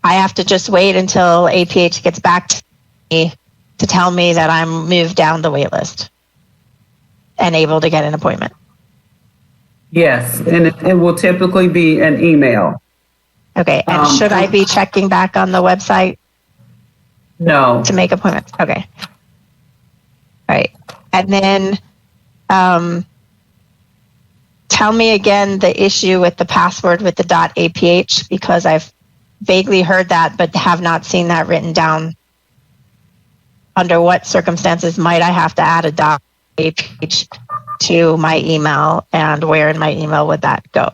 [SPEAKER 20] I have to just wait until APH gets back to me to tell me that I'm moved down the wait list and able to get an appointment.
[SPEAKER 7] Yes, and it will typically be an email.
[SPEAKER 20] Okay, and should I be checking back on the website?
[SPEAKER 7] No.
[SPEAKER 20] To make appointments? Okay. All right. And then tell me again the issue with the password with the .aph, because I've vaguely heard that but have not seen that written down. Under what circumstances might I have to add a .aph to my email, and where in my email would that go?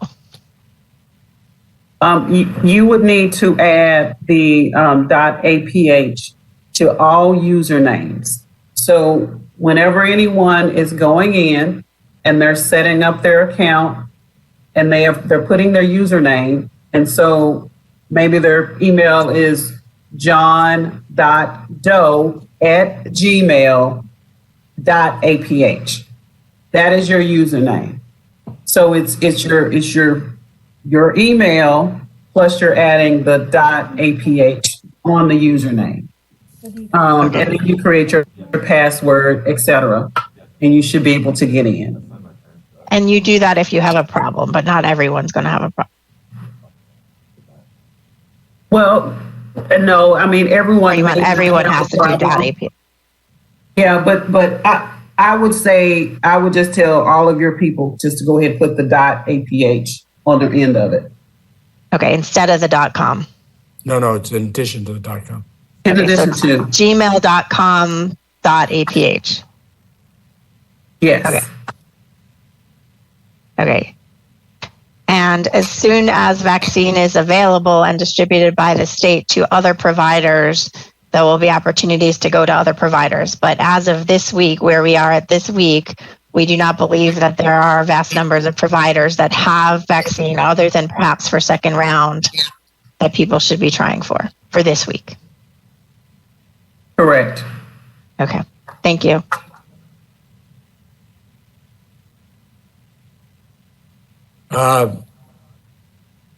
[SPEAKER 7] You would need to add the .aph to all usernames. So whenever anyone is going in and they're setting up their account and they're putting their username, and so maybe their email is john.doe@gmail.aph. That is your username. So it's your email plus you're adding the .aph on the username. And then you create your password, etc., and you should be able to get in.
[SPEAKER 20] And you do that if you have a problem, but not everyone's going to have a problem.
[SPEAKER 7] Well, no, I mean everyone
[SPEAKER 20] has to do .aph.
[SPEAKER 7] Yeah, but I would say I would just tell all of your people just to go ahead and put the .aph on the end of it.
[SPEAKER 20] Okay, instead of the .com.
[SPEAKER 2] No, it's in addition to the .com.
[SPEAKER 7] In addition to
[SPEAKER 20] gmail.com.aph.
[SPEAKER 7] Yes.
[SPEAKER 20] Okay. And as soon as vaccine is available and distributed by the state to other providers, there will be opportunities to go to other providers. But as of this week, where we are at this week, we do not believe that there are vast numbers of providers that have vaccine other than perhaps for second round that people should be trying for this week.
[SPEAKER 7] Correct.
[SPEAKER 20] Okay. Thank you.
[SPEAKER 2] I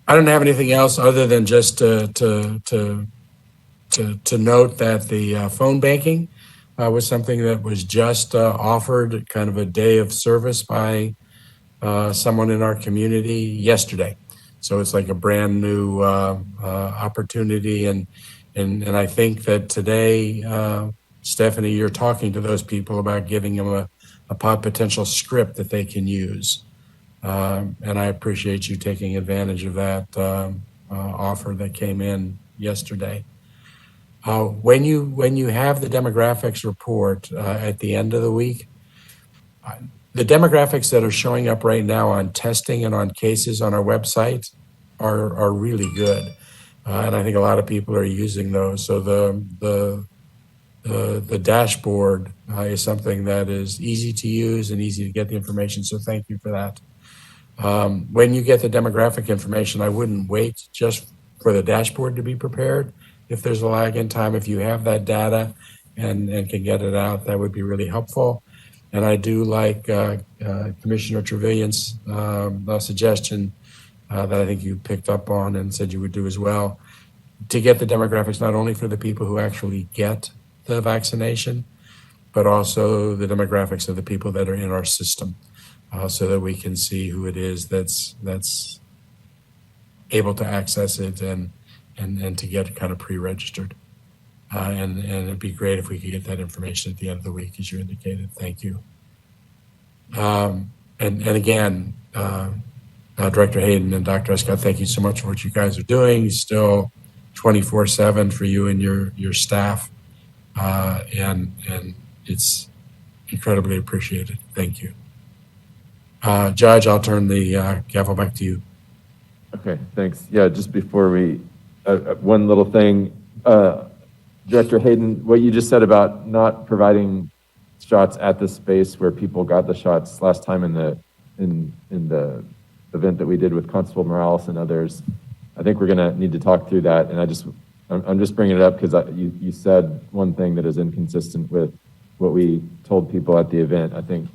[SPEAKER 2] don't have anything else other than just to note that the phone banking was something that was just offered, kind of a day of service by someone in our community yesterday. So it's like a brand new opportunity, and I think that today, Stephanie, you're talking to those people about giving them a potential script that they can use. And I appreciate you taking advantage of that offer that came in yesterday. When you have the demographics report at the end of the week, the demographics that are showing up right now on testing and on cases on our website are really good, and I think a lot of people are using those. So the dashboard is something that is easy to use and easy to get the information. So thank you for that. When you get the demographic information, I wouldn't wait just for the dashboard to be prepared. If there's a lag in time, if you have that data and can get it out, that would be really helpful. And I do like Commissioner Trevillion's suggestion that I think you picked up on and said you would do as well, to get the demographics not only for the people who actually get the vaccination, but also the demographics of the people that are in our system, so that we can see who it is that's able to access it and to get kind of pre-registered. And it'd be great if we could get that information at the end of the week, as you indicated. Thank you. And again, Director Hayden and Dr. Escott, thank you so much for what you guys are doing. Still 24/7 for you and your staff, and it's incredibly appreciated. Thank you. Judge, I'll turn the gavel back to you.
[SPEAKER 1] Okay, thanks. Yeah, just before we, one little thing, Director Hayden, what you just said about not providing shots at the space where people got the shots last time in the event that we did with Constable Morales and others, I think we're gonna need to talk through that. And I'm just bringing it up because you said one thing that is inconsistent with what we told people at the event. I think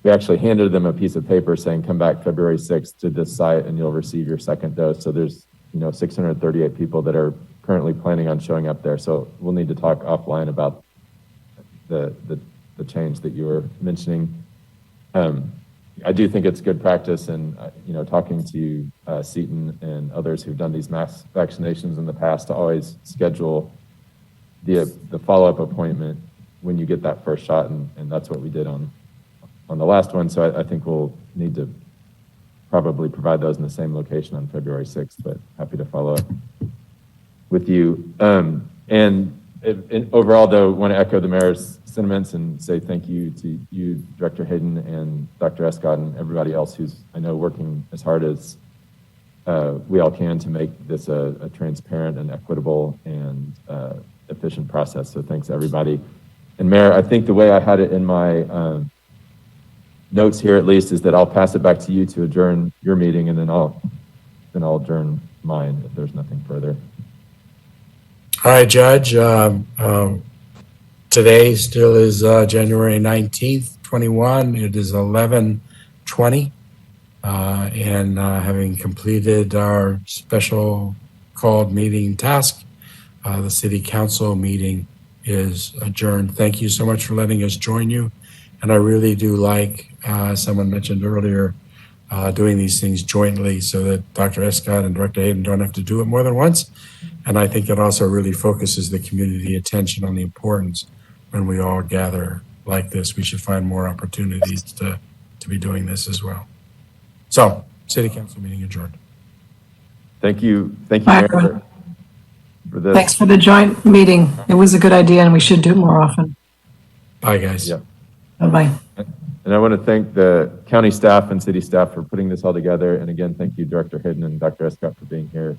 [SPEAKER 1] we actually handed them a piece of paper saying, come back February 6th to this site and you'll receive your second dose. So there's 638 people that are currently planning on showing up there. So we'll need to talk offline about the change that you were mentioning. I do think it's good practice, and talking to Seton and others who've done these mass vaccinations in the past, to always schedule the follow-up appointment when you get that first shot, and that's what we did on the last one. So I think we'll need to probably provide those in the same location on February 6th, but happy to follow up with you. And overall, though, want to echo the mayor's sentiments and say thank you to you, Director Hayden, and Dr. Escott, and everybody else who's, I know, working as hard as we all can to make this a transparent and equitable and efficient process. So thanks, everybody. And Mayor, I think the way I had it in my notes here, at least, is that I'll pass it back to you to adjourn your meeting, and then I'll adjourn mine if there's nothing further.
[SPEAKER 2] All right, Judge. Today still is January 19th, 21. It is 11:20. And having completed our special called meeting task, the City Council meeting is adjourned. Thank you so much for letting us join you. And I really do like, someone mentioned earlier, doing these things jointly so that Dr. Escott and Director Hayden don't have to do it more than once. And I think it also really focuses the community attention on the importance when we all gather like this. We should find more opportunities to be doing this as well. So, City Council meeting adjourned.
[SPEAKER 1] Thank you, Mayor, for this.
[SPEAKER 8] Thanks for the joint meeting. It was a good idea, and we should do it more often.
[SPEAKER 2] Bye, guys.
[SPEAKER 1] Yep.
[SPEAKER 8] Bye-bye.
[SPEAKER 1] And I want to thank the county staff and city staff for putting this all together. And again, thank you, Director Hayden and Dr. Escott, for being here.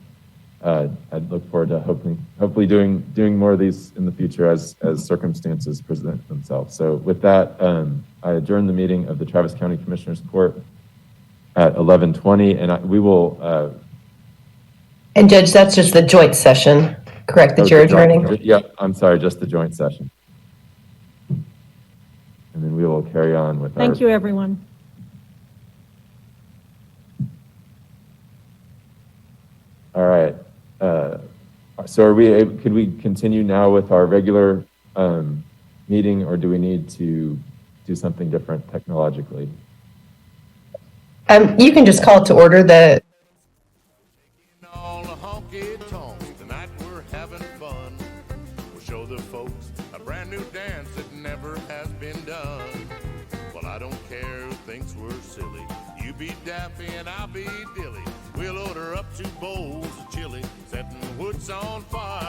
[SPEAKER 1] I look forward to hopefully doing more of these in the future as circumstances present themselves. So with that, I adjourn the meeting of the Travis County Commissioners Court at 11:20, and we will.
[SPEAKER 21] And Judge, that's just the joint session, correct? That you're adjourning.
[SPEAKER 1] Yeah, I'm sorry, just the joint session. And then we will carry on with.
[SPEAKER 13] Thank you, everyone.
[SPEAKER 1] All right. So could we continue now with our regular meeting, or do we need to do something different technologically?
[SPEAKER 21] You can just call it to order.
[SPEAKER 22] Tonight we're having fun. We'll show the folks a brand new dance that never has been done. Well, I don't care who thinks we're silly. You be daffy and I'll be dilly. We'll order up 2 bowls of chili, setting woods on fire.